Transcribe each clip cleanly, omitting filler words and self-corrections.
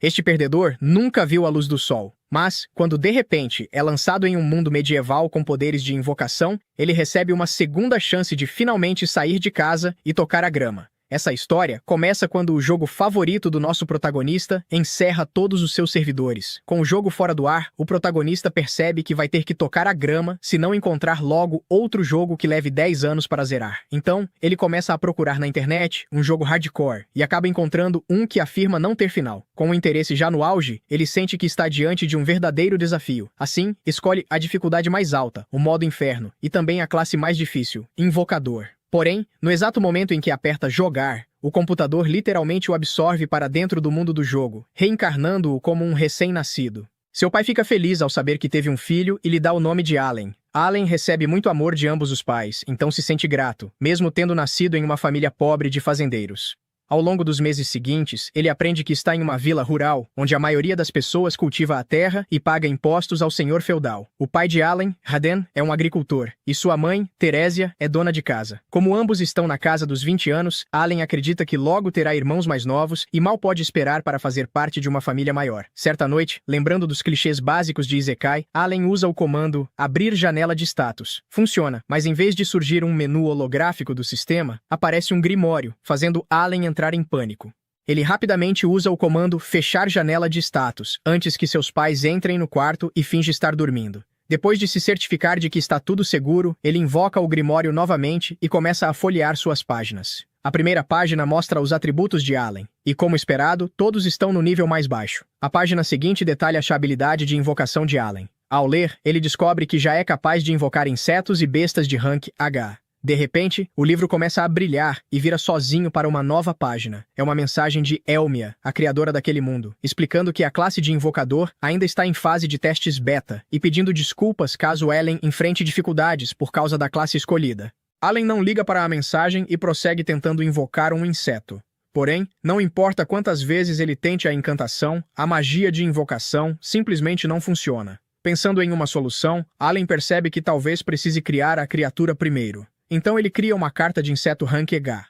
Este perdedor nunca viu a luz do sol, mas, quando de repente é lançado em um mundo medieval com poderes de invocação, ele recebe uma segunda chance de finalmente sair de casa e tocar a grama. Essa história começa quando o jogo favorito do nosso protagonista encerra todos os seus servidores. Com o jogo fora do ar, o protagonista percebe que vai ter que tocar a grama se não encontrar logo outro jogo que leve 10 anos para zerar. Então, ele começa a procurar na internet um jogo hardcore e acaba encontrando um que afirma não ter final. Com o interesse já no auge, ele sente que está diante de um verdadeiro desafio. Assim, escolhe a dificuldade mais alta, o modo inferno, e também a classe mais difícil, invocador. Porém, no exato momento em que aperta jogar, o computador literalmente o absorve para dentro do mundo do jogo, reencarnando-o como um recém-nascido. Seu pai fica feliz ao saber que teve um filho e lhe dá o nome de Allen. Allen recebe muito amor de ambos os pais, então se sente grato, mesmo tendo nascido em uma família pobre de fazendeiros. Ao longo dos meses seguintes, ele aprende que está em uma vila rural, onde a maioria das pessoas cultiva a terra e paga impostos ao senhor feudal. O pai de Allen, Raden, é um agricultor, e sua mãe, Terésia, é dona de casa. Como ambos estão na casa dos 20 anos, Allen acredita que logo terá irmãos mais novos e mal pode esperar para fazer parte de uma família maior. Certa noite, lembrando dos clichês básicos de Isekai, Allen usa o comando abrir janela de status. Funciona, mas em vez de surgir um menu holográfico do sistema, aparece um grimório, fazendo Allen entrar em pânico. Ele rapidamente usa o comando fechar janela de status, antes que seus pais entrem no quarto e finge estar dormindo. Depois de se certificar de que está tudo seguro, ele invoca o Grimório novamente e começa a folhear suas páginas. A primeira página mostra os atributos de Allen, e como esperado, todos estão no nível mais baixo. A página seguinte detalha a habilidade de invocação de Allen. Ao ler, ele descobre que já é capaz de invocar insetos e bestas de rank H. De repente, o livro começa a brilhar e vira sozinho para uma nova página. É uma mensagem de Elmia, a criadora daquele mundo, explicando que a classe de invocador ainda está em fase de testes beta e pedindo desculpas caso Ellen enfrente dificuldades por causa da classe escolhida. Allen não liga para a mensagem e prossegue tentando invocar um inseto. Porém, não importa quantas vezes ele tente a encantação, a magia de invocação simplesmente não funciona. Pensando em uma solução, Allen percebe que talvez precise criar a criatura primeiro. Então ele cria uma carta de inseto rank H.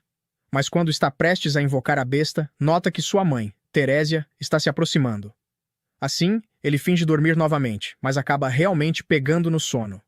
Mas quando está prestes a invocar a besta, nota que sua mãe, Terésia, está se aproximando. Assim, ele finge dormir novamente, mas acaba realmente pegando no sono.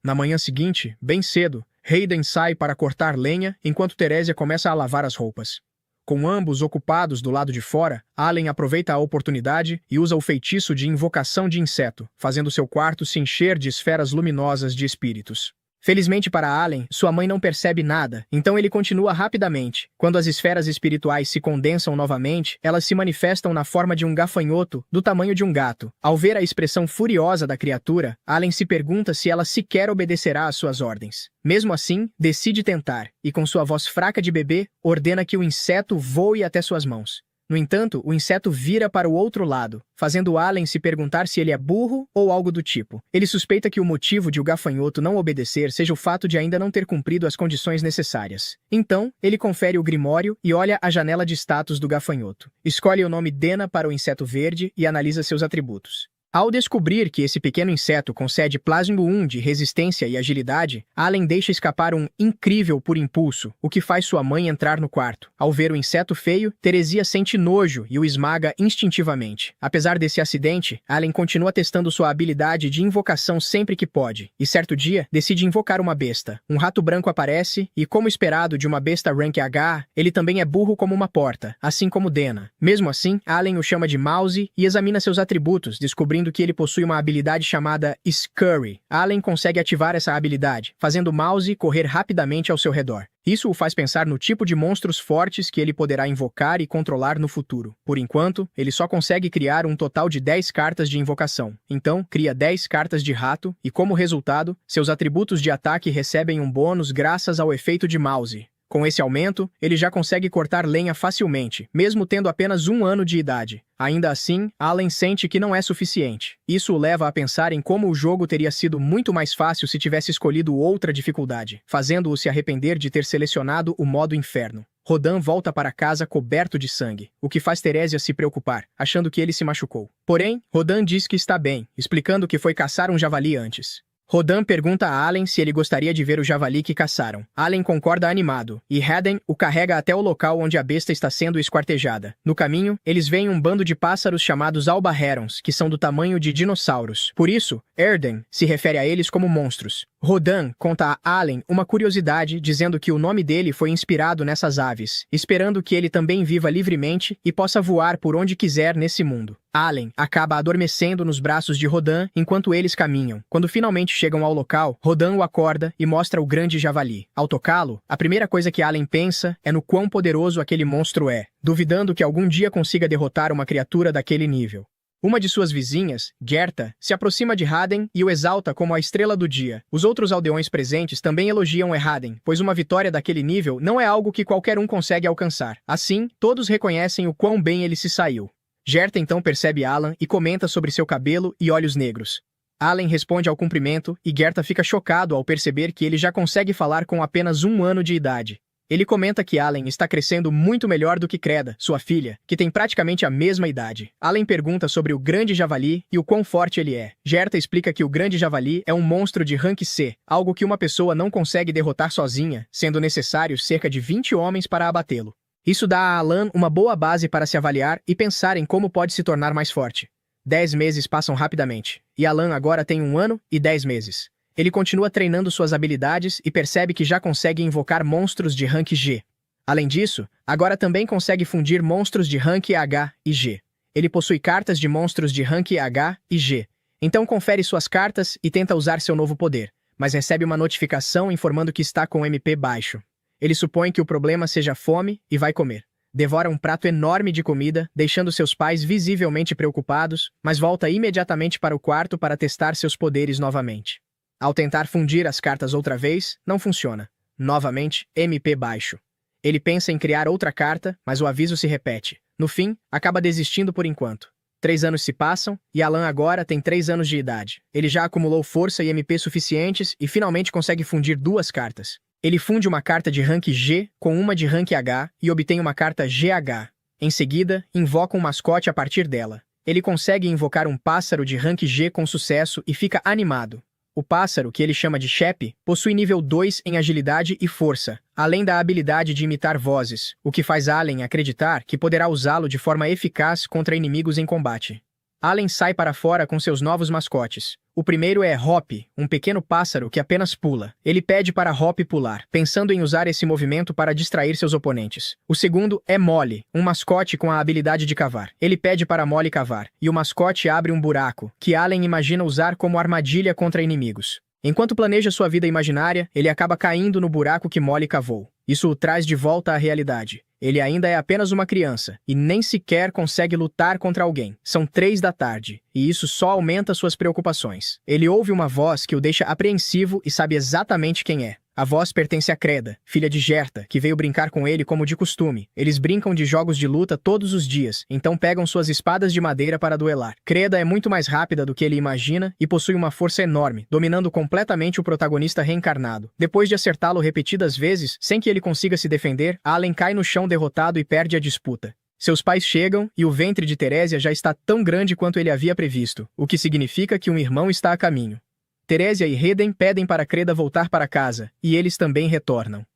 Na manhã seguinte, bem cedo, Hayden sai para cortar lenha enquanto Terésia começa a lavar as roupas. Com ambos ocupados do lado de fora, Allen aproveita a oportunidade e usa o feitiço de invocação de inseto, fazendo seu quarto se encher de esferas luminosas de espíritos. Felizmente para Allen, sua mãe não percebe nada, então ele continua rapidamente. Quando as esferas espirituais se condensam novamente, elas se manifestam na forma de um gafanhoto do tamanho de um gato. Ao ver a expressão furiosa da criatura, Allen se pergunta se ela sequer obedecerá às suas ordens. Mesmo assim, decide tentar, e com sua voz fraca de bebê, ordena que o inseto voe até suas mãos. No entanto, o inseto vira para o outro lado, fazendo Allen se perguntar se ele é burro ou algo do tipo. Ele suspeita que o motivo de o gafanhoto não obedecer seja o fato de ainda não ter cumprido as condições necessárias. Então, ele confere o grimório e olha a janela de status do gafanhoto. Escolhe o nome Dena para o inseto verde e analisa seus atributos. Ao descobrir que esse pequeno inseto concede Plasmo 1 de resistência e agilidade, Allen deixa escapar um incrível por impulso, o que faz sua mãe entrar no quarto. Ao ver o inseto feio, Teresia sente nojo e o esmaga instintivamente. Apesar desse acidente, Allen continua testando sua habilidade de invocação sempre que pode, e certo dia, decide invocar uma besta. Um rato branco aparece, e como esperado de uma besta rank H, ele também é burro como uma porta, assim como Dena. Mesmo assim, Allen o chama de Mouse e examina seus atributos, descobrindo que ele possui uma habilidade chamada Scurry. Allen consegue ativar essa habilidade, fazendo Mouse correr rapidamente ao seu redor. Isso o faz pensar no tipo de monstros fortes que ele poderá invocar e controlar no futuro. Por enquanto, ele só consegue criar um total de 10 cartas de invocação. Então, cria 10 cartas de rato e, como resultado, seus atributos de ataque recebem um bônus graças ao efeito de Mouse. Com esse aumento, ele já consegue cortar lenha facilmente, mesmo tendo apenas 1 ano de idade. Ainda assim, Allen sente que não é suficiente. Isso o leva a pensar em como o jogo teria sido muito mais fácil se tivesse escolhido outra dificuldade, fazendo-o se arrepender de ter selecionado o modo inferno. Rodan volta para casa coberto de sangue, o que faz Terésia se preocupar, achando que ele se machucou. Porém, Rodan diz que está bem, explicando que foi caçar um javali antes. Rodan pergunta a Allen se ele gostaria de ver o javali que caçaram. Allen concorda animado, e Haden o carrega até o local onde a besta está sendo esquartejada. No caminho, eles veem um bando de pássaros chamados alba herons, que são do tamanho de dinossauros. Por isso, Erden se refere a eles como monstros. Rodan conta a Allen uma curiosidade, dizendo que o nome dele foi inspirado nessas aves, esperando que ele também viva livremente e possa voar por onde quiser nesse mundo. Allen acaba adormecendo nos braços de Rodan enquanto eles caminham. Quando finalmente chegam ao local, Rodan o acorda e mostra o grande javali. Ao tocá-lo, a primeira coisa que Allen pensa é no quão poderoso aquele monstro é, duvidando que algum dia consiga derrotar uma criatura daquele nível. Uma de suas vizinhas, Gerta, se aproxima de Haden e o exalta como a estrela do dia. Os outros aldeões presentes também elogiam Haden, pois uma vitória daquele nível não é algo que qualquer um consegue alcançar. Assim, todos reconhecem o quão bem ele se saiu. Gerta então percebe Alan e comenta sobre seu cabelo e olhos negros. Allen responde ao cumprimento e Gerta fica chocado ao perceber que ele já consegue falar com apenas 1 ano de idade. Ele comenta que Allen está crescendo muito melhor do que Creda, sua filha, que tem praticamente a mesma idade. Allen pergunta sobre o grande javali e o quão forte ele é. Gerta explica que o grande javali é um monstro de rank C, algo que uma pessoa não consegue derrotar sozinha, sendo necessários cerca de 20 homens para abatê-lo. Isso dá a Alan uma boa base para se avaliar e pensar em como pode se tornar mais forte. 10 meses passam rapidamente, e Alan agora tem 1 ano e 10 meses. Ele continua treinando suas habilidades e percebe que já consegue invocar monstros de rank G. Além disso, agora também consegue fundir monstros de rank H e G. Ele possui cartas de monstros de rank H e G. Então confere suas cartas e tenta usar seu novo poder, mas recebe uma notificação informando que está com MP baixo. Ele supõe que o problema seja fome e vai comer. Devora um prato enorme de comida, deixando seus pais visivelmente preocupados, mas volta imediatamente para o quarto para testar seus poderes novamente. Ao tentar fundir as cartas outra vez, não funciona. Novamente, MP baixo. Ele pensa em criar outra carta, mas o aviso se repete. No fim, acaba desistindo por enquanto. 3 anos se passam, e Alan agora tem 3 anos de idade. Ele já acumulou força e MP suficientes e finalmente consegue fundir 2 cartas. Ele funde uma carta de rank G com uma de rank H e obtém uma carta GH. Em seguida, invoca um mascote a partir dela. Ele consegue invocar um pássaro de rank G com sucesso e fica animado. O pássaro, que ele chama de Shep, possui nível 2 em agilidade e força, além da habilidade de imitar vozes, o que faz Allen acreditar que poderá usá-lo de forma eficaz contra inimigos em combate. Allen sai para fora com seus novos mascotes. O primeiro é Hop, um pequeno pássaro que apenas pula. Ele pede para Hop pular, pensando em usar esse movimento para distrair seus oponentes. O segundo é Molly, um mascote com a habilidade de cavar. Ele pede para Molly cavar, e o mascote abre um buraco, que Allen imagina usar como armadilha contra inimigos. Enquanto planeja sua vida imaginária, ele acaba caindo no buraco que Molly cavou. Isso o traz de volta à realidade. Ele ainda é apenas uma criança, e nem sequer consegue lutar contra alguém. São 3 da tarde, e isso só aumenta suas preocupações. Ele ouve uma voz que o deixa apreensivo e sabe exatamente quem é. A voz pertence a Creda, filha de Gerta, que veio brincar com ele como de costume. Eles brincam de jogos de luta todos os dias, então pegam suas espadas de madeira para duelar. Creda é muito mais rápida do que ele imagina e possui uma força enorme, dominando completamente o protagonista reencarnado. Depois de acertá-lo repetidas vezes, sem que ele consiga se defender, Allen cai no chão derrotado e perde a disputa. Seus pais chegam e o ventre de Teresia já está tão grande quanto ele havia previsto, o que significa que um irmão está a caminho. Teresia e Heden pedem para Creda voltar para casa, e eles também retornam.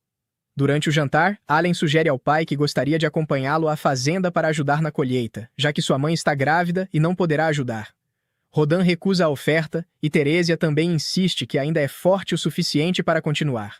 Durante o jantar, Allen sugere ao pai que gostaria de acompanhá-lo à fazenda para ajudar na colheita, já que sua mãe está grávida e não poderá ajudar. Rodan recusa a oferta, e Teresia também insiste que ainda é forte o suficiente para continuar.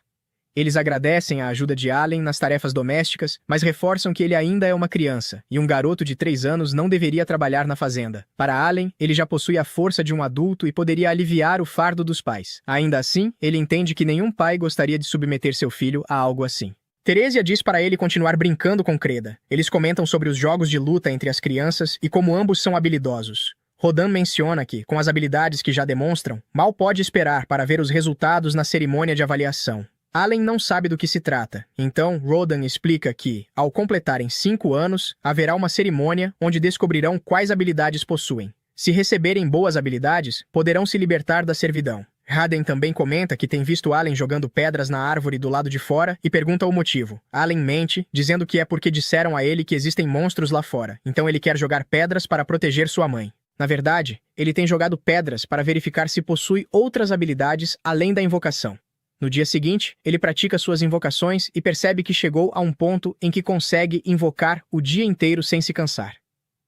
Eles agradecem a ajuda de Allen nas tarefas domésticas, mas reforçam que ele ainda é uma criança, e um garoto de 3 anos não deveria trabalhar na fazenda. Para Allen, ele já possui a força de um adulto e poderia aliviar o fardo dos pais. Ainda assim, ele entende que nenhum pai gostaria de submeter seu filho a algo assim. Teresia diz para ele continuar brincando com Creda. Eles comentam sobre os jogos de luta entre as crianças e como ambos são habilidosos. Rodan menciona que, com as habilidades que já demonstram, mal pode esperar para ver os resultados na cerimônia de avaliação. Allen não sabe do que se trata, então Rodan explica que, ao completarem 5 anos, haverá uma cerimônia onde descobrirão quais habilidades possuem. Se receberem boas habilidades, poderão se libertar da servidão. Haden também comenta que tem visto Allen jogando pedras na árvore do lado de fora e pergunta o motivo. Allen mente, dizendo que é porque disseram a ele que existem monstros lá fora, então ele quer jogar pedras para proteger sua mãe. Na verdade, ele tem jogado pedras para verificar se possui outras habilidades além da invocação. No dia seguinte, ele pratica suas invocações e percebe que chegou a um ponto em que consegue invocar o dia inteiro sem se cansar.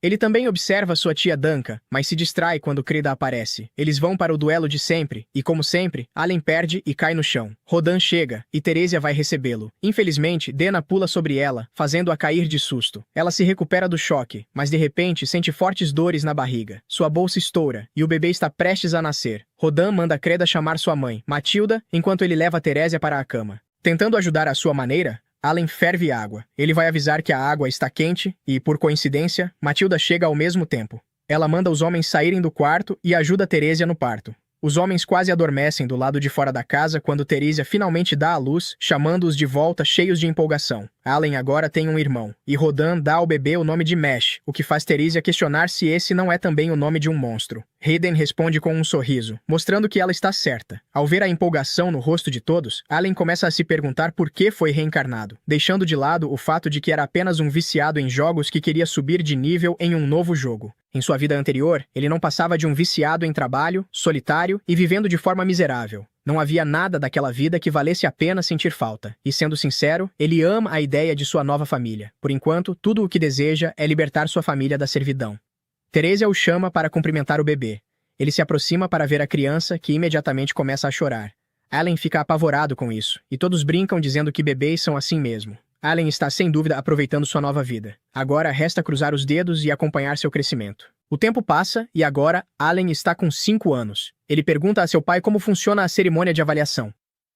Ele também observa sua tia Danka, mas se distrai quando Krida aparece. Eles vão para o duelo de sempre, e como sempre, Allen perde e cai no chão. Rodan chega, e Teresia vai recebê-lo. Infelizmente, Dena pula sobre ela, fazendo-a cair de susto. Ela se recupera do choque, mas de repente sente fortes dores na barriga. Sua bolsa estoura, e o bebê está prestes a nascer. Rodan manda Kreda chamar sua mãe, Matilda, enquanto ele leva Teresia para a cama. Tentando ajudar à sua maneira, Allen ferve água. Ele vai avisar que a água está quente e, por coincidência, Matilda chega ao mesmo tempo. Ela manda os homens saírem do quarto e ajuda Teresia no parto. Os homens quase adormecem do lado de fora da casa quando Teresia finalmente dá à luz, chamando-os de volta cheios de empolgação. Allen agora tem um irmão, e Rodan dá ao bebê o nome de Mesh, o que faz Teresia questionar se esse não é também o nome de um monstro. Hayden responde com um sorriso, mostrando que ela está certa. Ao ver a empolgação no rosto de todos, Allen começa a se perguntar por que foi reencarnado, deixando de lado o fato de que era apenas um viciado em jogos que queria subir de nível em um novo jogo. Em sua vida anterior, ele não passava de um viciado em trabalho, solitário e vivendo de forma miserável. Não havia nada daquela vida que valesse a pena sentir falta. E sendo sincero, ele ama a ideia de sua nova família. Por enquanto, tudo o que deseja é libertar sua família da servidão. Teresia o chama para cumprimentar o bebê. Ele se aproxima para ver a criança, que imediatamente começa a chorar. Allen fica apavorado com isso, e todos brincam dizendo que bebês são assim mesmo. Allen está sem dúvida aproveitando sua nova vida. Agora resta cruzar os dedos e acompanhar seu crescimento. O tempo passa e agora Allen está com 5 anos. Ele pergunta a seu pai como funciona a cerimônia de avaliação.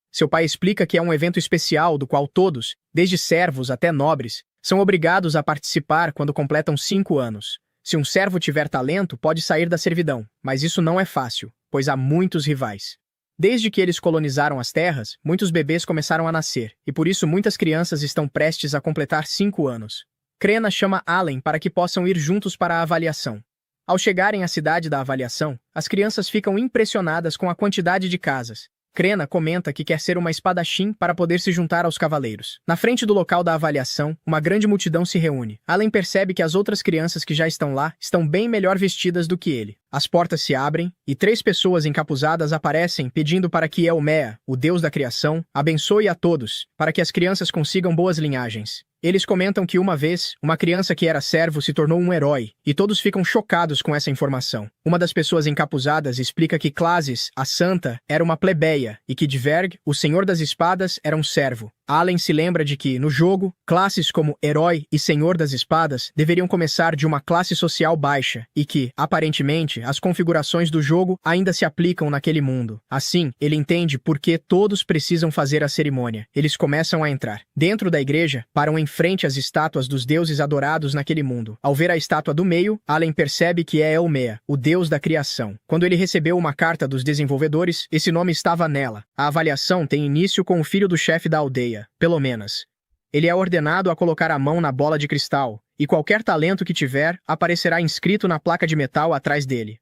Seu pai explica que é um evento especial do qual todos, desde servos até nobres, são obrigados a participar quando completam 5 anos. Se um servo tiver talento, pode sair da servidão, mas isso não é fácil, pois há muitos rivais. Desde que eles colonizaram as terras, muitos bebês começaram a nascer, e por isso muitas crianças estão prestes a completar 5 anos. Krena chama Allen para que possam ir juntos para a avaliação. Ao chegarem à cidade da avaliação, as crianças ficam impressionadas com a quantidade de casas. Krena comenta que quer ser uma espadachim para poder se juntar aos cavaleiros. Na frente do local da avaliação, uma grande multidão se reúne. Allen percebe que as outras crianças que já estão lá estão bem melhor vestidas do que ele. As portas se abrem, e 3 pessoas encapuzadas aparecem pedindo para que Elmea, o deus da criação, abençoe a todos, para que as crianças consigam boas linhagens. Eles comentam que uma vez, uma criança que era servo se tornou um herói, e todos ficam chocados com essa informação. Uma das pessoas encapuzadas explica que Clasis, a santa, era uma plebeia, e que Dverg, o senhor das espadas, era um servo. Allen se lembra de que, no jogo, classes como herói e senhor das espadas deveriam começar de uma classe social baixa, e que, aparentemente, as configurações do jogo ainda se aplicam naquele mundo. Assim, ele entende por que todos precisam fazer a cerimônia. Eles começam a entrar. Dentro da igreja, param em frente às estátuas dos deuses adorados naquele mundo. Ao ver a estátua do meio, Allen percebe que é Elmea, o deus da criação. Quando ele recebeu uma carta dos desenvolvedores, esse nome estava nela. A avaliação tem início com o filho do chefe da aldeia. Pelo menos. Ele é ordenado a colocar a mão na bola de cristal, e qualquer talento que tiver aparecerá inscrito na placa de metal atrás dele.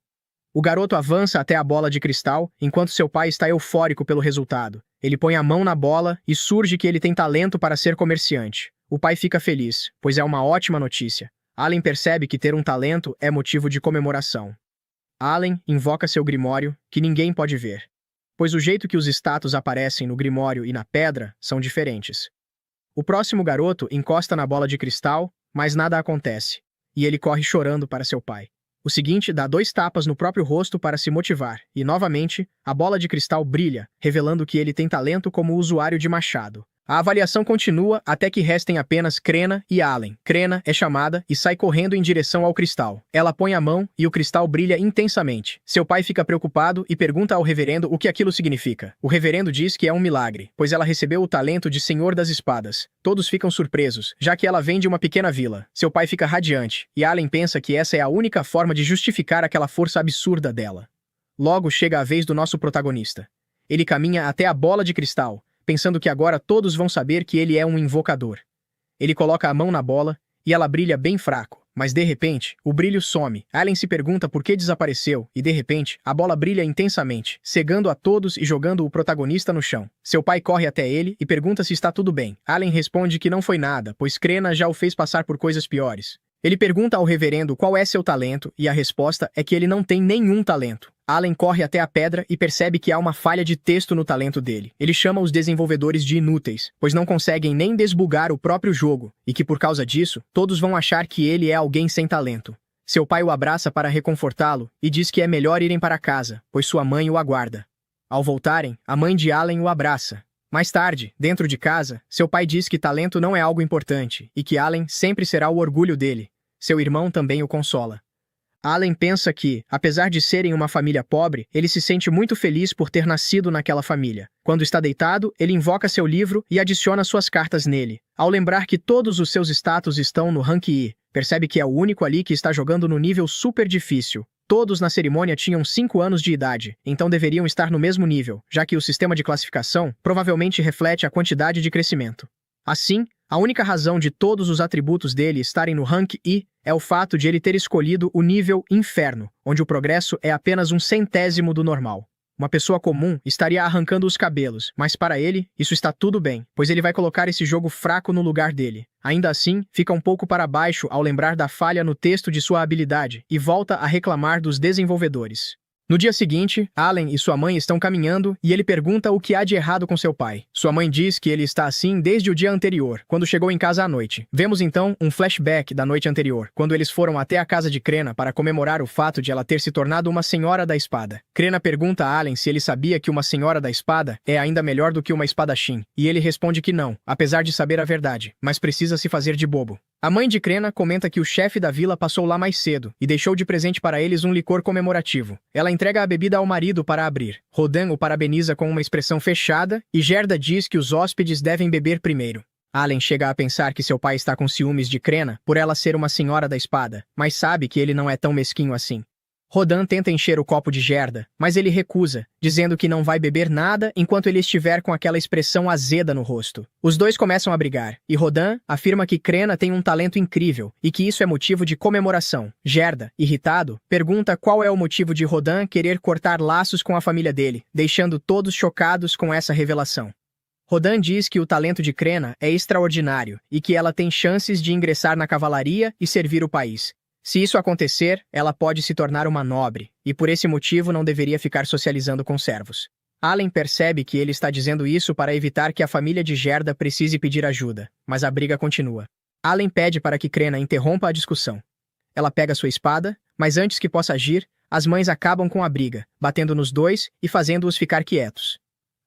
O garoto avança até a bola de cristal, enquanto seu pai está eufórico pelo resultado. Ele põe a mão na bola e surge que ele tem talento para ser comerciante. O pai fica feliz, pois é uma ótima notícia. Allen percebe que ter um talento é motivo de comemoração. Allen invoca seu grimório, que ninguém pode ver, pois o jeito que os status aparecem no grimório e na pedra são diferentes. O próximo garoto encosta na bola de cristal, mas nada acontece, e ele corre chorando para seu pai. O seguinte dá 2 tapas no próprio rosto para se motivar, e novamente, a bola de cristal brilha, revelando que ele tem talento como usuário de machado. A avaliação continua até que restem apenas Krena e Allen. Krena é chamada e sai correndo em direção ao cristal. Ela põe a mão e o cristal brilha intensamente. Seu pai fica preocupado e pergunta ao reverendo o que aquilo significa. O reverendo diz que é um milagre, pois ela recebeu o talento de Senhor das Espadas. Todos ficam surpresos, já que ela vem de uma pequena vila. Seu pai fica radiante, e Allen pensa que essa é a única forma de justificar aquela força absurda dela. Logo chega a vez do nosso protagonista. Ele caminha até a bola de cristal, pensando que agora todos vão saber que ele é um invocador. Ele coloca a mão na bola, e ela brilha bem fraco, mas de repente, o brilho some. Allen se pergunta por que desapareceu, e de repente, a bola brilha intensamente, cegando a todos e jogando o protagonista no chão. Seu pai corre até ele e pergunta se está tudo bem. Allen responde que não foi nada, pois Krena já o fez passar por coisas piores. Ele pergunta ao reverendo qual é seu talento e a resposta é que ele não tem nenhum talento. Alan corre até a pedra e percebe que há uma falha de texto no talento dele. Ele chama os desenvolvedores de inúteis, pois não conseguem nem desbugar o próprio jogo, e que por causa disso, todos vão achar que ele é alguém sem talento. Seu pai o abraça para reconfortá-lo e diz que é melhor irem para casa, pois sua mãe o aguarda. Ao voltarem, a mãe de Alan o abraça. Mais tarde, dentro de casa, seu pai diz que talento não é algo importante e que Alan sempre será o orgulho dele. Seu irmão também o consola. Alan pensa que, apesar de serem uma família pobre, ele se sente muito feliz por ter nascido naquela família. Quando está deitado, ele invoca seu livro e adiciona suas cartas nele. Ao lembrar que todos os seus status estão no rank I, percebe que é o único ali que está jogando no nível super difícil. Todos na cerimônia tinham 5 anos de idade, então deveriam estar no mesmo nível, já que o sistema de classificação provavelmente reflete a quantidade de crescimento. Assim, a única razão de todos os atributos dele estarem no rank I é o fato de ele ter escolhido o nível Inferno, onde o progresso é apenas 1/100º do normal. Uma pessoa comum estaria arrancando os cabelos, mas para ele, isso está tudo bem, pois ele vai colocar esse jogo fraco no lugar dele. Ainda assim, fica um pouco para baixo ao lembrar da falha no texto de sua habilidade e volta a reclamar dos desenvolvedores. No dia seguinte, Alan e sua mãe estão caminhando e ele pergunta o que há de errado com seu pai. Sua mãe diz que ele está assim desde o dia anterior, quando chegou em casa à noite. Vemos então um flashback da noite anterior, quando eles foram até a casa de Krena para comemorar o fato de ela ter se tornado uma Senhora da Espada. Krena pergunta a Alan se ele sabia que uma Senhora da Espada é ainda melhor do que uma espadachim, e ele responde que não, apesar de saber a verdade, mas precisa se fazer de bobo. A mãe de Krena comenta que o chefe da vila passou lá mais cedo e deixou de presente para eles um licor comemorativo. Ela entrega a bebida ao marido para abrir. Rodan o parabeniza com uma expressão fechada e Gerda diz que os hóspedes devem beber primeiro. Alan chega a pensar que seu pai está com ciúmes de Krena por ela ser uma Senhora da Espada, mas sabe que ele não é tão mesquinho assim. Rodan tenta encher o copo de Gerda, mas ele recusa, dizendo que não vai beber nada enquanto ele estiver com aquela expressão azeda no rosto. Os dois começam a brigar, e Rodan afirma que Krena tem um talento incrível e que isso é motivo de comemoração. Gerda, irritado, pergunta qual é o motivo de Rodan querer cortar laços com a família dele, deixando todos chocados com essa revelação. Rodan diz que o talento de Krena é extraordinário e que ela tem chances de ingressar na cavalaria e servir o país. Se isso acontecer, ela pode se tornar uma nobre, e por esse motivo não deveria ficar socializando com servos. Alan percebe que ele está dizendo isso para evitar que a família de Gerda precise pedir ajuda, mas a briga continua. Alan pede para que Krena interrompa a discussão. Ela pega sua espada, mas antes que possa agir, as mães acabam com a briga, batendo nos dois e fazendo-os ficar quietos.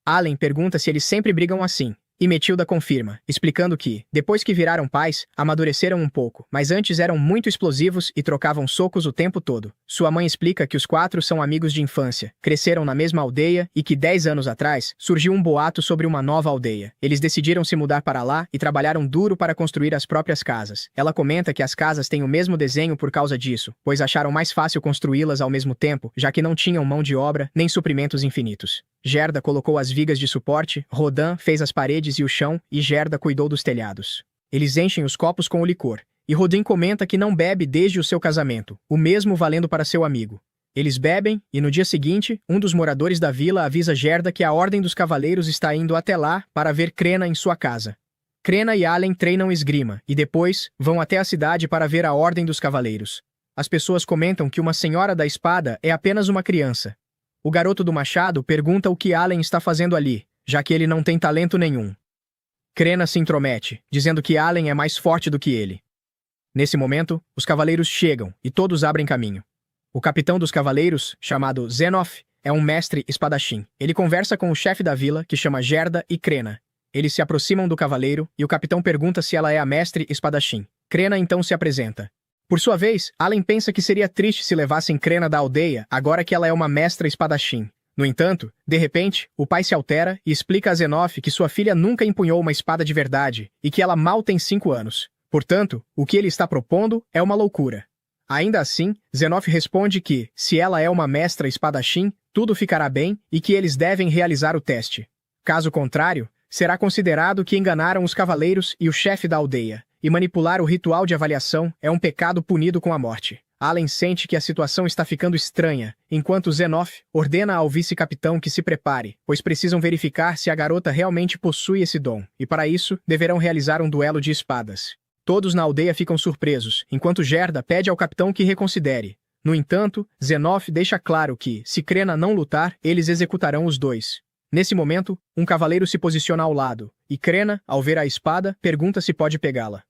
Alan pergunta se eles sempre brigam assim. E Metilda confirma, explicando que, depois que viraram pais, amadureceram um pouco, mas antes eram muito explosivos e trocavam socos o tempo todo. Sua mãe explica que os 4 são amigos de infância, cresceram na mesma aldeia e que 10 anos atrás surgiu um boato sobre uma nova aldeia. Eles decidiram se mudar para lá e trabalharam duro para construir as próprias casas. Ela comenta que as casas têm o mesmo desenho por causa disso, pois acharam mais fácil construí-las ao mesmo tempo, já que não tinham mão de obra nem suprimentos infinitos. Gerda colocou as vigas de suporte, Rodan fez as paredes e o chão e Gerda cuidou dos telhados. Eles enchem os copos com o licor, e Rodan comenta que não bebe desde o seu casamento, o mesmo valendo para seu amigo. Eles bebem, e no dia seguinte, um dos moradores da vila avisa Gerda que a Ordem dos Cavaleiros está indo até lá para ver Krena em sua casa. Krena e Alan treinam esgrima, e depois vão até a cidade para ver a Ordem dos Cavaleiros. As pessoas comentam que uma Senhora da Espada é apenas uma criança. O garoto do machado pergunta o que Alan está fazendo ali, já que ele não tem talento nenhum. Krena se intromete, dizendo que Alan é mais forte do que ele. Nesse momento, os cavaleiros chegam e todos abrem caminho. O capitão dos cavaleiros, chamado Zenoff, é um mestre espadachim. Ele conversa com o chefe da vila, que chama Gerda e Krena. Eles se aproximam do cavaleiro e o capitão pergunta se ela é a mestre espadachim. Krena então se apresenta. Por sua vez, Alan pensa que seria triste se levassem Krena da aldeia agora que ela é uma mestra espadachim. No entanto, de repente, o pai se altera e explica a Zenoff que sua filha nunca empunhou uma espada de verdade e que ela mal tem 5 anos. Portanto, o que ele está propondo é uma loucura. Ainda assim, Zenoff responde que, se ela é uma mestra espadachim, tudo ficará bem e que eles devem realizar o teste. Caso contrário, será considerado que enganaram os cavaleiros e o chefe da aldeia. E manipular o ritual de avaliação é um pecado punido com a morte. Alan sente que a situação está ficando estranha, enquanto Zenoff ordena ao vice-capitão que se prepare, pois precisam verificar se a garota realmente possui esse dom, e para isso, deverão realizar um duelo de espadas. Todos na aldeia ficam surpresos, enquanto Gerda pede ao capitão que reconsidere. No entanto, Zenoff deixa claro que, se Crena não lutar, eles executarão os dois. Nesse momento, um cavaleiro se posiciona ao lado, e Crena, ao ver a espada, pergunta se pode pegá-la.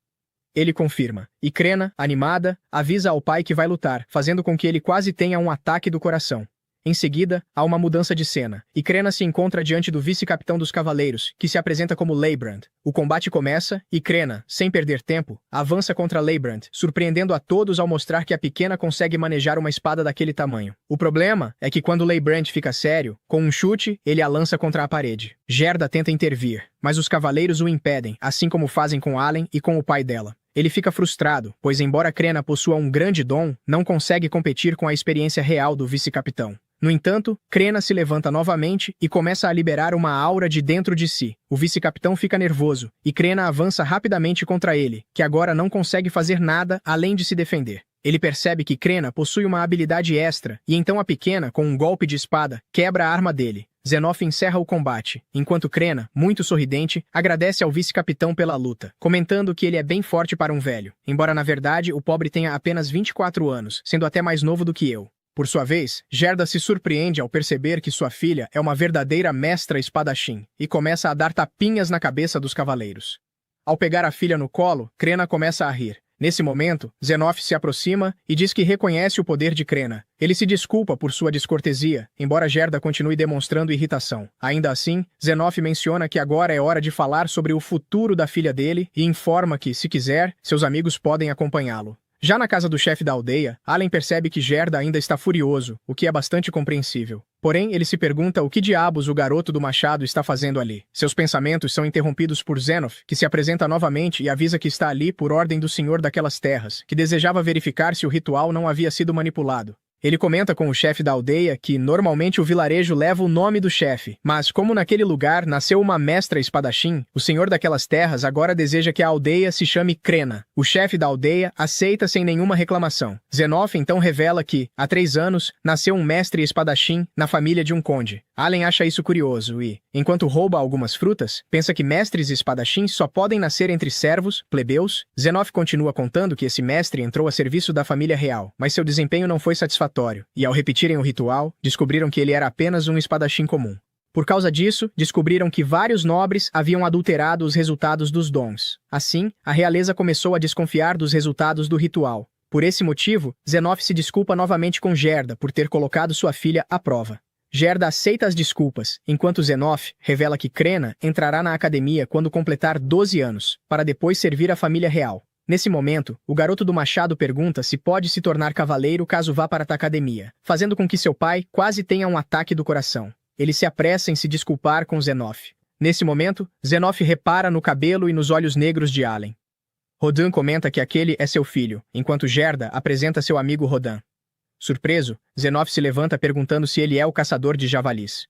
Ele confirma, e Crena, animada, avisa ao pai que vai lutar, fazendo com que ele quase tenha um ataque do coração. Em seguida, há uma mudança de cena, e Crena se encontra diante do vice-capitão dos cavaleiros, que se apresenta como Leibrand. O combate começa, e Crena, sem perder tempo, avança contra Leibrand, surpreendendo a todos ao mostrar que a pequena consegue manejar uma espada daquele tamanho. O problema é que quando Leibrand fica sério, com um chute, ele a lança contra a parede. Gerda tenta intervir, mas os cavaleiros o impedem, assim como fazem com Allen e com o pai dela. Ele fica frustrado, pois embora Crena possua um grande dom, não consegue competir com a experiência real do vice-capitão. No entanto, Crena se levanta novamente e começa a liberar uma aura de dentro de si. O vice-capitão fica nervoso, e Crena avança rapidamente contra ele, que agora não consegue fazer nada além de se defender. Ele percebe que Crena possui uma habilidade extra, e então a pequena, com um golpe de espada, quebra a arma dele. Zenoff encerra o combate, enquanto Crena, muito sorridente, agradece ao vice-capitão pela luta, comentando que ele é bem forte para um velho, embora na verdade o pobre tenha apenas 24 anos, sendo até mais novo do que eu. Por sua vez, Gerda se surpreende ao perceber que sua filha é uma verdadeira mestra espadachim, e começa a dar tapinhas na cabeça dos cavaleiros. Ao pegar a filha no colo, Crena começa a rir. Nesse momento, Zenoff se aproxima e diz que reconhece o poder de Crena. Ele se desculpa por sua descortesia, embora Gerda continue demonstrando irritação. Ainda assim, Zenoff menciona que agora é hora de falar sobre o futuro da filha dele e informa que, se quiser, seus amigos podem acompanhá-lo. Já na casa do chefe da aldeia, Allen percebe que Gerda ainda está furioso, o que é bastante compreensível. Porém, ele se pergunta o que diabos o garoto do machado está fazendo ali. Seus pensamentos são interrompidos por Zenoff, que se apresenta novamente e avisa que está ali por ordem do senhor daquelas terras, que desejava verificar se o ritual não havia sido manipulado. Ele comenta com o chefe da aldeia que, normalmente, o vilarejo leva o nome do chefe, mas como naquele lugar nasceu uma mestra espadachim, o senhor daquelas terras agora deseja que a aldeia se chame Crena. O chefe da aldeia aceita sem nenhuma reclamação. Zenoff então revela que, há 3 anos, nasceu um mestre espadachim na família de um conde. Allen acha isso curioso e, enquanto rouba algumas frutas, pensa que mestres espadachins só podem nascer entre servos, plebeus. Zenoff continua contando que esse mestre entrou a serviço da família real, mas seu desempenho não foi satisfatório, e ao repetirem o ritual, descobriram que ele era apenas um espadachim comum. Por causa disso, descobriram que vários nobres haviam adulterado os resultados dos dons. Assim, a realeza começou a desconfiar dos resultados do ritual. Por esse motivo, Zenoff se desculpa novamente com Gerda por ter colocado sua filha à prova. Gerda aceita as desculpas, enquanto Zenoff revela que Crena entrará na academia quando completar 12 anos, para depois servir a família real. Nesse momento, o garoto do machado pergunta se pode se tornar cavaleiro caso vá para a academia, fazendo com que seu pai quase tenha um ataque do coração. Ele se apressa em se desculpar com Zenoff. Nesse momento, Zenoff repara no cabelo e nos olhos negros de Allen. Rodin comenta que aquele é seu filho, enquanto Gerda apresenta seu amigo Rodin. Surpreso, Zenoff se levanta perguntando se ele é o caçador de javalis.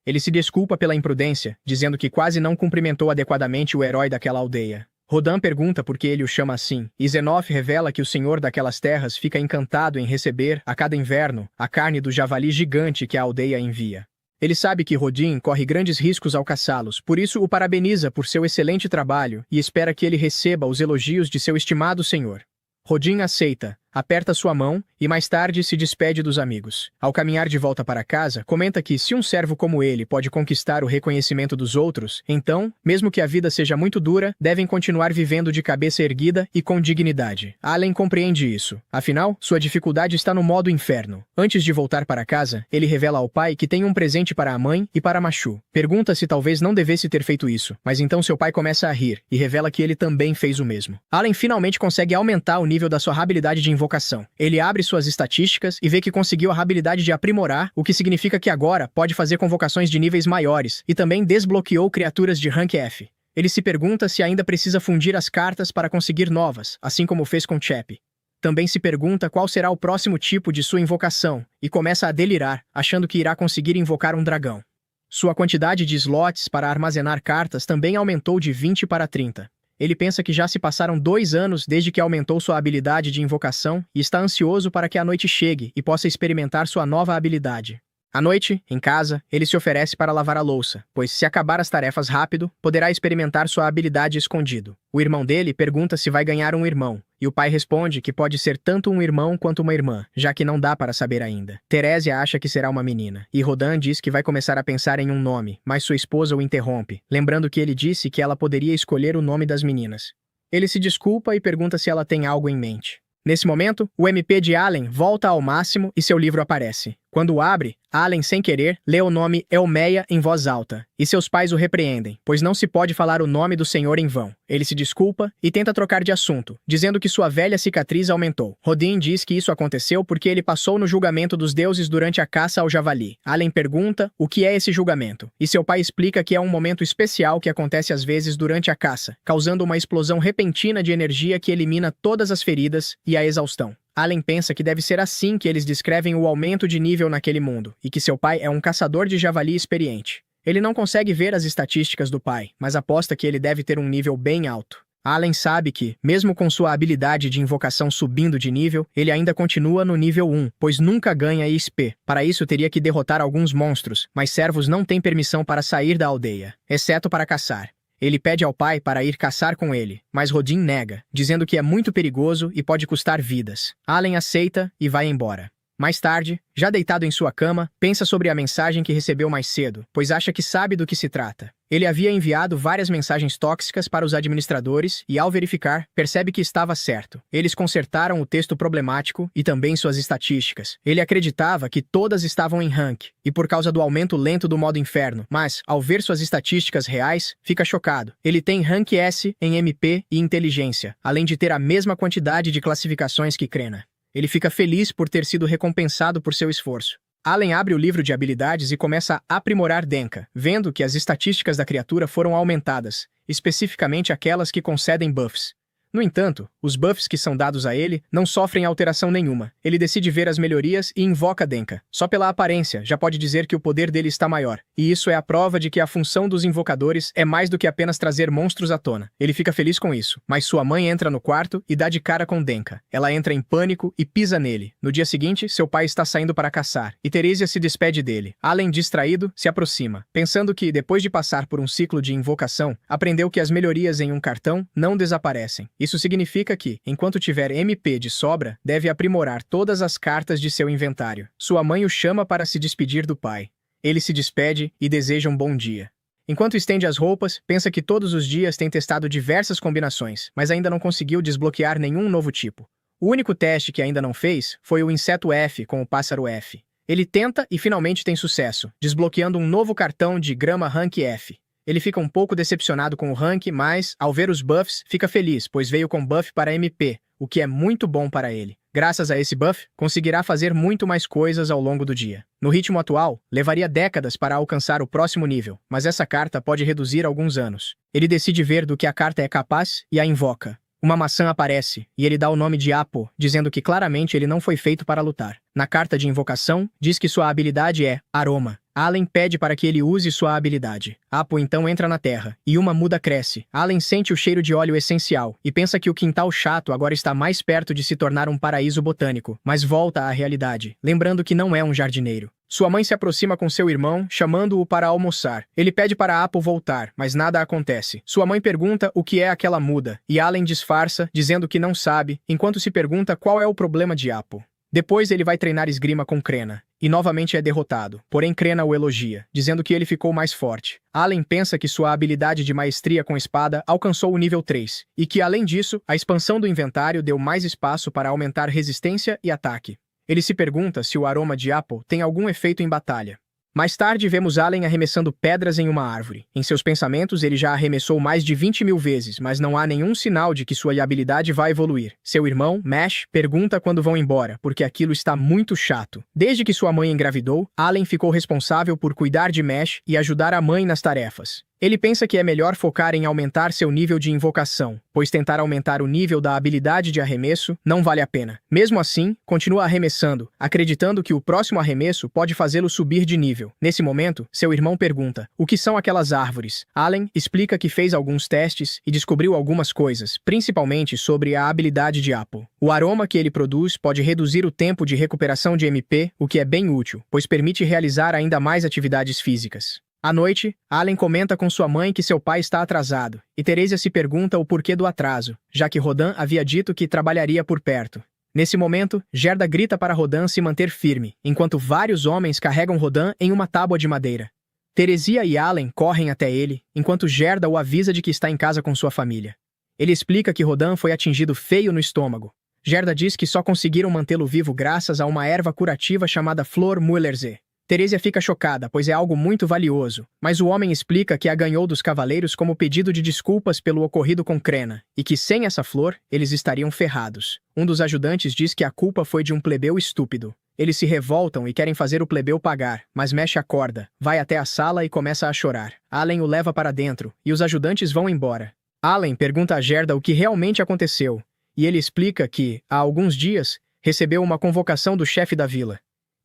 Ele se desculpa pela imprudência, dizendo que quase não cumprimentou adequadamente o herói daquela aldeia. Rodin pergunta por que ele o chama assim, e Zenoff revela que o senhor daquelas terras fica encantado em receber, a cada inverno, a carne do javali gigante que a aldeia envia. Ele sabe que Rodin corre grandes riscos ao caçá-los, por isso o parabeniza por seu excelente trabalho e espera que ele receba os elogios de seu estimado senhor. Rodin aceita, aperta sua mão e mais tarde se despede dos amigos. Ao caminhar de volta para casa, comenta que se um servo como ele pode conquistar o reconhecimento dos outros, então, mesmo que a vida seja muito dura, devem continuar vivendo de cabeça erguida e com dignidade. Allen compreende isso. Afinal, sua dificuldade está no modo inferno. Antes de voltar para casa, ele revela ao pai que tem um presente para a mãe e para Machu. Pergunta se talvez não devesse ter feito isso, mas então seu pai começa a rir e revela que ele também fez o mesmo. Allen finalmente consegue aumentar o nível da sua habilidade de invocação. Ele abre suas estatísticas e vê que conseguiu a habilidade de aprimorar, o que significa que agora pode fazer convocações de níveis maiores e também desbloqueou criaturas de rank F. Ele se pergunta se ainda precisa fundir as cartas para conseguir novas, assim como fez com Chep. Também se pergunta qual será o próximo tipo de sua invocação e começa a delirar, achando que irá conseguir invocar um dragão. Sua quantidade de slots para armazenar cartas também aumentou de 20 para 30. Ele pensa que já se passaram 2 anos desde que aumentou sua habilidade de invocação e está ansioso para que a noite chegue e possa experimentar sua nova habilidade. À noite, em casa, ele se oferece para lavar a louça, pois se acabar as tarefas rápido, poderá experimentar sua habilidade escondido. O irmão dele pergunta se vai ganhar um irmão, e o pai responde que pode ser tanto um irmão quanto uma irmã, já que não dá para saber ainda. Terésia acha que será uma menina, e Rodin diz que vai começar a pensar em um nome, mas sua esposa o interrompe, lembrando que ele disse que ela poderia escolher o nome das meninas. Ele se desculpa e pergunta se ela tem algo em mente. Nesse momento, o MP de Allen volta ao máximo e seu livro aparece. Quando o abre, Allen, sem querer, lê o nome Elmeia em voz alta, e seus pais o repreendem, pois não se pode falar o nome do Senhor em vão. Ele se desculpa e tenta trocar de assunto, dizendo que sua velha cicatriz aumentou. Rodin diz que isso aconteceu porque ele passou no julgamento dos deuses durante a caça ao javali. Allen pergunta o que é esse julgamento, e seu pai explica que é um momento especial que acontece às vezes durante a caça, causando uma explosão repentina de energia que elimina todas as feridas e a exaustão. Allen pensa que deve ser assim que eles descrevem o aumento de nível naquele mundo, e que seu pai é um caçador de javali experiente. Ele não consegue ver as estatísticas do pai, mas aposta que ele deve ter um nível bem alto. Allen sabe que, mesmo com sua habilidade de invocação subindo de nível, ele ainda continua no nível 1, pois nunca ganha XP. Para isso teria que derrotar alguns monstros, mas servos não têm permissão para sair da aldeia, exceto para caçar. Ele pede ao pai para ir caçar com ele, mas Rodin nega, dizendo que é muito perigoso e pode custar vidas. Allen aceita e vai embora. Mais tarde, já deitado em sua cama, pensa sobre a mensagem que recebeu mais cedo, pois acha que sabe do que se trata. Ele havia enviado várias mensagens tóxicas para os administradores e, ao verificar, percebe que estava certo. Eles consertaram o texto problemático e também suas estatísticas. Ele acreditava que todas estavam em rank, e por causa do aumento lento do modo inferno, mas, ao ver suas estatísticas reais, fica chocado. Ele tem rank S em MP e inteligência, além de ter a mesma quantidade de classificações que Krena. Ele fica feliz por ter sido recompensado por seu esforço. Allen abre o livro de habilidades e começa a aprimorar Denka, vendo que as estatísticas da criatura foram aumentadas, especificamente aquelas que concedem buffs. No entanto, os buffs que são dados a ele não sofrem alteração nenhuma. Ele decide ver as melhorias e invoca Denka. Só pela aparência, já pode dizer que o poder dele está maior, e isso é a prova de que a função dos invocadores é mais do que apenas trazer monstros à tona. Ele fica feliz com isso, mas sua mãe entra no quarto e dá de cara com Denka. Ela entra em pânico e pisa nele. No dia seguinte, seu pai está saindo para caçar, e Teresia se despede dele. Allen, distraído, se aproxima, pensando que, depois de passar por um ciclo de invocação, aprendeu que as melhorias em um cartão não desaparecem. Isso significa que, enquanto tiver MP de sobra, deve aprimorar todas as cartas de seu inventário. Sua mãe o chama para se despedir do pai. Ele se despede e deseja um bom dia. Enquanto estende as roupas, pensa que todos os dias tem testado diversas combinações, mas ainda não conseguiu desbloquear nenhum novo tipo. O único teste que ainda não fez foi o inseto F com o pássaro F. Ele tenta e finalmente tem sucesso, desbloqueando um novo cartão de grama rank F. Ele fica um pouco decepcionado com o rank, mas, ao ver os buffs, fica feliz, pois veio com buff para MP, o que é muito bom para ele. Graças a esse buff, conseguirá fazer muito mais coisas ao longo do dia. No ritmo atual, levaria décadas para alcançar o próximo nível, mas essa carta pode reduzir alguns anos. Ele decide ver do que a carta é capaz e a invoca. Uma maçã aparece, e ele dá o nome de Apo, dizendo que claramente ele não foi feito para lutar. Na carta de invocação, diz que sua habilidade é Aroma. Allen pede para que ele use sua habilidade. Apo então entra na terra, e uma muda cresce. Allen sente o cheiro de óleo essencial, e pensa que o quintal chato agora está mais perto de se tornar um paraíso botânico, mas volta à realidade, lembrando que não é um jardineiro. Sua mãe se aproxima com seu irmão, chamando-o para almoçar. Ele pede para Apo voltar, mas nada acontece. Sua mãe pergunta o que é aquela muda, e Allen disfarça, dizendo que não sabe, enquanto se pergunta qual é o problema de Apo. Depois ele vai treinar esgrima com Krena, e novamente é derrotado, porém Krena o elogia, dizendo que ele ficou mais forte. Allen pensa que sua habilidade de maestria com espada alcançou o nível 3, e que além disso, a expansão do inventário deu mais espaço para aumentar resistência e ataque. Ele se pergunta se o aroma de Apple tem algum efeito em batalha. Mais tarde, vemos Allen arremessando pedras em uma árvore. Em seus pensamentos, ele já arremessou mais de 20.000 vezes, mas não há nenhum sinal de que sua habilidade vai evoluir. Seu irmão, Mesh, pergunta quando vão embora, porque aquilo está muito chato. Desde que sua mãe engravidou, Allen ficou responsável por cuidar de Mesh e ajudar a mãe nas tarefas. Ele pensa que é melhor focar em aumentar seu nível de invocação, pois tentar aumentar o nível da habilidade de arremesso não vale a pena. Mesmo assim, continua arremessando, acreditando que o próximo arremesso pode fazê-lo subir de nível. Nesse momento, seu irmão pergunta: o que são aquelas árvores? Allen explica que fez alguns testes e descobriu algumas coisas, principalmente sobre a habilidade de Apple. O aroma que ele produz pode reduzir o tempo de recuperação de MP, o que é bem útil, pois permite realizar ainda mais atividades físicas. À noite, Allen comenta com sua mãe que seu pai está atrasado, e Teresia se pergunta o porquê do atraso, já que Rodan havia dito que trabalharia por perto. Nesse momento, Gerda grita para Rodan se manter firme, enquanto vários homens carregam Rodan em uma tábua de madeira. Teresia e Allen correm até ele, enquanto Gerda o avisa de que está em casa com sua família. Ele explica que Rodan foi atingido feio no estômago. Gerda diz que só conseguiram mantê-lo vivo graças a uma erva curativa chamada Flor Muellerzé. Teresia fica chocada, pois é algo muito valioso, mas o homem explica que a ganhou dos cavaleiros como pedido de desculpas pelo ocorrido com Crena, e que sem essa flor, eles estariam ferrados. Um dos ajudantes diz que a culpa foi de um plebeu estúpido. Eles se revoltam e querem fazer o plebeu pagar, mas mexe a corda, vai até a sala e começa a chorar. Allen o leva para dentro, e os ajudantes vão embora. Allen pergunta a Gerda o que realmente aconteceu, e ele explica que, há alguns dias, recebeu uma convocação do chefe da vila.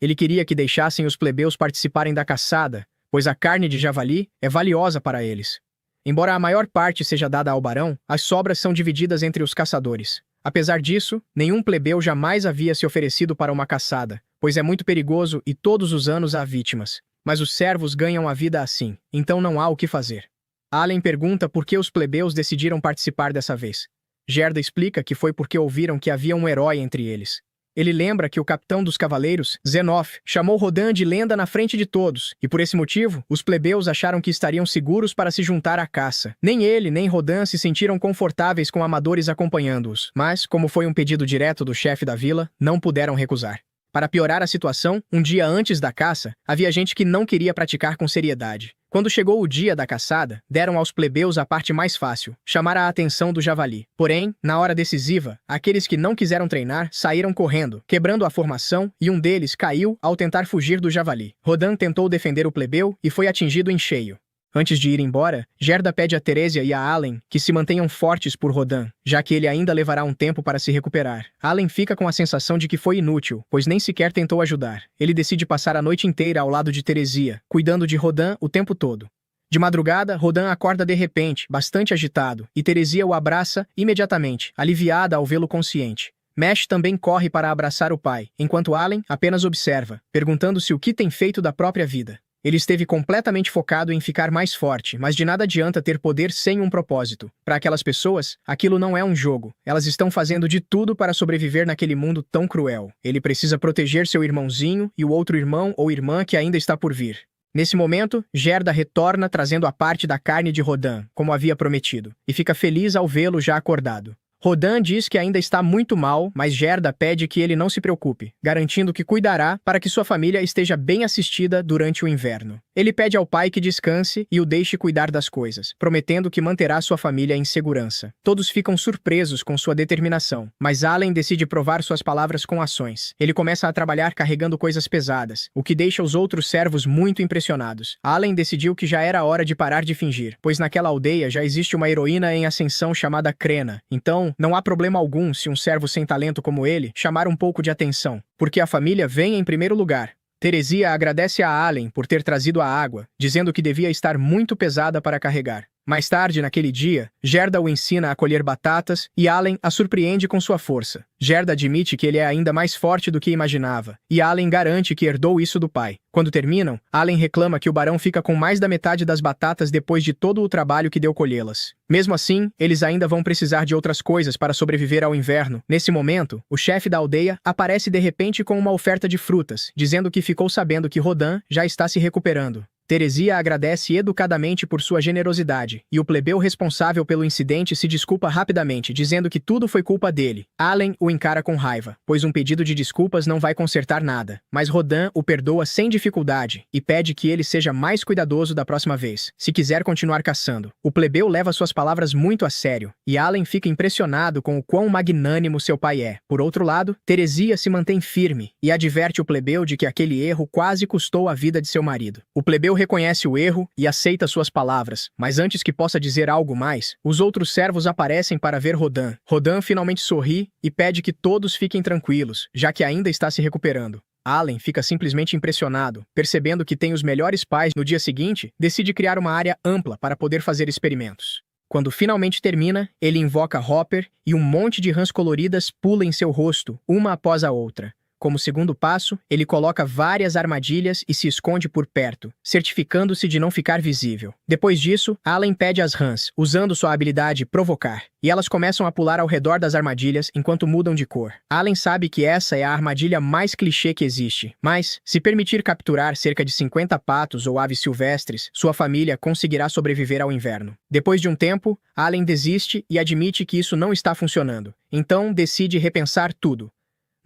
Ele queria que deixassem os plebeus participarem da caçada, pois a carne de javali é valiosa para eles. Embora a maior parte seja dada ao barão, as sobras são divididas entre os caçadores. Apesar disso, nenhum plebeu jamais havia se oferecido para uma caçada, pois é muito perigoso e todos os anos há vítimas. Mas os servos ganham a vida assim, então não há o que fazer. Allen pergunta por que os plebeus decidiram participar dessa vez. Gerda explica que foi porque ouviram que havia um herói entre eles. Ele lembra que o capitão dos cavaleiros, Zenof, chamou Rodan de lenda na frente de todos, e por esse motivo, os plebeus acharam que estariam seguros para se juntar à caça. Nem ele nem Rodan se sentiram confortáveis com amadores acompanhando-os, mas, como foi um pedido direto do chefe da vila, não puderam recusar. Para piorar a situação, um dia antes da caça, havia gente que não queria praticar com seriedade. Quando chegou o dia da caçada, deram aos plebeus a parte mais fácil, chamar a atenção do javali. Porém, na hora decisiva, aqueles que não quiseram treinar saíram correndo, quebrando a formação, e um deles caiu ao tentar fugir do javali. Rodan tentou defender o plebeu e foi atingido em cheio. Antes de ir embora, Gerda pede a Teresia e a Allen que se mantenham fortes por Rodan, já que ele ainda levará um tempo para se recuperar. Allen fica com a sensação de que foi inútil, pois nem sequer tentou ajudar. Ele decide passar a noite inteira ao lado de Teresia, cuidando de Rodan o tempo todo. De madrugada, Rodan acorda de repente, bastante agitado, e Teresia o abraça imediatamente, aliviada ao vê-lo consciente. Mesh também corre para abraçar o pai, enquanto Allen apenas observa, perguntando-se o que tem feito da própria vida. Ele esteve completamente focado em ficar mais forte, mas de nada adianta ter poder sem um propósito. Para aquelas pessoas, aquilo não é um jogo. Elas estão fazendo de tudo para sobreviver naquele mundo tão cruel. Ele precisa proteger seu irmãozinho e o outro irmão ou irmã que ainda está por vir. Nesse momento, Gerda retorna trazendo a parte da carne de Rodan, como havia prometido, e fica feliz ao vê-lo já acordado. Rodan diz que ainda está muito mal, mas Gerda pede que ele não se preocupe, garantindo que cuidará para que sua família esteja bem assistida durante o inverno. Ele pede ao pai que descanse e o deixe cuidar das coisas, prometendo que manterá sua família em segurança. Todos ficam surpresos com sua determinação, mas Allen decide provar suas palavras com ações. Ele começa a trabalhar carregando coisas pesadas, o que deixa os outros servos muito impressionados. Allen decidiu que já era hora de parar de fingir, pois naquela aldeia já existe uma heroína em ascensão chamada Crena. Então, não há problema algum se um servo sem talento como ele chamar um pouco de atenção, porque a família vem em primeiro lugar. Teresia agradece a Allen por ter trazido a água, dizendo que devia estar muito pesada para carregar. Mais tarde, naquele dia, Gerda o ensina a colher batatas e Allen a surpreende com sua força. Gerda admite que ele é ainda mais forte do que imaginava, e Allen garante que herdou isso do pai. Quando terminam, Allen reclama que o barão fica com mais da metade das batatas depois de todo o trabalho que deu colhê-las. Mesmo assim, eles ainda vão precisar de outras coisas para sobreviver ao inverno. Nesse momento, o chefe da aldeia aparece de repente com uma oferta de frutas, dizendo que ficou sabendo que Rodan já está se recuperando. Teresia agradece educadamente por sua generosidade, e o plebeu responsável pelo incidente se desculpa rapidamente, dizendo que tudo foi culpa dele. Allen o encara com raiva, pois um pedido de desculpas não vai consertar nada, mas Rodan o perdoa sem dificuldade e pede que ele seja mais cuidadoso da próxima vez, se quiser continuar caçando. O plebeu leva suas palavras muito a sério, e Allen fica impressionado com o quão magnânimo seu pai é. Por outro lado, Teresia se mantém firme e adverte o plebeu de que aquele erro quase custou a vida de seu marido. O plebeu Teseu reconhece o erro e aceita suas palavras, mas antes que possa dizer algo mais, os outros servos aparecem para ver Rodan. Rodan finalmente sorri e pede que todos fiquem tranquilos, já que ainda está se recuperando. Allen fica simplesmente impressionado, percebendo que tem os melhores pais. No dia seguinte, decide criar uma área ampla para poder fazer experimentos. Quando finalmente termina, ele invoca Hopper e um monte de rãs coloridas pula em seu rosto, uma após a outra. Como segundo passo, ele coloca várias armadilhas e se esconde por perto, certificando-se de não ficar visível. Depois disso, Allen pede às rãs, usando sua habilidade provocar, e elas começam a pular ao redor das armadilhas enquanto mudam de cor. Allen sabe que essa é a armadilha mais clichê que existe, mas, se permitir capturar cerca de 50 patos ou aves silvestres, sua família conseguirá sobreviver ao inverno. Depois de um tempo, Allen desiste e admite que isso não está funcionando, então decide repensar tudo.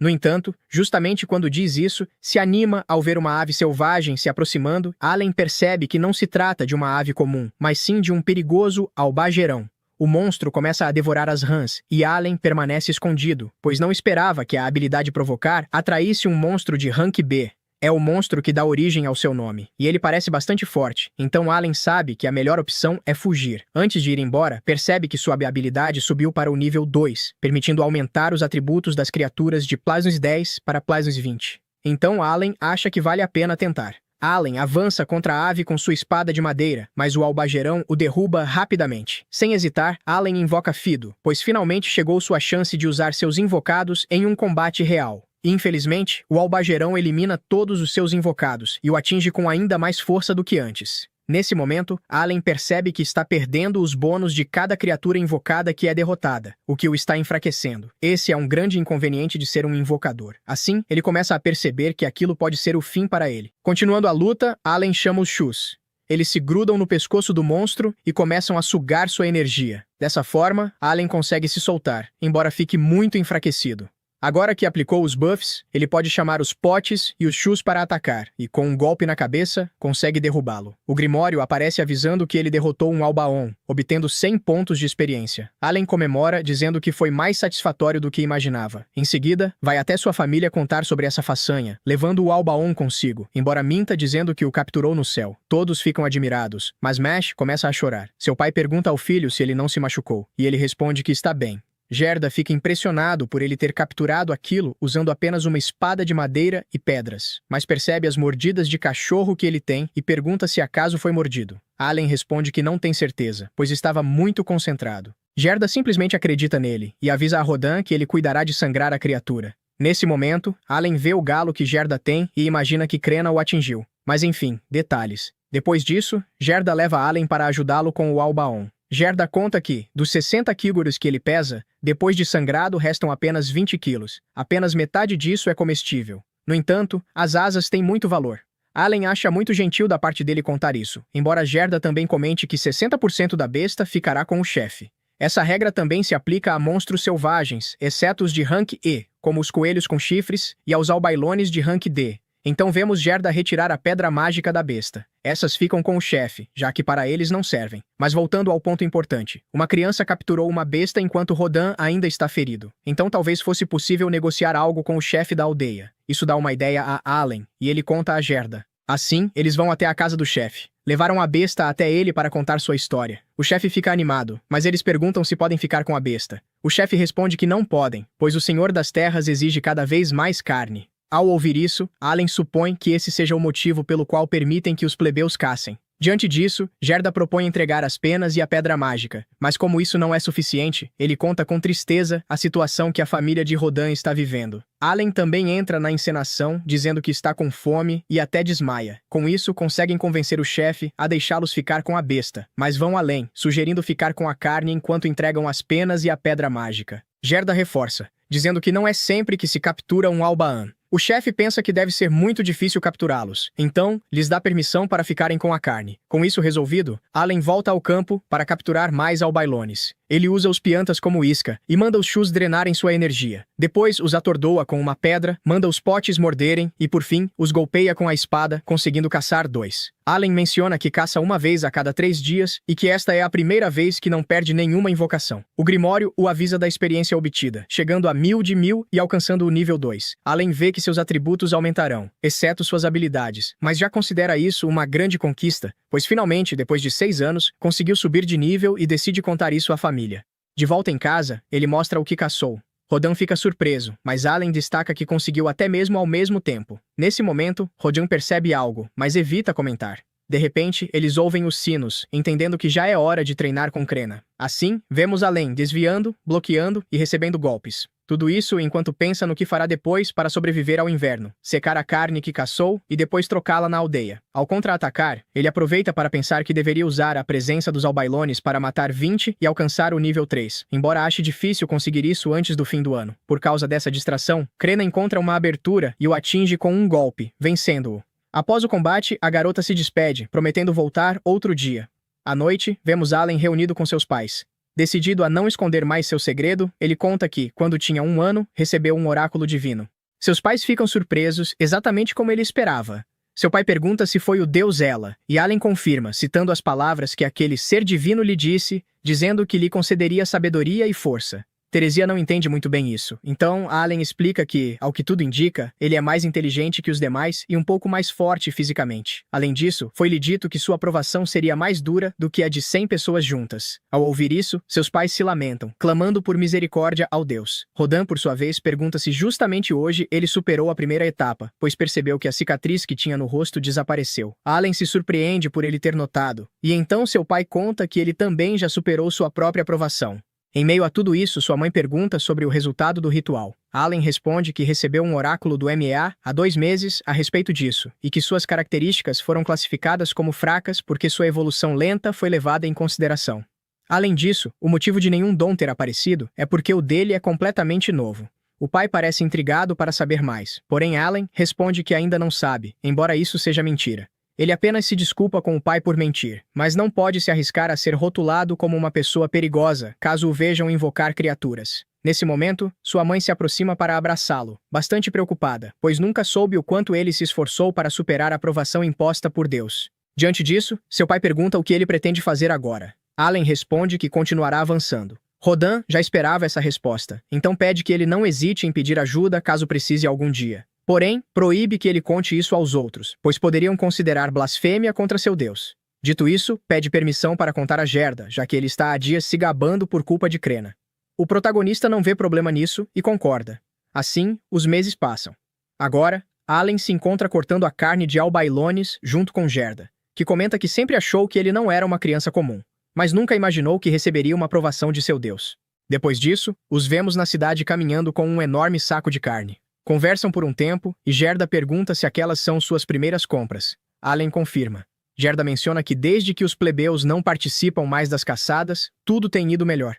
No entanto, justamente quando diz isso, se anima ao ver uma ave selvagem se aproximando. Allen percebe que não se trata de uma ave comum, mas sim de um perigoso albagerão. O monstro começa a devorar as rãs, e Allen permanece escondido, pois não esperava que a habilidade provocar atraísse um monstro de rank B. É o monstro que dá origem ao seu nome, e ele parece bastante forte, então Allen sabe que a melhor opção é fugir. Antes de ir embora, percebe que sua habilidade subiu para o nível 2, permitindo aumentar os atributos das criaturas de Plasnos 10 para Plasnos 20. Então Allen acha que vale a pena tentar. Allen avança contra a ave com sua espada de madeira, mas o albagerão o derruba rapidamente. Sem hesitar, Allen invoca Fido, pois finalmente chegou sua chance de usar seus invocados em um combate real. Infelizmente, o albagerão elimina todos os seus invocados e o atinge com ainda mais força do que antes. Nesse momento, Allen percebe que está perdendo os bônus de cada criatura invocada que é derrotada, o que o está enfraquecendo. Esse é um grande inconveniente de ser um invocador. Assim, ele começa a perceber que aquilo pode ser o fim para ele. Continuando a luta, Allen chama os Shus. Eles se grudam no pescoço do monstro e começam a sugar sua energia. Dessa forma, Allen consegue se soltar, embora fique muito enfraquecido. Agora que aplicou os buffs, ele pode chamar os potes e os Shus para atacar, e com um golpe na cabeça, consegue derrubá-lo. O Grimório aparece avisando que ele derrotou um Albaon, obtendo 100 pontos de experiência. Allen comemora, dizendo que foi mais satisfatório do que imaginava. Em seguida, vai até sua família contar sobre essa façanha, levando o Albaon consigo, embora minta dizendo que o capturou no céu. Todos ficam admirados, mas Mash começa a chorar. Seu pai pergunta ao filho se ele não se machucou, e ele responde que está bem. Gerda fica impressionado por ele ter capturado aquilo usando apenas uma espada de madeira e pedras, mas percebe as mordidas de cachorro que ele tem e pergunta se acaso foi mordido. Allen responde que não tem certeza, pois estava muito concentrado. Gerda simplesmente acredita nele e avisa a Rodan que ele cuidará de sangrar a criatura. Nesse momento, Allen vê o galo que Gerda tem e imagina que Krena o atingiu. Mas enfim, detalhes. Depois disso, Gerda leva Allen para ajudá-lo com o Albaon. Gerda conta que, dos 60 quigoros que ele pesa, depois de sangrado restam apenas 20 quilos. Apenas metade disso é comestível. No entanto, as asas têm muito valor. Allen acha muito gentil da parte dele contar isso, embora Gerda também comente que 60% da besta ficará com o chefe. Essa regra também se aplica a monstros selvagens, exceto os de rank E, como os coelhos com chifres, e aos albailones de rank D. Então vemos Gerda retirar a pedra mágica da besta. Essas ficam com o chefe, já que para eles não servem. Mas voltando ao ponto importante, uma criança capturou uma besta enquanto Rodan ainda está ferido. Então talvez fosse possível negociar algo com o chefe da aldeia. Isso dá uma ideia a Allen, e ele conta a Gerda. Assim, eles vão até a casa do chefe. Levaram a besta até ele para contar sua história. O chefe fica animado, mas eles perguntam se podem ficar com a besta. O chefe responde que não podem, pois o Senhor das Terras exige cada vez mais carne. Ao ouvir isso, Allen supõe que esse seja o motivo pelo qual permitem que os plebeus caçem. Diante disso, Gerda propõe entregar as penas e a pedra mágica, mas como isso não é suficiente, ele conta com tristeza a situação que a família de Rodan está vivendo. Allen também entra na encenação, dizendo que está com fome e até desmaia. Com isso, conseguem convencer o chefe a deixá-los ficar com a besta, mas vão além, sugerindo ficar com a carne enquanto entregam as penas e a pedra mágica. Gerda reforça, dizendo que não é sempre que se captura um Albaon. O chefe pensa que deve ser muito difícil capturá-los, então lhes dá permissão para ficarem com a carne. Com isso resolvido, Allen volta ao campo para capturar mais albailones. Ele usa os piantas como isca e manda os Shus drenarem sua energia. Depois os atordoa com uma pedra, manda os potes morderem e, por fim, os golpeia com a espada, conseguindo caçar 2. Allen menciona que caça uma vez a cada 3 dias e que esta é a primeira vez que não perde nenhuma invocação. O Grimório o avisa da experiência obtida, chegando a 1000 de 1000 e alcançando o nível 2. Allen vê que que seus atributos aumentarão, exceto suas habilidades, mas já considera isso uma grande conquista, pois finalmente, depois de 6 anos, conseguiu subir de nível e decide contar isso à família. De volta em casa, ele mostra o que caçou. Rodan fica surpreso, mas Allen destaca que conseguiu até mesmo ao mesmo tempo. Nesse momento, Rodan percebe algo, mas evita comentar. De repente, eles ouvem os sinos, entendendo que já é hora de treinar com Crena. Assim, vemos Allen desviando, bloqueando e recebendo golpes. Tudo isso enquanto pensa no que fará depois para sobreviver ao inverno, secar a carne que caçou e depois trocá-la na aldeia. Ao contra-atacar, ele aproveita para pensar que deveria usar a presença dos albailones para matar 20 e alcançar o nível 3, embora ache difícil conseguir isso antes do fim do ano. Por causa dessa distração, Crena encontra uma abertura e o atinge com um golpe, vencendo-o. Após o combate, a garota se despede, prometendo voltar outro dia. À noite, vemos Allen reunido com seus pais. Decidido a não esconder mais seu segredo, ele conta que, quando tinha 1 ano, recebeu um oráculo divino. Seus pais ficam surpresos, exatamente como ele esperava. Seu pai pergunta se foi o deus Ela, e Allen confirma, citando as palavras que aquele ser divino lhe disse, dizendo que lhe concederia sabedoria e força. Teresia não entende muito bem isso, então Allen explica que, ao que tudo indica, ele é mais inteligente que os demais e um pouco mais forte fisicamente. Além disso, foi-lhe dito que sua aprovação seria mais dura do que a de 100 pessoas juntas. Ao ouvir isso, seus pais se lamentam, clamando por misericórdia ao Deus. Rodan, por sua vez, pergunta se justamente hoje ele superou a primeira etapa, pois percebeu que a cicatriz que tinha no rosto desapareceu. Allen se surpreende por ele ter notado, e então seu pai conta que ele também já superou sua própria aprovação. Em meio a tudo isso, sua mãe pergunta sobre o resultado do ritual. Allen responde que recebeu um oráculo do MEA há 2 meses a respeito disso, e que suas características foram classificadas como fracas porque sua evolução lenta foi levada em consideração. Além disso, o motivo de nenhum dom ter aparecido é porque o dele é completamente novo. O pai parece intrigado para saber mais, porém Allen responde que ainda não sabe, embora isso seja mentira. Ele apenas se desculpa com o pai por mentir, mas não pode se arriscar a ser rotulado como uma pessoa perigosa, caso o vejam invocar criaturas. Nesse momento, sua mãe se aproxima para abraçá-lo, bastante preocupada, pois nunca soube o quanto ele se esforçou para superar a aprovação imposta por Deus. Diante disso, seu pai pergunta o que ele pretende fazer agora. Allen responde que continuará avançando. Rodan já esperava essa resposta, então pede que ele não hesite em pedir ajuda caso precise algum dia. Porém, proíbe que ele conte isso aos outros, pois poderiam considerar blasfêmia contra seu Deus. Dito isso, pede permissão para contar a Gerda, já que ele está há dias se gabando por culpa de Crena. O protagonista não vê problema nisso e concorda. Assim, os meses passam. Agora, Allen se encontra cortando a carne de albailones junto com Gerda, que comenta que sempre achou que ele não era uma criança comum, mas nunca imaginou que receberia uma aprovação de seu Deus. Depois disso, os vemos na cidade caminhando com um enorme saco de carne. Conversam por um tempo e Gerda pergunta se aquelas são suas primeiras compras. Allen confirma. Gerda menciona que desde que os plebeus não participam mais das caçadas, tudo tem ido melhor.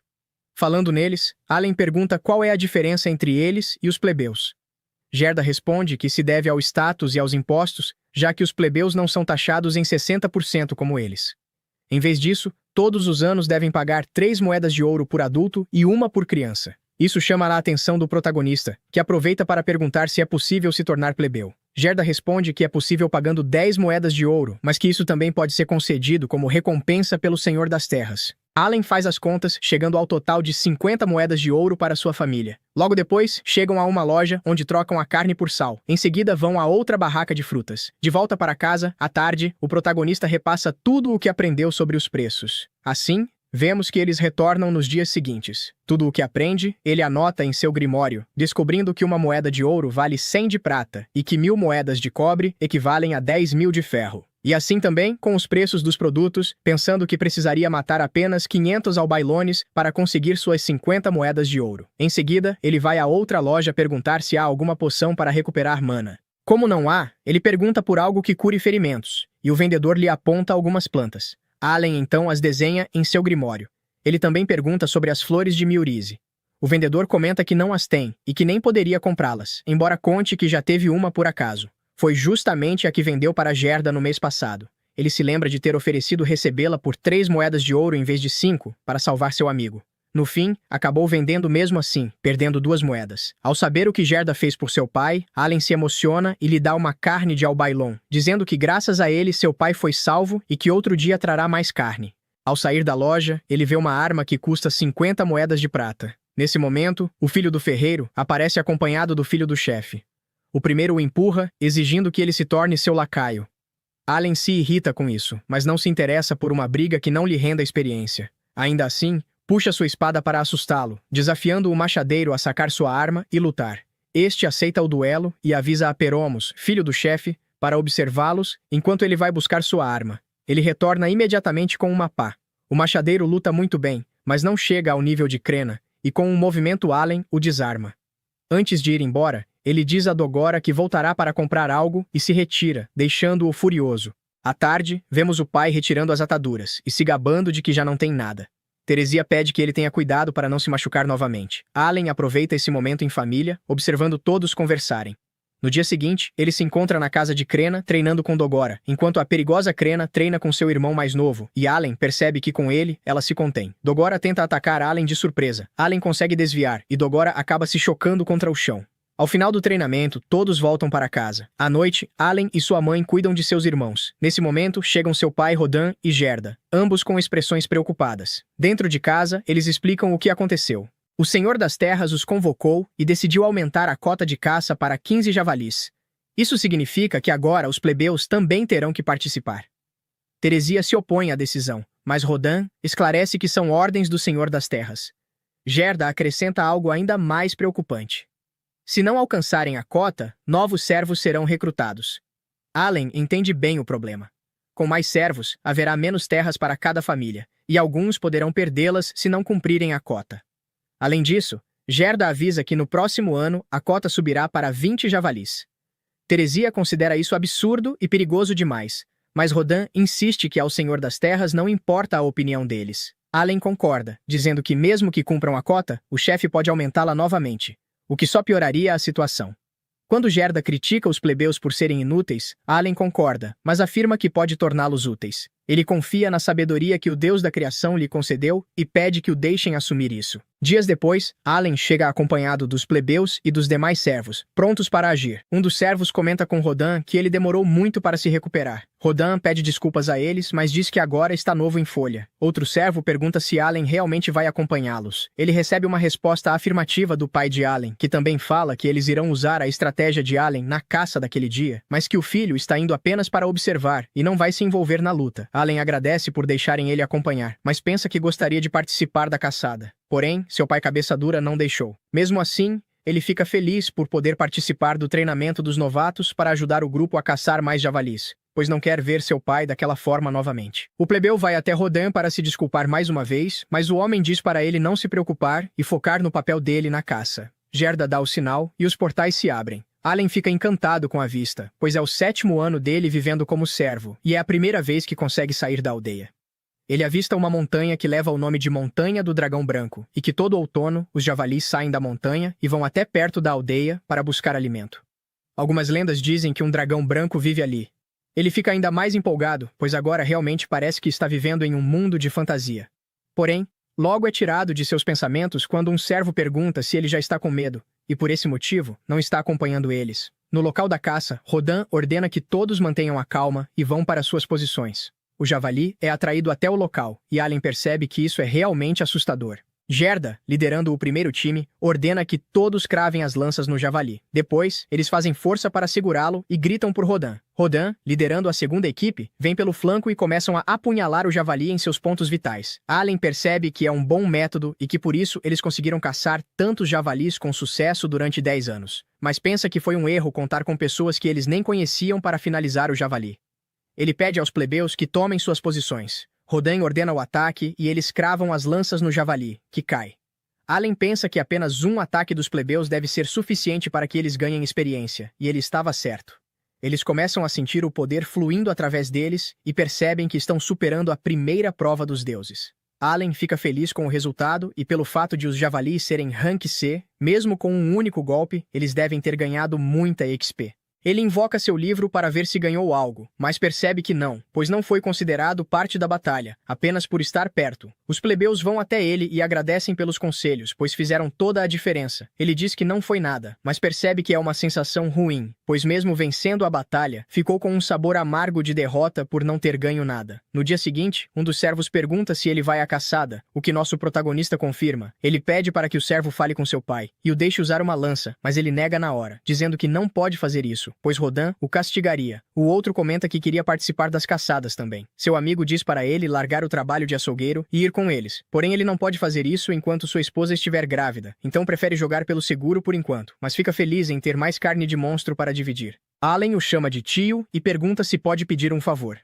Falando neles, Allen pergunta qual é a diferença entre eles e os plebeus. Gerda responde que se deve ao status e aos impostos, já que os plebeus não são taxados em 60% como eles. Em vez disso, todos os anos devem pagar 3 moedas de ouro por adulto e 1 por criança. Isso chama a atenção do protagonista, que aproveita para perguntar se é possível se tornar plebeu. Gerda responde que é possível pagando 10 moedas de ouro, mas que isso também pode ser concedido como recompensa pelo Senhor das Terras. Allen faz as contas, chegando ao total de 50 moedas de ouro para sua família. Logo depois, chegam a uma loja onde trocam a carne por sal. Em seguida, vão a outra barraca de frutas. De volta para casa, à tarde, o protagonista repassa tudo o que aprendeu sobre os preços. Assim, vemos que eles retornam nos dias seguintes. Tudo o que aprende, ele anota em seu grimório, descobrindo que uma moeda de ouro vale 100 de prata e que 1000 moedas de cobre equivalem a 10.000 de ferro. E assim também com os preços dos produtos, pensando que precisaria matar apenas 500 albailones para conseguir suas 50 moedas de ouro. Em seguida, ele vai a outra loja perguntar se há alguma poção para recuperar mana. Como não há, ele pergunta por algo que cure ferimentos, e o vendedor lhe aponta algumas plantas. Allen então as desenha em seu grimório. Ele também pergunta sobre as flores de Miorize. O vendedor comenta que não as tem e que nem poderia comprá-las, embora conte que já teve uma por acaso. Foi justamente a que vendeu para Gerda no mês passado. Ele se lembra de ter oferecido recebê-la por 3 moedas de ouro em vez de 5, para salvar seu amigo. No fim, acabou vendendo mesmo assim, perdendo 2 moedas. Ao saber o que Gerda fez por seu pai, Allen se emociona e lhe dá uma carne de albailon, dizendo que graças a ele seu pai foi salvo e que outro dia trará mais carne. Ao sair da loja, ele vê uma arma que custa 50 moedas de prata. Nesse momento, o filho do ferreiro aparece acompanhado do filho do chefe. O primeiro o empurra, exigindo que ele se torne seu lacaio. Allen se irrita com isso, mas não se interessa por uma briga que não lhe renda experiência. Ainda assim, puxa sua espada para assustá-lo, desafiando o machadeiro a sacar sua arma e lutar. Este aceita o duelo e avisa a Peromos, filho do chefe, para observá-los enquanto ele vai buscar sua arma. Ele retorna imediatamente com uma pá. O machadeiro luta muito bem, mas não chega ao nível de Crena, e com um movimento Allen o desarma. Antes de ir embora, ele diz a Dogora que voltará para comprar algo e se retira, deixando-o furioso. À tarde, vemos o pai retirando as ataduras e se gabando de que já não tem nada. Teresia pede que ele tenha cuidado para não se machucar novamente. Allen aproveita esse momento em família, observando todos conversarem. No dia seguinte, ele se encontra na casa de Crena, treinando com Dogora, enquanto a perigosa Crena treina com seu irmão mais novo, e Allen percebe que com ele, ela se contém. Dogora tenta atacar Allen de surpresa. Allen consegue desviar, e Dogora acaba se chocando contra o chão. Ao final do treinamento, todos voltam para casa. À noite, Allen e sua mãe cuidam de seus irmãos. Nesse momento, chegam seu pai Rodan e Gerda, ambos com expressões preocupadas. Dentro de casa, eles explicam o que aconteceu. O Senhor das Terras os convocou e decidiu aumentar a cota de caça para 15 javalis. Isso significa que agora os plebeus também terão que participar. Teresia se opõe à decisão, mas Rodan esclarece que são ordens do Senhor das Terras. Gerda acrescenta algo ainda mais preocupante. Se não alcançarem a cota, novos servos serão recrutados. Allen entende bem o problema. Com mais servos, haverá menos terras para cada família, e alguns poderão perdê-las se não cumprirem a cota. Além disso, Gerda avisa que no próximo ano a cota subirá para 20 javalis. Teresia considera isso absurdo e perigoso demais, mas Rodan insiste que ao Senhor das Terras não importa a opinião deles. Allen concorda, dizendo que mesmo que cumpram a cota, o chefe pode aumentá-la novamente, o que só pioraria a situação. Quando Gerda critica os plebeus por serem inúteis, Allen concorda, mas afirma que pode torná-los úteis. Ele confia na sabedoria que o Deus da criação lhe concedeu e pede que o deixem assumir isso. Dias depois, Allen chega acompanhado dos plebeus e dos demais servos, prontos para agir. Um dos servos comenta com Rodan que ele demorou muito para se recuperar. Rodan pede desculpas a eles, mas diz que agora está novo em folha. Outro servo pergunta se Allen realmente vai acompanhá-los. Ele recebe uma resposta afirmativa do pai de Allen, que também fala que eles irão usar a estratégia de Allen na caça daquele dia, mas que o filho está indo apenas para observar e não vai se envolver na luta. Allen agradece por deixarem ele acompanhar, mas pensa que gostaria de participar da caçada. Porém, seu pai cabeça dura não deixou. Mesmo assim, ele fica feliz por poder participar do treinamento dos novatos para ajudar o grupo a caçar mais javalis, pois não quer ver seu pai daquela forma novamente. O plebeu vai até Rodan para se desculpar mais uma vez, mas o homem diz para ele não se preocupar e focar no papel dele na caça. Gerda dá o sinal e os portais se abrem. Allen fica encantado com a vista, pois é o 7º ano dele vivendo como servo, e é a primeira vez que consegue sair da aldeia. Ele avista uma montanha que leva o nome de Montanha do Dragão Branco, e que todo outono os javalis saem da montanha e vão até perto da aldeia para buscar alimento. Algumas lendas dizem que um dragão branco vive ali. Ele fica ainda mais empolgado, pois agora realmente parece que está vivendo em um mundo de fantasia. Porém, logo é tirado de seus pensamentos quando um servo pergunta se ele já está com medo, e por esse motivo, não está acompanhando eles. No local da caça, Rodan ordena que todos mantenham a calma e vão para suas posições. O javali é atraído até o local, e Allen percebe que isso é realmente assustador. Gerda, liderando o primeiro time, ordena que todos cravem as lanças no javali. Depois, eles fazem força para segurá-lo e gritam por Rodan. Rodan, liderando a segunda equipe, vem pelo flanco e começam a apunhalar o javali em seus pontos vitais. Allen percebe que é um bom método e que por isso eles conseguiram caçar tantos javalis com sucesso durante 10 anos. Mas pensa que foi um erro contar com pessoas que eles nem conheciam para finalizar o javali. Ele pede aos plebeus que tomem suas posições. Rodan ordena o ataque e eles cravam as lanças no javali, que cai. Allen pensa que apenas um ataque dos plebeus deve ser suficiente para que eles ganhem experiência, e ele estava certo. Eles começam a sentir o poder fluindo através deles e percebem que estão superando a primeira prova dos deuses. Allen fica feliz com o resultado e pelo fato de os javalis serem Rank C, mesmo com um único golpe, eles devem ter ganhado muita XP. Ele invoca seu livro para ver se ganhou algo, mas percebe que não, pois não foi considerado parte da batalha, apenas por estar perto. Os plebeus vão até ele e agradecem pelos conselhos, pois fizeram toda a diferença. Ele diz que não foi nada, mas percebe que é uma sensação ruim, pois mesmo vencendo a batalha, ficou com um sabor amargo de derrota por não ter ganho nada. No dia seguinte, um dos servos pergunta se ele vai à caçada, o que nosso protagonista confirma. Ele pede para que o servo fale com seu pai e o deixe usar uma lança, mas ele nega na hora, dizendo que não pode fazer isso, pois Rodan o castigaria. O outro comenta que queria participar das caçadas também. Seu amigo diz para ele largar o trabalho de açougueiro e ir com eles. Porém, ele não pode fazer isso enquanto sua esposa estiver grávida, então prefere jogar pelo seguro por enquanto, mas fica feliz em ter mais carne de monstro para dividir. Allen o chama de tio e pergunta se pode pedir um favor.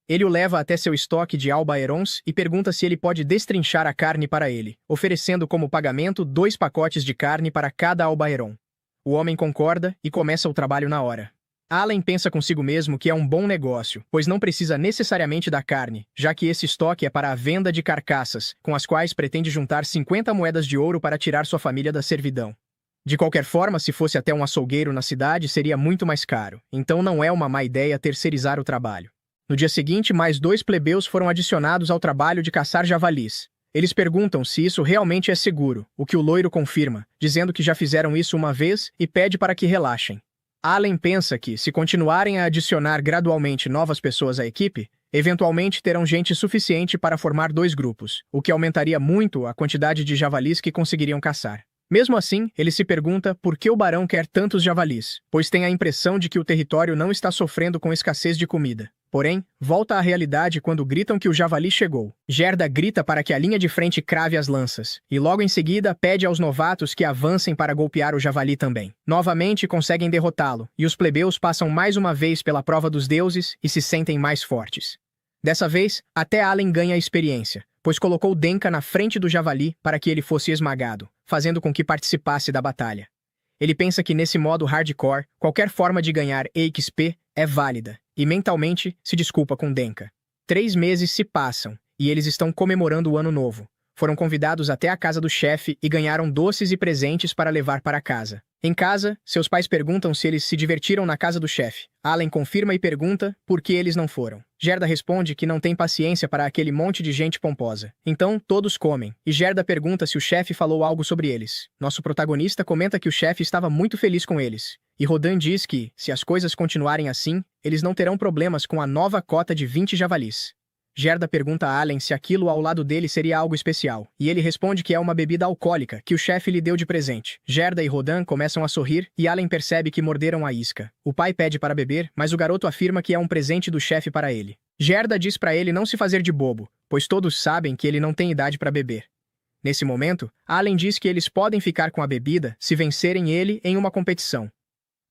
Ele o leva até seu estoque de albaerons e pergunta se ele pode destrinchar a carne para ele, oferecendo como pagamento 2 pacotes de carne para cada albaeron. O homem concorda e começa o trabalho na hora. Allen pensa consigo mesmo que é um bom negócio, pois não precisa necessariamente da carne, já que esse estoque é para a venda de carcaças, com as quais pretende juntar 50 moedas de ouro para tirar sua família da servidão. De qualquer forma, se fosse até um açougueiro na cidade, seria muito mais caro, então não é uma má ideia terceirizar o trabalho. No dia seguinte, mais 2 plebeus foram adicionados ao trabalho de caçar javalis. Eles perguntam se isso realmente é seguro, o que o loiro confirma, dizendo que já fizeram isso uma vez e pede para que relaxem. Allen pensa que, se continuarem a adicionar gradualmente novas pessoas à equipe, eventualmente terão gente suficiente para formar 2 grupos, o que aumentaria muito a quantidade de javalis que conseguiriam caçar. Mesmo assim, ele se pergunta por que o barão quer tantos javalis, pois tem a impressão de que o território não está sofrendo com escassez de comida. Porém, volta à realidade quando gritam que o javali chegou. Gerda grita para que a linha de frente crave as lanças, e logo em seguida pede aos novatos que avancem para golpear o javali também. Novamente conseguem derrotá-lo, e os plebeus passam mais uma vez pela prova dos deuses e se sentem mais fortes. Dessa vez, até Allen ganha experiência, pois colocou Denka na frente do javali para que ele fosse esmagado, fazendo com que participasse da batalha. Ele pensa que nesse modo hardcore, qualquer forma de ganhar XP é válida, e mentalmente se desculpa com Denka. 3 meses se passam, e eles estão comemorando o ano novo. Foram convidados até a casa do chefe e ganharam doces e presentes para levar para casa. Em casa, seus pais perguntam se eles se divertiram na casa do chefe. Allen confirma e pergunta por que eles não foram. Gerda responde que não tem paciência para aquele monte de gente pomposa. Então, todos comem, e Gerda pergunta se o chefe falou algo sobre eles. Nosso protagonista comenta que o chefe estava muito feliz com eles. E Rodan diz que, se as coisas continuarem assim, eles não terão problemas com a nova cota de 20 javalis. Gerda pergunta a Allen se aquilo ao lado dele seria algo especial, e ele responde que é uma bebida alcoólica que o chefe lhe deu de presente. Gerda e Rodan começam a sorrir e Allen percebe que morderam a isca. O pai pede para beber, mas o garoto afirma que é um presente do chefe para ele. Gerda diz para ele não se fazer de bobo, pois todos sabem que ele não tem idade para beber. Nesse momento, Allen diz que eles podem ficar com a bebida se vencerem ele em uma competição.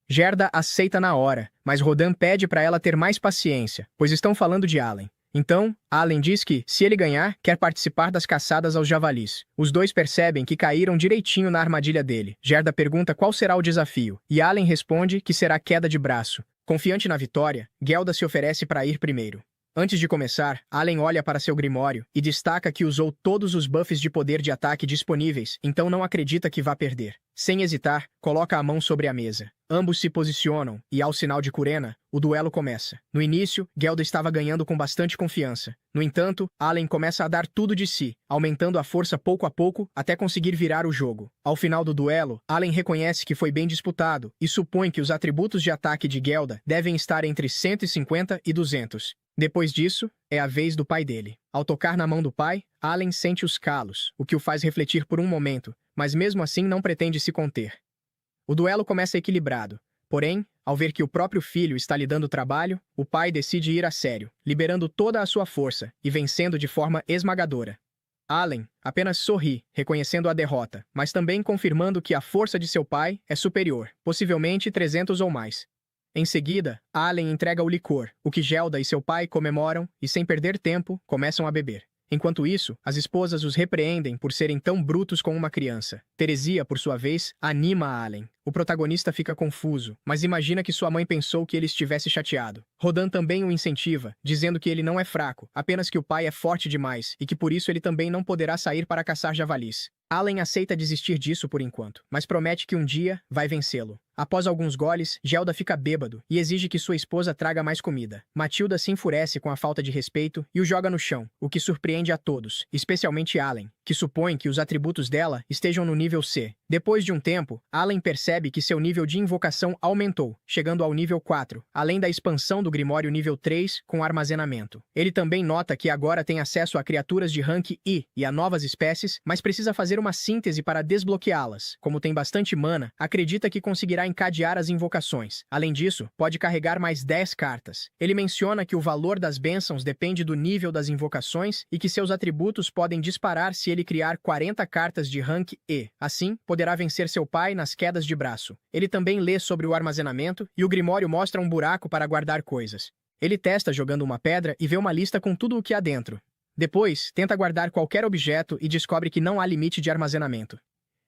Gerda aceita na hora, mas Rodan pede para ela ter mais paciência, pois estão falando de Allen. Então, Allen diz que, se ele ganhar, quer participar das caçadas aos javalis. Os dois percebem que caíram direitinho na armadilha dele. Gerda pergunta qual será o desafio, e Allen responde que será queda de braço. Confiante na vitória, Gelda se oferece para ir primeiro. Antes de começar, Allen olha para seu grimório e destaca que usou todos os buffs de poder de ataque disponíveis, então não acredita que vá perder. Sem hesitar, coloca a mão sobre a mesa. Ambos se posicionam, e ao sinal de Kurena, o duelo começa. No início, Gelda estava ganhando com bastante confiança. No entanto, Allen começa a dar tudo de si, aumentando a força pouco a pouco até conseguir virar o jogo. Ao final do duelo, Allen reconhece que foi bem disputado e supõe que os atributos de ataque de Gelda devem estar entre 150 e 200. Depois disso, é a vez do pai dele. Ao tocar na mão do pai, Allen sente os calos, o que o faz refletir por um momento, mas mesmo assim não pretende se conter. O duelo começa equilibrado, porém, ao ver que o próprio filho está lhe dando trabalho, o pai decide ir a sério, liberando toda a sua força e vencendo de forma esmagadora. Allen apenas sorri, reconhecendo a derrota, mas também confirmando que a força de seu pai é superior, possivelmente 300 ou mais. Em seguida, Allen entrega o licor, o que Gelda e seu pai comemoram e, sem perder tempo, começam a beber. Enquanto isso, as esposas os repreendem por serem tão brutos com uma criança. Teresia, por sua vez, anima Allen. O protagonista fica confuso, mas imagina que sua mãe pensou que ele estivesse chateado. Rodan também o incentiva, dizendo que ele não é fraco, apenas que o pai é forte demais e que por isso ele também não poderá sair para caçar javalis. Allen aceita desistir disso por enquanto, mas promete que um dia vai vencê-lo. Após alguns goles, Gelda fica bêbado e exige que sua esposa traga mais comida. Matilda se enfurece com a falta de respeito e o joga no chão, o que surpreende a todos, especialmente Allen, que supõe que os atributos dela estejam no nível C. Depois de um tempo, Allen percebe que seu nível de invocação aumentou, chegando ao nível 4, além da expansão do Grimório nível 3 com armazenamento. Ele também nota que agora tem acesso a criaturas de rank I e a novas espécies, mas precisa fazer uma síntese para desbloqueá-las. Como tem bastante mana, acredita que conseguirá encadear as invocações. Além disso, pode carregar mais 10 cartas. Ele menciona que o valor das bênçãos depende do nível das invocações e que seus atributos podem disparar se ele criar 40 cartas de rank E. Assim, poderá vencer seu pai nas quedas de braço. Ele também lê sobre o armazenamento e o Grimório mostra um buraco para guardar coisas. Ele testa jogando uma pedra e vê uma lista com tudo o que há dentro. Depois, tenta guardar qualquer objeto e descobre que não há limite de armazenamento.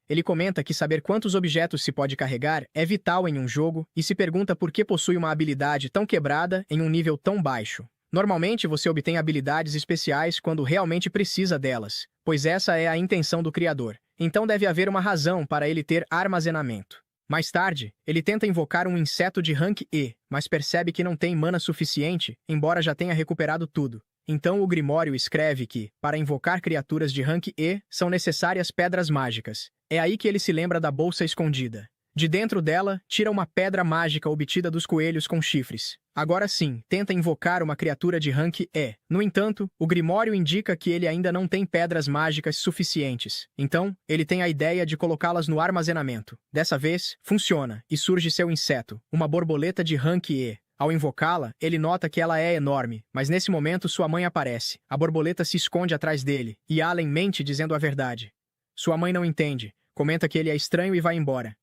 Ele comenta que saber quantos objetos se pode carregar é vital em um jogo e se pergunta por que possui uma habilidade tão quebrada em um nível tão baixo. Normalmente você obtém habilidades especiais quando realmente precisa delas, pois essa é a intenção do criador. Então deve haver uma razão para ele ter armazenamento. Mais tarde, ele tenta invocar um inseto de rank E, mas percebe que não tem mana suficiente, embora já tenha recuperado tudo. Então o Grimório escreve que, para invocar criaturas de rank E, são necessárias pedras mágicas. É aí que ele se lembra da bolsa escondida. De dentro dela, tira uma pedra mágica obtida dos coelhos com chifres. Agora sim, tenta invocar uma criatura de rank E. No entanto, o Grimório indica que ele ainda não tem pedras mágicas suficientes. Então, ele tem a ideia de colocá-las no armazenamento. Dessa vez, funciona, e surge seu inseto, uma borboleta de rank E. Ao invocá-la, ele nota que ela é enorme, mas nesse momento sua mãe aparece. A borboleta se esconde atrás dele, e Allen mente dizendo a verdade. Sua mãe não entende, comenta que ele é estranho e vai embora.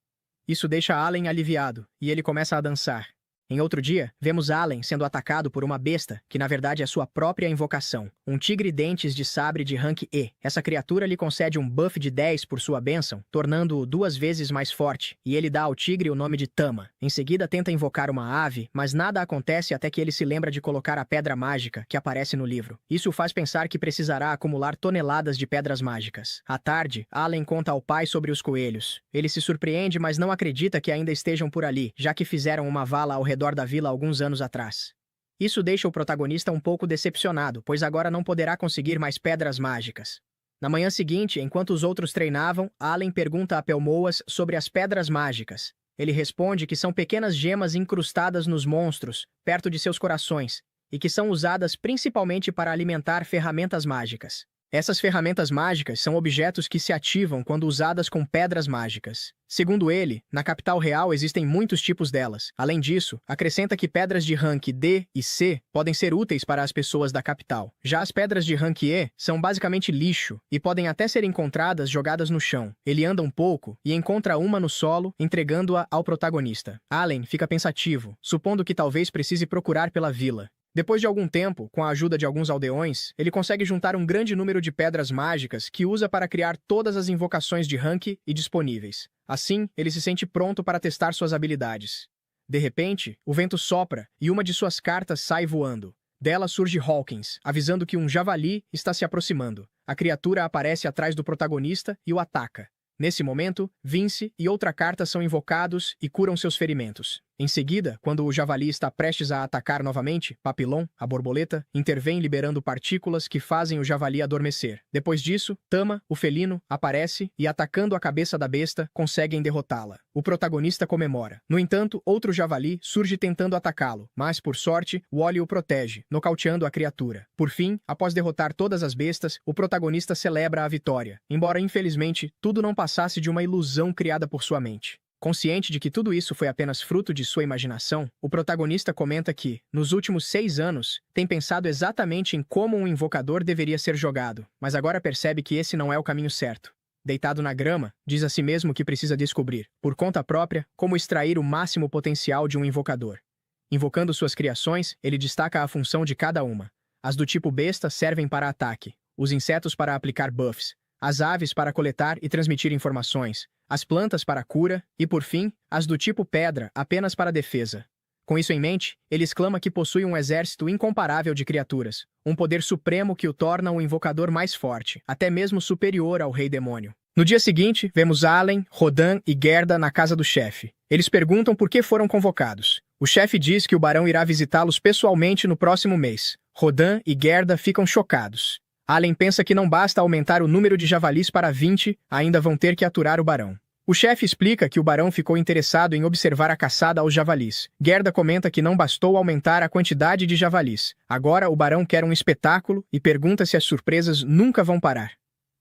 Isso deixa Allen aliviado, e ele começa a dançar. Em outro dia, vemos Allen sendo atacado por uma besta, que na verdade é sua própria invocação, um tigre dentes de sabre de rank E. Essa criatura lhe concede um buff de 10 por sua bênção, tornando-o 2 vezes mais forte, e ele dá ao tigre o nome de Tama. Em seguida tenta invocar uma ave, mas nada acontece até que ele se lembra de colocar a pedra mágica, que aparece no livro. Isso o faz pensar que precisará acumular toneladas de pedras mágicas. À tarde, Allen conta ao pai sobre os coelhos. Ele se surpreende, mas não acredita que ainda estejam por ali, já que fizeram uma vala ao redor da vila alguns anos atrás. Isso deixa o protagonista um pouco decepcionado, pois agora não poderá conseguir mais pedras mágicas. Na manhã seguinte, enquanto os outros treinavam, Allen pergunta a Pelmoas sobre as pedras mágicas. Ele responde que são pequenas gemas incrustadas nos monstros, perto de seus corações, e que são usadas principalmente para alimentar ferramentas mágicas. Essas ferramentas mágicas são objetos que se ativam quando usadas com pedras mágicas. Segundo ele, na capital real existem muitos tipos delas. Além disso, acrescenta que pedras de rank D e C podem ser úteis para as pessoas da capital. Já as pedras de rank E são basicamente lixo e podem até ser encontradas jogadas no chão. Ele anda um pouco e encontra uma no solo, entregando-a ao protagonista. Allen fica pensativo, supondo que talvez precise procurar pela vila. Depois de algum tempo, com a ajuda de alguns aldeões, ele consegue juntar um grande número de pedras mágicas que usa para criar todas as invocações de rank e disponíveis. Assim, ele se sente pronto para testar suas habilidades. De repente, o vento sopra e uma de suas cartas sai voando. Dela surge Hawkins, avisando que um javali está se aproximando. A criatura aparece atrás do protagonista e o ataca. Nesse momento, Vince e outra carta são invocados e curam seus ferimentos. Em seguida, quando o javali está prestes a atacar novamente, Papillon, a borboleta, intervém liberando partículas que fazem o javali adormecer. Depois disso, Tama, o felino, aparece e, atacando a cabeça da besta, conseguem derrotá-la. O protagonista comemora. No entanto, outro javali surge tentando atacá-lo, mas, por sorte, Wally o protege, nocauteando a criatura. Por fim, após derrotar todas as bestas, o protagonista celebra a vitória, embora, infelizmente, tudo não passasse de uma ilusão criada por sua mente. Consciente de que tudo isso foi apenas fruto de sua imaginação, o protagonista comenta que, nos últimos 6 anos, tem pensado exatamente em como um invocador deveria ser jogado, mas agora percebe que esse não é o caminho certo. Deitado na grama, diz a si mesmo que precisa descobrir, por conta própria, como extrair o máximo potencial de um invocador. Invocando suas criações, ele destaca a função de cada uma. As do tipo besta servem para ataque, os insetos para aplicar buffs, as aves para coletar e transmitir informações, as plantas para cura e, por fim, as do tipo pedra apenas para defesa. Com isso em mente, ele exclama que possui um exército incomparável de criaturas, um poder supremo que o torna o invocador mais forte, até mesmo superior ao Rei Demônio. No dia seguinte, vemos Allen, Rodan e Gerda na casa do chefe. Eles perguntam por que foram convocados. O chefe diz que o barão irá visitá-los pessoalmente no próximo mês. Rodan e Gerda ficam chocados. Allen pensa que não basta aumentar o número de javalis para 20, ainda vão ter que aturar o barão. O chefe explica que o barão ficou interessado em observar a caçada aos javalis. Gerda comenta que não bastou aumentar a quantidade de javalis. Agora o barão quer um espetáculo e pergunta se as surpresas nunca vão parar.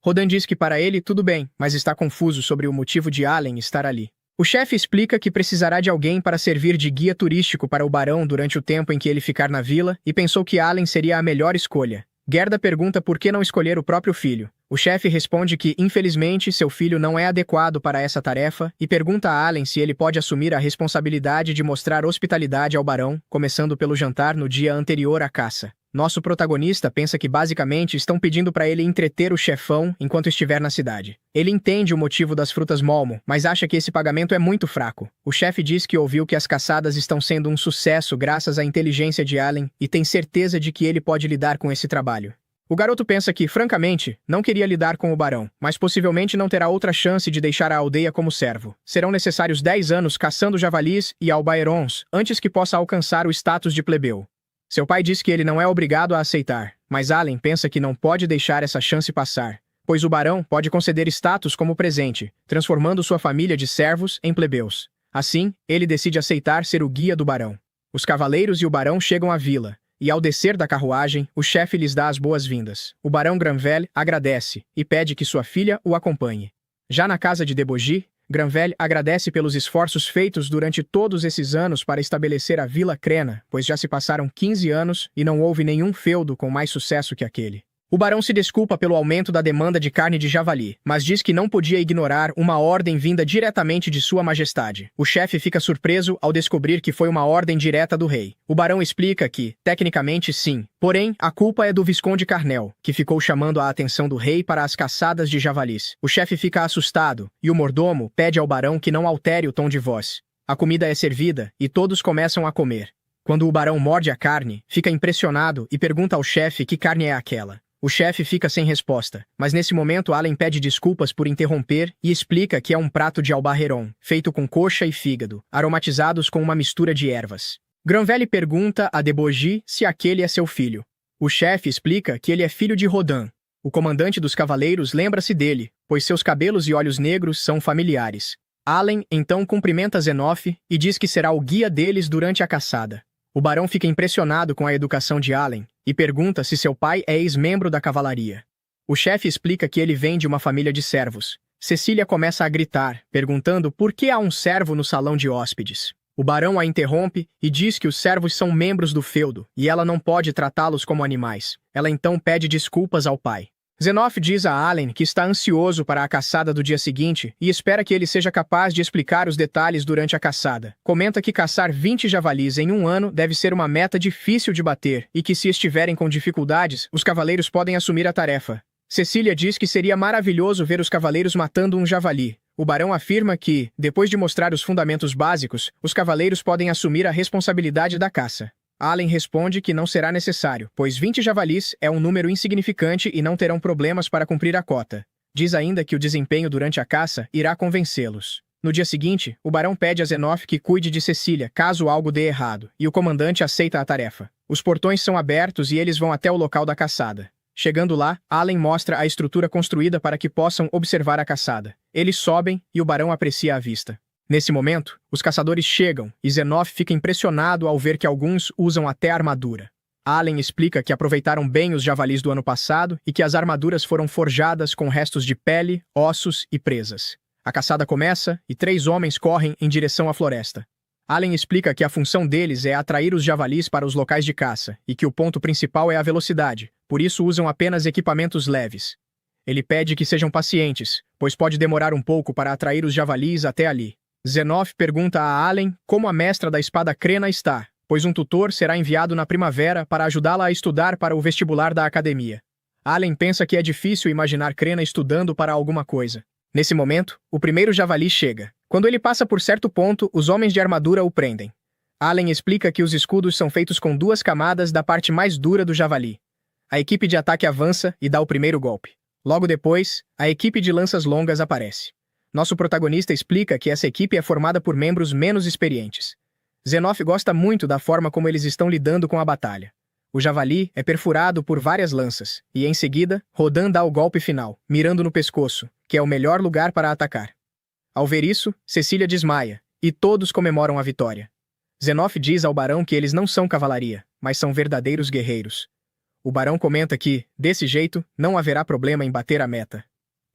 Rodan diz que para ele tudo bem, mas está confuso sobre o motivo de Allen estar ali. O chefe explica que precisará de alguém para servir de guia turístico para o barão durante o tempo em que ele ficar na vila e pensou que Allen seria a melhor escolha. Gerda pergunta por que não escolher o próprio filho. O chefe responde que, infelizmente, seu filho não é adequado para essa tarefa e pergunta a Allen se ele pode assumir a responsabilidade de mostrar hospitalidade ao barão, começando pelo jantar no dia anterior à caça. Nosso protagonista pensa que basicamente estão pedindo para ele entreter o chefão enquanto estiver na cidade. Ele entende o motivo das frutas Molmo, mas acha que esse pagamento é muito fraco. O chefe diz que ouviu que as caçadas estão sendo um sucesso graças à inteligência de Allen e tem certeza de que ele pode lidar com esse trabalho. O garoto pensa que, francamente, não queria lidar com o barão, mas possivelmente não terá outra chance de deixar a aldeia como servo. Serão necessários 10 anos caçando javalis e albaerons antes que possa alcançar o status de plebeu. Seu pai diz que ele não é obrigado a aceitar, mas Allen pensa que não pode deixar essa chance passar, pois o barão pode conceder status como presente, transformando sua família de servos em plebeus. Assim, ele decide aceitar ser o guia do barão. Os cavaleiros e o barão chegam à vila, e ao descer da carruagem, o chefe lhes dá as boas-vindas. O barão Granvel agradece e pede que sua filha o acompanhe. Já na casa de Debogi, Granvel agradece pelos esforços feitos durante todos esses anos para estabelecer a Vila Crena, pois já se passaram 15 anos e não houve nenhum feudo com mais sucesso que aquele. O barão se desculpa pelo aumento da demanda de carne de javali, mas diz que não podia ignorar uma ordem vinda diretamente de Sua Majestade. O chefe fica surpreso ao descobrir que foi uma ordem direta do rei. O barão explica que, tecnicamente sim, porém, a culpa é do Visconde Carnel, que ficou chamando a atenção do rei para as caçadas de javalis. O chefe fica assustado, e o mordomo pede ao barão que não altere o tom de voz. A comida é servida, e todos começam a comer. Quando o barão morde a carne, fica impressionado e pergunta ao chefe que carne é aquela. O chefe fica sem resposta, mas nesse momento Allen pede desculpas por interromper e explica que é um prato de albarreron, feito com coxa e fígado, aromatizados com uma mistura de ervas. Granvel pergunta a Debogi se aquele é seu filho. O chefe explica que ele é filho de Rodan. O comandante dos cavaleiros lembra-se dele, pois seus cabelos e olhos negros são familiares. Allen então cumprimenta Zenoff e diz que será o guia deles durante a caçada. O barão fica impressionado com a educação de Allen e pergunta se seu pai é ex-membro da cavalaria. O chefe explica que ele vem de uma família de servos. Cecília começa a gritar, perguntando por que há um servo no salão de hóspedes. O barão a interrompe e diz que os servos são membros do feudo e ela não pode tratá-los como animais. Ela então pede desculpas ao pai. Zenoff diz a Allen que está ansioso para a caçada do dia seguinte e espera que ele seja capaz de explicar os detalhes durante a caçada. Comenta que caçar 20 javalis em um ano deve ser uma meta difícil de bater e que se estiverem com dificuldades, os cavaleiros podem assumir a tarefa. Cecília diz que seria maravilhoso ver os cavaleiros matando um javali. O barão afirma que, depois de mostrar os fundamentos básicos, os cavaleiros podem assumir a responsabilidade da caça. Allen responde que não será necessário, pois 20 javalis é um número insignificante e não terão problemas para cumprir a cota. Diz ainda que o desempenho durante a caça irá convencê-los. No dia seguinte, o barão pede a Zenoff que cuide de Cecília caso algo dê errado, e o comandante aceita a tarefa. Os portões são abertos e eles vão até o local da caçada. Chegando lá, Allen mostra a estrutura construída para que possam observar a caçada. Eles sobem e o barão aprecia a vista. Nesse momento, os caçadores chegam e Zenoff fica impressionado ao ver que alguns usam até armadura. Allen explica que aproveitaram bem os javalis do ano passado e que as armaduras foram forjadas com restos de pele, ossos e presas. A caçada começa e 3 homens correm em direção à floresta. Allen explica que a função deles é atrair os javalis para os locais de caça e que o ponto principal é a velocidade, por isso usam apenas equipamentos leves. Ele pede que sejam pacientes, pois pode demorar um pouco para atrair os javalis até ali. Zenoff pergunta a Allen como a mestra da espada Crena está, pois um tutor será enviado na primavera para ajudá-la a estudar para o vestibular da academia. Allen pensa que é difícil imaginar Crena estudando para alguma coisa. Nesse momento, o primeiro javali chega. Quando ele passa por certo ponto, os homens de armadura o prendem. Allen explica que os escudos são feitos com 2 camadas da parte mais dura do javali. A equipe de ataque avança e dá o primeiro golpe. Logo depois, a equipe de lanças longas aparece. Nosso protagonista explica que essa equipe é formada por membros menos experientes. Zenoff gosta muito da forma como eles estão lidando com a batalha. O javali é perfurado por várias lanças, e em seguida, Rodan dá o golpe final, mirando no pescoço, que é o melhor lugar para atacar. Ao ver isso, Cecília desmaia, e todos comemoram a vitória. Zenoff diz ao barão que eles não são cavalaria, mas são verdadeiros guerreiros. O barão comenta que, desse jeito, não haverá problema em bater a meta.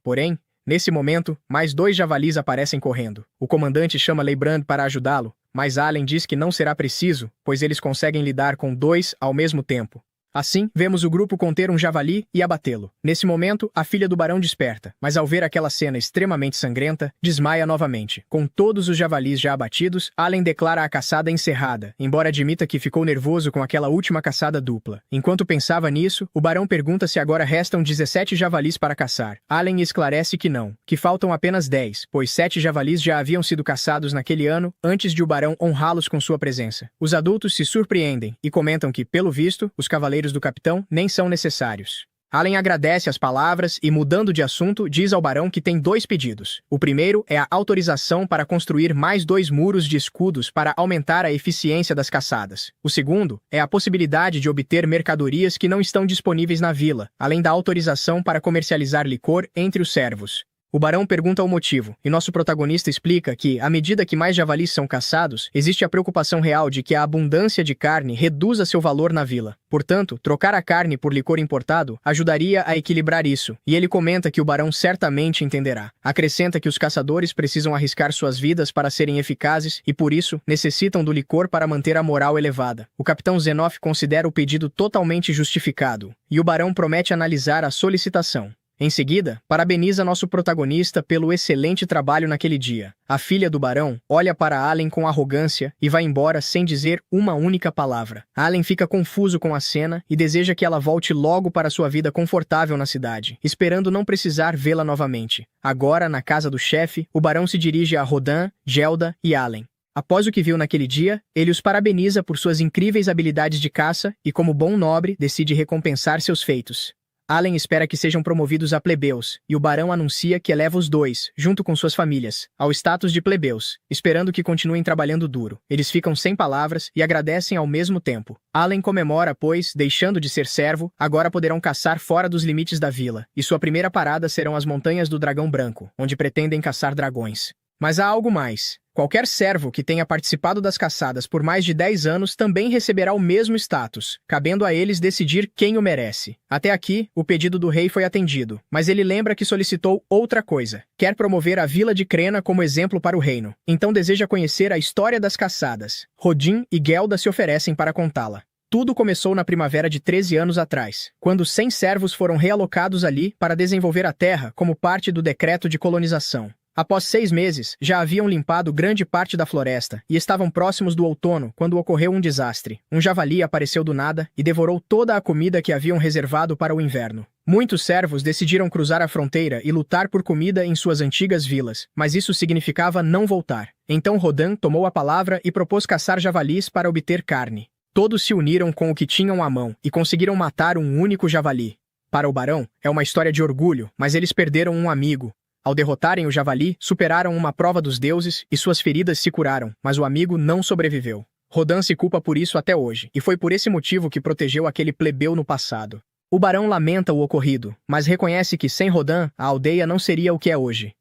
Porém, nesse momento, mais 2 javalis aparecem correndo. O comandante chama Leibrand para ajudá-lo, mas Allen diz que não será preciso, pois eles conseguem lidar com 2 ao mesmo tempo. Assim, vemos o grupo conter um javali e abatê-lo. Nesse momento, a filha do barão desperta, mas ao ver aquela cena extremamente sangrenta, desmaia novamente. Com todos os javalis já abatidos, Allen declara a caçada encerrada, embora admita que ficou nervoso com aquela última caçada dupla. Enquanto pensava nisso, o barão pergunta se agora restam 17 javalis para caçar. Allen esclarece que não, que faltam apenas 10, pois 7 javalis já haviam sido caçados naquele ano, antes de o barão honrá-los com sua presença. Os adultos se surpreendem e comentam que, pelo visto, os cavaleiros do capitão nem são necessários. Allen agradece as palavras e, mudando de assunto, diz ao barão que tem 2 pedidos. O primeiro é a autorização para construir mais 2 muros de escudos para aumentar a eficiência das caçadas. O segundo é a possibilidade de obter mercadorias que não estão disponíveis na vila, além da autorização para comercializar licor entre os servos. O barão pergunta o motivo, e nosso protagonista explica que, à medida que mais javalis são caçados, existe a preocupação real de que a abundância de carne reduza seu valor na vila. Portanto, trocar a carne por licor importado ajudaria a equilibrar isso, e ele comenta que o barão certamente entenderá. Acrescenta que os caçadores precisam arriscar suas vidas para serem eficazes e, por isso, necessitam do licor para manter a moral elevada. O capitão Zenoff considera o pedido totalmente justificado, e o barão promete analisar a solicitação. Em seguida, parabeniza nosso protagonista pelo excelente trabalho naquele dia. A filha do barão olha para Allen com arrogância e vai embora sem dizer uma única palavra. Allen fica confuso com a cena e deseja que ela volte logo para sua vida confortável na cidade, esperando não precisar vê-la novamente. Agora, na casa do chefe, o barão se dirige a Rodan, Gelda e Allen. Após o que viu naquele dia, ele os parabeniza por suas incríveis habilidades de caça e, como bom nobre, decide recompensar seus feitos. Allen espera que sejam promovidos a plebeus, e o barão anuncia que eleva os 2, junto com suas famílias, ao status de plebeus, esperando que continuem trabalhando duro. Eles ficam sem palavras e agradecem ao mesmo tempo. Allen comemora, pois, deixando de ser servo, agora poderão caçar fora dos limites da vila, e sua primeira parada serão as Montanhas do Dragão Branco, onde pretendem caçar dragões. Mas há algo mais. Qualquer servo que tenha participado das caçadas por mais de 10 anos também receberá o mesmo status, cabendo a eles decidir quem o merece. Até aqui, o pedido do rei foi atendido, mas ele lembra que solicitou outra coisa. Quer promover a vila de Crena como exemplo para o reino. Então deseja conhecer a história das caçadas. Rodin e Gelda se oferecem para contá-la. Tudo começou na primavera de 13 anos atrás, quando 100 servos foram realocados ali para desenvolver a terra como parte do decreto de colonização. Após 6 meses, já haviam limpado grande parte da floresta e estavam próximos do outono quando ocorreu um desastre. Um javali apareceu do nada e devorou toda a comida que haviam reservado para o inverno. Muitos servos decidiram cruzar a fronteira e lutar por comida em suas antigas vilas, mas isso significava não voltar. Então Rodan tomou a palavra e propôs caçar javalis para obter carne. Todos se uniram com o que tinham à mão e conseguiram matar um único javali. Para o barão, é uma história de orgulho, mas eles perderam um amigo. Ao derrotarem o javali, superaram uma prova dos deuses e suas feridas se curaram, mas o amigo não sobreviveu. Rodan se culpa por isso até hoje, e foi por esse motivo que protegeu aquele plebeu no passado. O barão lamenta o ocorrido, mas reconhece que sem Rodan, a aldeia não seria o que é hoje.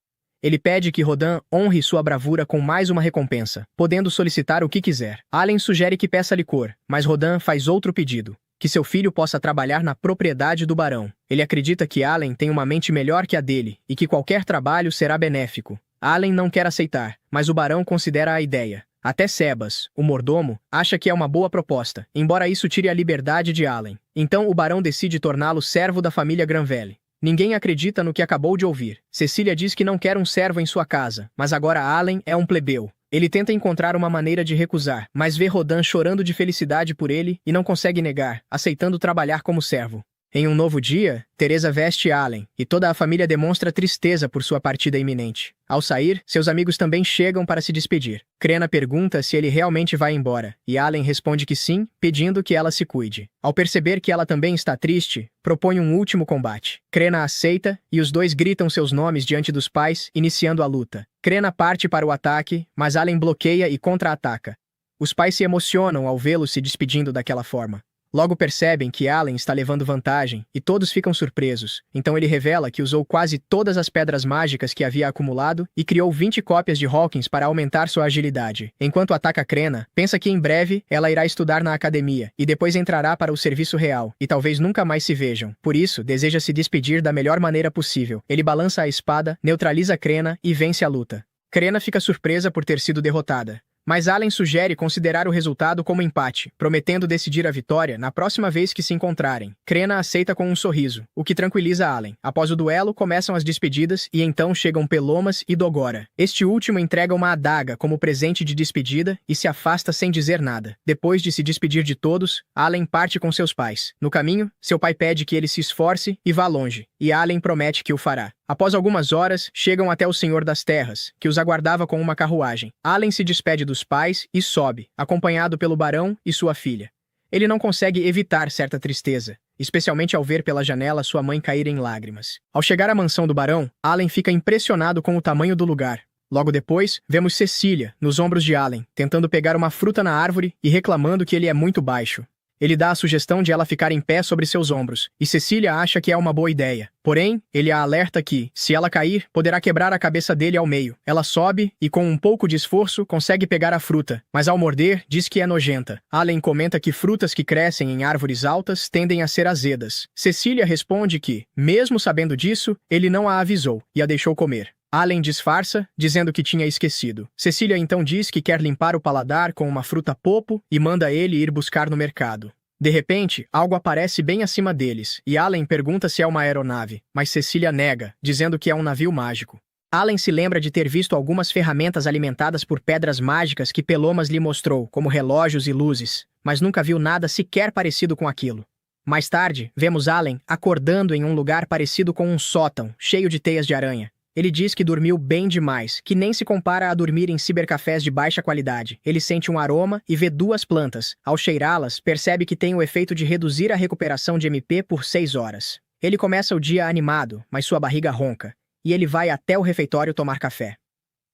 Ele pede que Rodan honre sua bravura com mais uma recompensa, podendo solicitar o que quiser. Allen sugere que peça licor, mas Rodan faz outro pedido: que seu filho possa trabalhar na propriedade do barão. Ele acredita que Allen tem uma mente melhor que a dele e que qualquer trabalho será benéfico. Allen não quer aceitar, mas o barão considera a ideia. Até Sebas, o mordomo, acha que é uma boa proposta, embora isso tire a liberdade de Allen. Então o barão decide torná-lo servo da família Granvelle. Ninguém acredita no que acabou de ouvir. Cecília diz que não quer um servo em sua casa, mas agora Allen é um plebeu. Ele tenta encontrar uma maneira de recusar, mas vê Rodan chorando de felicidade por ele e não consegue negar, aceitando trabalhar como servo. Em um novo dia, Teresa veste Allen, e toda a família demonstra tristeza por sua partida iminente. Ao sair, seus amigos também chegam para se despedir. Krena pergunta se ele realmente vai embora, e Allen responde que sim, pedindo que ela se cuide. Ao perceber que ela também está triste, propõe um último combate. Krena aceita, e os dois gritam seus nomes diante dos pais, iniciando a luta. Krena parte para o ataque, mas Allen bloqueia e contra-ataca. Os pais se emocionam ao vê-lo se despedindo daquela forma. Logo percebem que Allen está levando vantagem, e todos ficam surpresos. Então ele revela que usou quase todas as pedras mágicas que havia acumulado e criou 20 cópias de Hawkins para aumentar sua agilidade. Enquanto ataca Krena, pensa que em breve ela irá estudar na academia, e depois entrará para o serviço real, e talvez nunca mais se vejam. Por isso, deseja se despedir da melhor maneira possível. Ele balança a espada, neutraliza Krena e vence a luta. Krena fica surpresa por ter sido derrotada. Mas Allen sugere considerar o resultado como empate, prometendo decidir a vitória na próxima vez que se encontrarem. Krena aceita com um sorriso, o que tranquiliza Allen. Após o duelo, começam as despedidas e então chegam Pelomas e Dogora. Este último entrega uma adaga como presente de despedida e se afasta sem dizer nada. Depois de se despedir de todos, Allen parte com seus pais. No caminho, seu pai pede que ele se esforce e vá longe, e Allen promete que o fará. Após algumas horas, chegam até o Senhor das Terras, que os aguardava com uma carruagem. Allen se despede dos pais e sobe, acompanhado pelo barão e sua filha. Ele não consegue evitar certa tristeza, especialmente ao ver pela janela sua mãe cair em lágrimas. Ao chegar à mansão do barão, Allen fica impressionado com o tamanho do lugar. Logo depois, vemos Cecília, nos ombros de Allen, tentando pegar uma fruta na árvore e reclamando que ele é muito baixo. Ele dá a sugestão de ela ficar em pé sobre seus ombros, e Cecília acha que é uma boa ideia. Porém, ele a alerta que, se ela cair, poderá quebrar a cabeça dele ao meio. Ela sobe e, com um pouco de esforço, consegue pegar a fruta, mas ao morder, diz que é nojenta. Allen comenta que frutas que crescem em árvores altas tendem a ser azedas. Cecília responde que, mesmo sabendo disso, ele não a avisou e a deixou comer. Allen disfarça, dizendo que tinha esquecido. Cecília então diz que quer limpar o paladar com uma fruta popo e manda ele ir buscar no mercado. De repente, algo aparece bem acima deles, e Allen pergunta se é uma aeronave, mas Cecília nega, dizendo que é um navio mágico. Allen se lembra de ter visto algumas ferramentas alimentadas por pedras mágicas que Pelomas lhe mostrou, como relógios e luzes, mas nunca viu nada sequer parecido com aquilo. Mais tarde, vemos Allen acordando em um lugar parecido com um sótão, cheio de teias de aranha. Ele diz que dormiu bem demais, que nem se compara a dormir em cibercafés de baixa qualidade. Ele sente um aroma e vê duas plantas. Ao cheirá-las, percebe que tem o efeito de reduzir a recuperação de MP por 6 horas. Ele começa o dia animado, mas sua barriga ronca, e ele vai até o refeitório tomar café.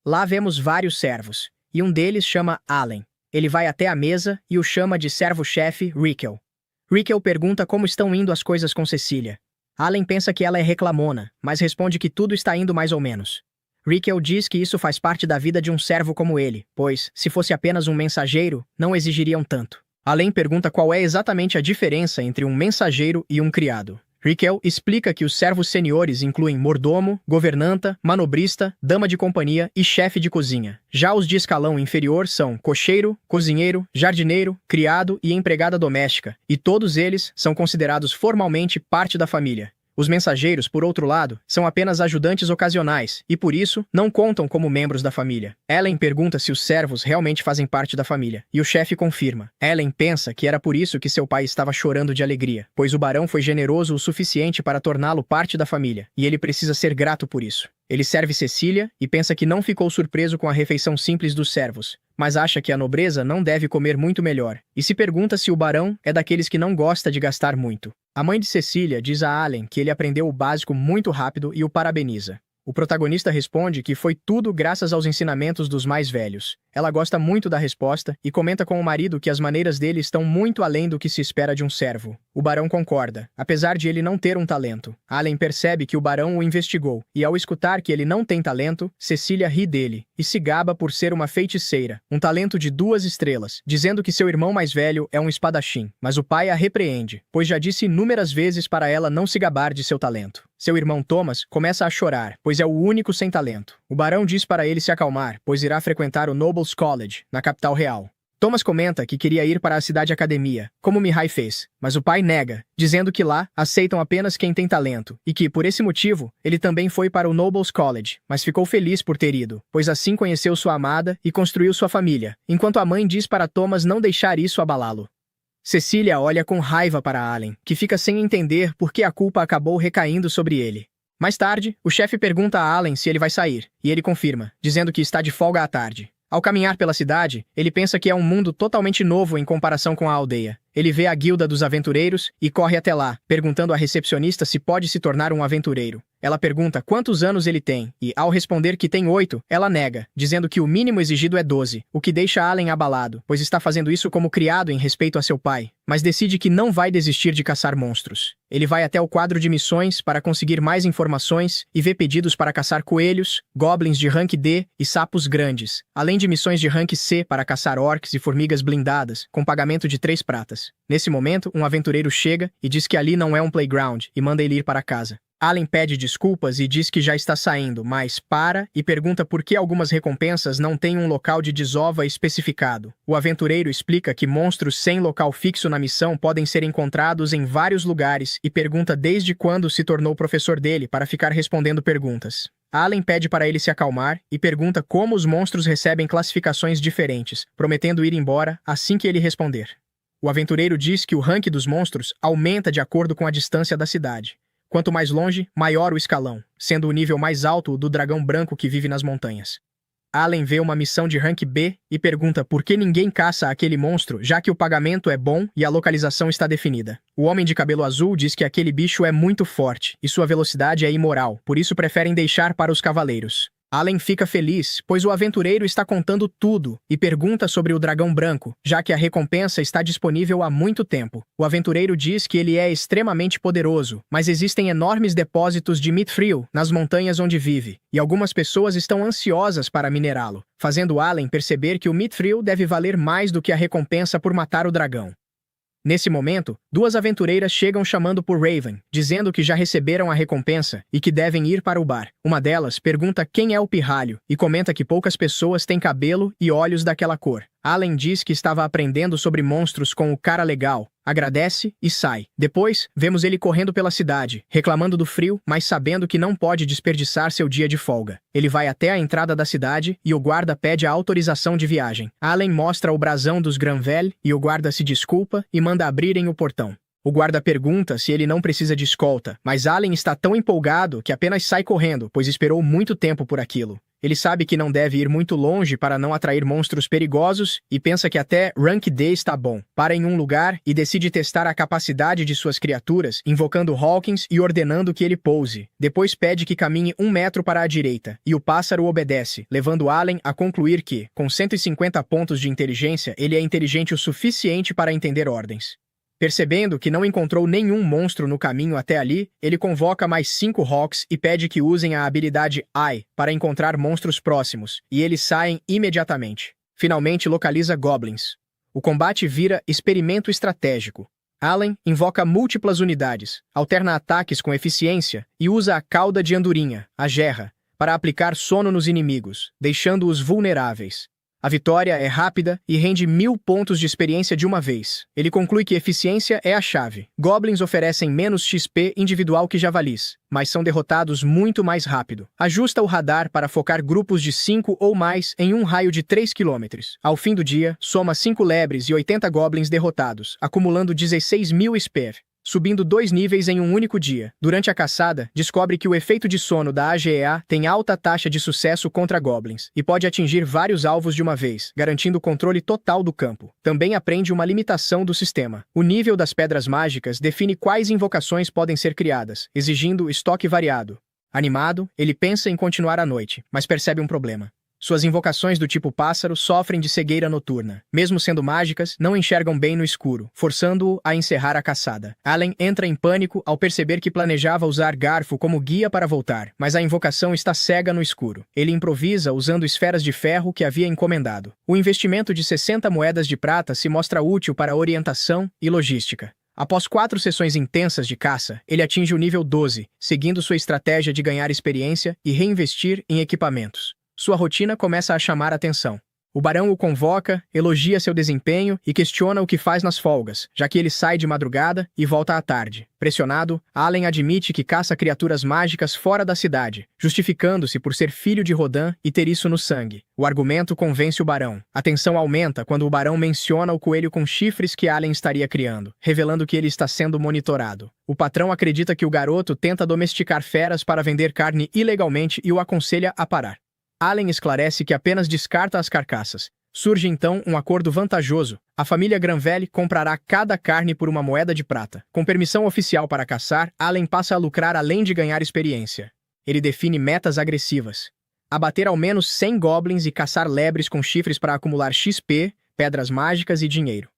Lá vemos vários servos, e um deles chama Allen. Ele vai até a mesa e o chama de servo-chefe Rickel. Rickel pergunta como estão indo as coisas com Cecília. Allen pensa que ela é reclamona, mas responde que tudo está indo mais ou menos. Rickel diz que isso faz parte da vida de um servo como ele, pois, se fosse apenas um mensageiro, não exigiriam tanto. Allen pergunta qual é exatamente a diferença entre um mensageiro e um criado. Rickel explica que os servos seniores incluem mordomo, governanta, manobrista, dama de companhia e chefe de cozinha. Já os de escalão inferior são cocheiro, cozinheiro, jardineiro, criado e empregada doméstica, e todos eles são considerados formalmente parte da família. Os mensageiros, por outro lado, são apenas ajudantes ocasionais e, por isso, não contam como membros da família. Ellen pergunta se os servos realmente fazem parte da família, e o chefe confirma. Ellen pensa que era por isso que seu pai estava chorando de alegria, pois o barão foi generoso o suficiente para torná-lo parte da família, e ele precisa ser grato por isso. Ele serve Cecília e pensa que não ficou surpreso com a refeição simples dos servos, mas acha que a nobreza não deve comer muito melhor, e se pergunta se o barão é daqueles que não gosta de gastar muito. A mãe de Cecília diz a Allen que ele aprendeu o básico muito rápido e o parabeniza. O protagonista responde que foi tudo graças aos ensinamentos dos mais velhos. Ela gosta muito da resposta e comenta com o marido que as maneiras dele estão muito além do que se espera de um servo. O barão concorda, apesar de ele não ter um talento. Allen percebe que o barão o investigou, e ao escutar que ele não tem talento, Cecília ri dele e se gaba por ser uma feiticeira, um talento de 2 estrelas, dizendo que seu irmão mais velho é um espadachim. Mas o pai a repreende, pois já disse inúmeras vezes para ela não se gabar de seu talento. Seu irmão Thomas começa a chorar, pois é o único sem talento. O barão diz para ele se acalmar, pois irá frequentar o Nobles College, na capital real. Thomas comenta que queria ir para a cidade academia, como Mihai fez, mas o pai nega, dizendo que lá aceitam apenas quem tem talento, e que, por esse motivo, ele também foi para o Nobles College, mas ficou feliz por ter ido, pois assim conheceu sua amada e construiu sua família, enquanto a mãe diz para Thomas não deixar isso abalá-lo. Cecília olha com raiva para Allen, que fica sem entender por que a culpa acabou recaindo sobre ele. Mais tarde, o chefe pergunta a Allen se ele vai sair, e ele confirma, dizendo que está de folga à tarde. Ao caminhar pela cidade, ele pensa que é um mundo totalmente novo em comparação com a aldeia. Ele vê a guilda dos aventureiros e corre até lá, perguntando à recepcionista se pode se tornar um aventureiro. Ela pergunta quantos anos ele tem, e, ao responder que tem 8, ela nega, dizendo que o mínimo exigido é 12, o que deixa Allen abalado, pois está fazendo isso como criado em respeito a seu pai, mas decide que não vai desistir de caçar monstros. Ele vai até o quadro de missões para conseguir mais informações e vê pedidos para caçar coelhos, goblins de rank D e sapos grandes, além de missões de rank C para caçar orcs e formigas blindadas, com pagamento de 3 pratas. Nesse momento, um aventureiro chega e diz que ali não é um playground e manda ele ir para casa. Allen pede desculpas e diz que já está saindo, mas para e pergunta por que algumas recompensas não têm um local de desova especificado. O aventureiro explica que monstros sem local fixo na missão podem ser encontrados em vários lugares e pergunta desde quando se tornou professor dele para ficar respondendo perguntas. Allen pede para ele se acalmar e pergunta como os monstros recebem classificações diferentes, prometendo ir embora assim que ele responder. O aventureiro diz que o rank dos monstros aumenta de acordo com a distância da cidade. Quanto mais longe, maior o escalão, sendo o nível mais alto o do dragão branco que vive nas montanhas. Allen vê uma missão de rank B e pergunta por que ninguém caça aquele monstro, já que o pagamento é bom e a localização está definida. O homem de cabelo azul diz que aquele bicho é muito forte e sua velocidade é imoral, por isso preferem deixar para os cavaleiros. Allen fica feliz, pois o aventureiro está contando tudo e pergunta sobre o dragão branco, já que a recompensa está disponível há muito tempo. O aventureiro diz que ele é extremamente poderoso, mas existem enormes depósitos de mithril nas montanhas onde vive, e algumas pessoas estão ansiosas para minerá-lo, fazendo Allen perceber que o mithril deve valer mais do que a recompensa por matar o dragão. Nesse momento, 2 aventureiras chegam chamando por Raven, dizendo que já receberam a recompensa e que devem ir para o bar. Uma delas pergunta quem é o pirralho e comenta que poucas pessoas têm cabelo e olhos daquela cor. Allen diz que estava aprendendo sobre monstros com o cara legal, agradece e sai. Depois, vemos ele correndo pela cidade, reclamando do frio, mas sabendo que não pode desperdiçar seu dia de folga. Ele vai até a entrada da cidade e o guarda pede a autorização de viagem. Allen mostra o brasão dos Granvel e o guarda se desculpa e manda abrirem o portão. O guarda pergunta se ele não precisa de escolta, mas Allen está tão empolgado que apenas sai correndo, pois esperou muito tempo por aquilo. Ele sabe que não deve ir muito longe para não atrair monstros perigosos e pensa que até Rank D está bom. Para em um lugar e decide testar a capacidade de suas criaturas, invocando Hawkins e ordenando que ele pouse. Depois pede que caminhe 1 metro para a direita, e o pássaro obedece, levando Allen a concluir que, com 150 pontos de inteligência, ele é inteligente o suficiente para entender ordens. Percebendo que não encontrou nenhum monstro no caminho até ali, ele convoca mais 5 Hawks e pede que usem a habilidade Eye para encontrar monstros próximos, e eles saem imediatamente. Finalmente localiza Goblins. O combate vira experimento estratégico. Allen invoca múltiplas unidades, alterna ataques com eficiência e usa a cauda de andorinha, a gerra, para aplicar sono nos inimigos, deixando-os vulneráveis. A vitória é rápida e rende 1000 pontos de experiência de uma vez. Ele conclui que eficiência é a chave. Goblins oferecem menos XP individual que javalis, mas são derrotados muito mais rápido. Ajusta o radar para focar grupos de 5 ou mais em um raio de 3 km. Ao fim do dia, soma 5 lebres e 80 goblins derrotados, acumulando 16.000 XP. Subindo 2 níveis em um único dia. Durante a caçada, descobre que o efeito de sono da AGEA tem alta taxa de sucesso contra goblins e pode atingir vários alvos de uma vez, garantindo o controle total do campo. Também aprende uma limitação do sistema. O nível das pedras mágicas define quais invocações podem ser criadas, exigindo estoque variado. Animado, ele pensa em continuar à noite, mas percebe um problema. Suas invocações do tipo pássaro sofrem de cegueira noturna. Mesmo sendo mágicas, não enxergam bem no escuro, forçando-o a encerrar a caçada. Allen entra em pânico ao perceber que planejava usar garfo como guia para voltar, mas a invocação está cega no escuro. Ele improvisa usando esferas de ferro que havia encomendado. O investimento de 60 moedas de prata se mostra útil para orientação e logística. Após 4 sessões intensas de caça, ele atinge o nível 12, seguindo sua estratégia de ganhar experiência e reinvestir em equipamentos. Sua rotina começa a chamar atenção. O barão o convoca, elogia seu desempenho e questiona o que faz nas folgas, já que ele sai de madrugada e volta à tarde. Pressionado, Allen admite que caça criaturas mágicas fora da cidade, justificando-se por ser filho de Rodan e ter isso no sangue. O argumento convence o barão. A tensão aumenta quando o barão menciona o coelho com chifres que Allen estaria criando, revelando que ele está sendo monitorado. O patrão acredita que o garoto tenta domesticar feras para vender carne ilegalmente e o aconselha a parar. Allen esclarece que apenas descarta as carcaças. Surge então um acordo vantajoso. A família Granvelle comprará cada carne por uma moeda de prata. Com permissão oficial para caçar, Allen passa a lucrar além de ganhar experiência. Ele define metas agressivas. Abater ao menos 100 goblins e caçar lebres com chifres para acumular XP, pedras mágicas e dinheiro.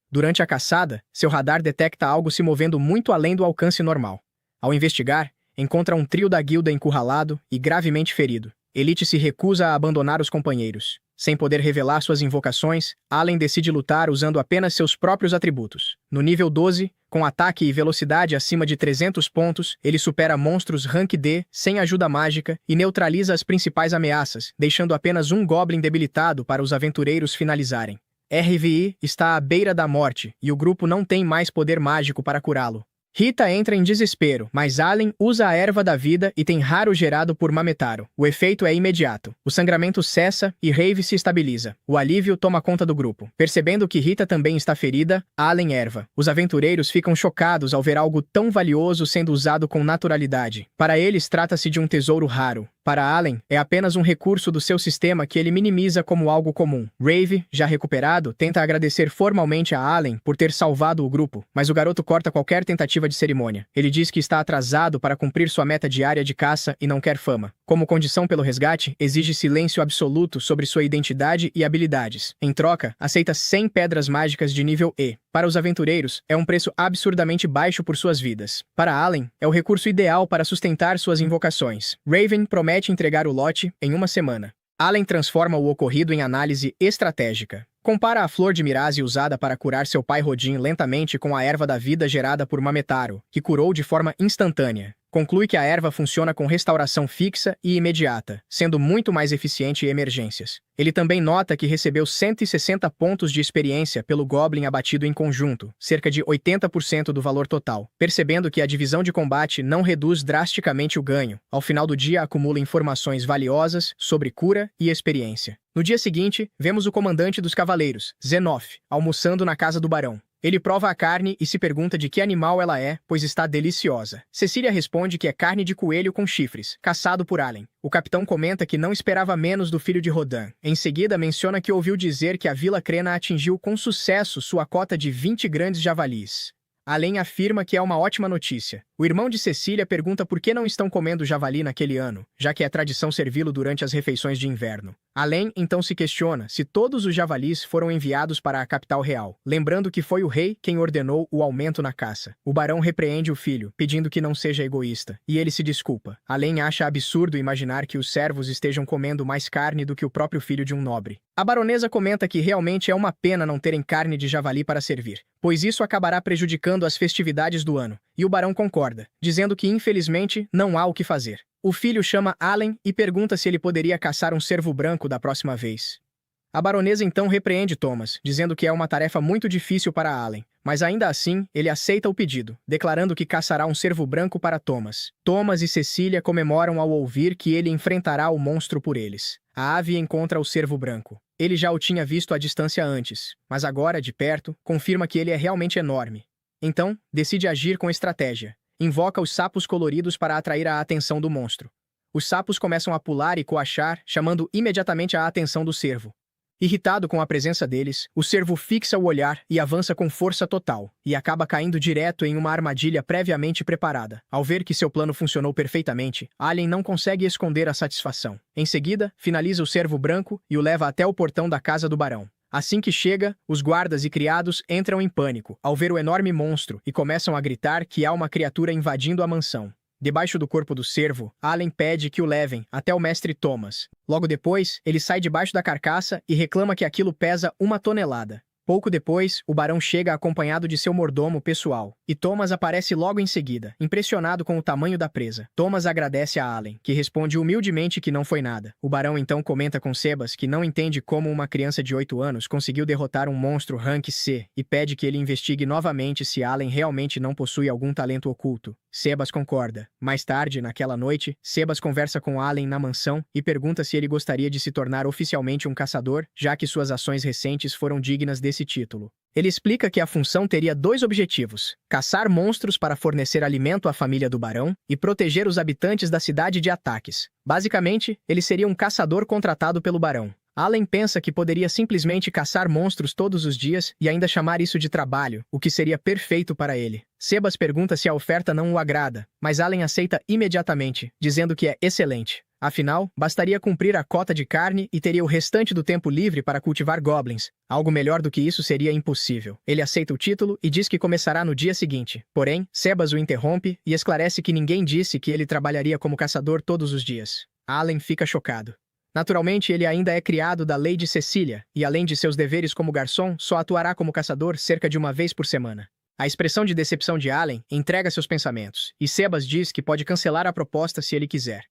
Durante a caçada, seu radar detecta algo se movendo muito além do alcance normal. Ao investigar, encontra um trio da guilda encurralado e gravemente ferido. Elite se recusa a abandonar os companheiros. Sem poder revelar suas invocações, Allen decide lutar usando apenas seus próprios atributos. No nível 12, com ataque e velocidade acima de 300 pontos, ele supera monstros Rank D sem ajuda mágica e neutraliza as principais ameaças, deixando apenas um Goblin debilitado para os aventureiros finalizarem. RVI está à beira da morte e o grupo não tem mais poder mágico para curá-lo. Rita entra em desespero, mas Allen usa a erva da vida e tem raro gerado por Mametaro. O efeito é imediato. O sangramento cessa e Rave se estabiliza. O alívio toma conta do grupo. Percebendo que Rita também está ferida, Allen erva. Os aventureiros ficam chocados ao ver algo tão valioso sendo usado com naturalidade. Para eles, trata-se de um tesouro raro. Para Allen, é apenas um recurso do seu sistema que ele minimiza como algo comum. Rave, já recuperado, tenta agradecer formalmente a Allen por ter salvado o grupo, mas o garoto corta qualquer tentativa de cerimônia. Ele diz que está atrasado para cumprir sua meta diária de caça e não quer fama. Como condição pelo resgate, exige silêncio absoluto sobre sua identidade e habilidades. Em troca, aceita 100 pedras mágicas de nível E. Para os aventureiros, é um preço absurdamente baixo por suas vidas. Para Allen, é o recurso ideal para sustentar suas invocações. Raven promete entregar o lote em uma semana. Allen transforma o ocorrido em análise estratégica. Compara a flor de Mirazi usada para curar seu pai Rodin lentamente com a erva da vida gerada por Mametaro, que curou de forma instantânea. Conclui que a erva funciona com restauração fixa e imediata, sendo muito mais eficiente em emergências. Ele também nota que recebeu 160 pontos de experiência pelo Goblin abatido em conjunto, cerca de 80% do valor total. Percebendo que a divisão de combate não reduz drasticamente o ganho, ao final do dia acumula informações valiosas sobre cura e experiência. No dia seguinte, vemos o comandante dos cavaleiros, Zenoff, almoçando na casa do barão. Ele prova a carne e se pergunta de que animal ela é, pois está deliciosa. Cecília responde que é carne de coelho com chifres, caçado por Allen. O capitão comenta que não esperava menos do filho de Rodan. Em seguida, menciona que ouviu dizer que a Vila Crena atingiu com sucesso sua cota de 20 grandes javalis. Allen afirma que é uma ótima notícia. O irmão de Cecília pergunta por que não estão comendo javali naquele ano, já que é tradição servi-lo durante as refeições de inverno. Allen então se questiona se todos os javalis foram enviados para a capital real, lembrando que foi o rei quem ordenou o aumento na caça. O barão repreende o filho, pedindo que não seja egoísta, e ele se desculpa. Allen acha absurdo imaginar que os servos estejam comendo mais carne do que o próprio filho de um nobre. A baronesa comenta que realmente é uma pena não terem carne de javali para servir, pois isso acabará prejudicando as festividades do ano, e o barão concorda, dizendo que infelizmente não há o que fazer. O filho chama Allen e pergunta se ele poderia caçar um cervo branco da próxima vez. A baronesa então repreende Thomas, dizendo que é uma tarefa muito difícil para Allen, mas ainda assim, ele aceita o pedido, declarando que caçará um cervo branco para Thomas. Thomas e Cecília comemoram ao ouvir que ele enfrentará o monstro por eles. A ave encontra o cervo branco. Ele já o tinha visto à distância antes, mas agora, de perto, confirma que ele é realmente enorme. Então, decide agir com estratégia. Invoca os sapos coloridos para atrair a atenção do monstro. Os sapos começam a pular e coachar, chamando imediatamente a atenção do cervo. Irritado com a presença deles, o cervo fixa o olhar e avança com força total, e acaba caindo direto em uma armadilha previamente preparada. Ao ver que seu plano funcionou perfeitamente, Allen não consegue esconder a satisfação. Em seguida, finaliza o cervo branco e o leva até o portão da casa do barão. Assim que chega, os guardas e criados entram em pânico ao ver o enorme monstro e começam a gritar que há uma criatura invadindo a mansão. Debaixo do corpo do cervo, Allen pede que o levem até o mestre Thomas. Logo depois, ele sai debaixo da carcaça e reclama que aquilo pesa 1 tonelada. Pouco depois, o barão chega acompanhado de seu mordomo pessoal, e Thomas aparece logo em seguida, impressionado com o tamanho da presa. Thomas agradece a Allen, que responde humildemente que não foi nada. O barão então comenta com Sebas que não entende como uma criança de 8 anos conseguiu derrotar um monstro Rank C, e pede que ele investigue novamente se Allen realmente não possui algum talento oculto. Sebas concorda. Mais tarde, naquela noite, Sebas conversa com Allen na mansão e pergunta se ele gostaria de se tornar oficialmente um caçador, já que suas ações recentes foram dignas desse título. Ele explica que a função teria 2 objetivos: caçar monstros para fornecer alimento à família do barão e proteger os habitantes da cidade de ataques. Basicamente, ele seria um caçador contratado pelo barão. Allen pensa que poderia simplesmente caçar monstros todos os dias e ainda chamar isso de trabalho, o que seria perfeito para ele. Sebas pergunta se a oferta não o agrada, mas Allen aceita imediatamente, dizendo que é excelente. Afinal, bastaria cumprir a cota de carne e teria o restante do tempo livre para cultivar goblins. Algo melhor do que isso seria impossível. Ele aceita o título e diz que começará no dia seguinte. Porém, Sebas o interrompe e esclarece que ninguém disse que ele trabalharia como caçador todos os dias. Allen fica chocado. Naturalmente, ele ainda é criado da Lady Cecília, e além de seus deveres como garçom, só atuará como caçador cerca de uma vez por semana. A expressão de decepção de Allen entrega seus pensamentos, e Sebas diz que pode cancelar a proposta se ele quiser.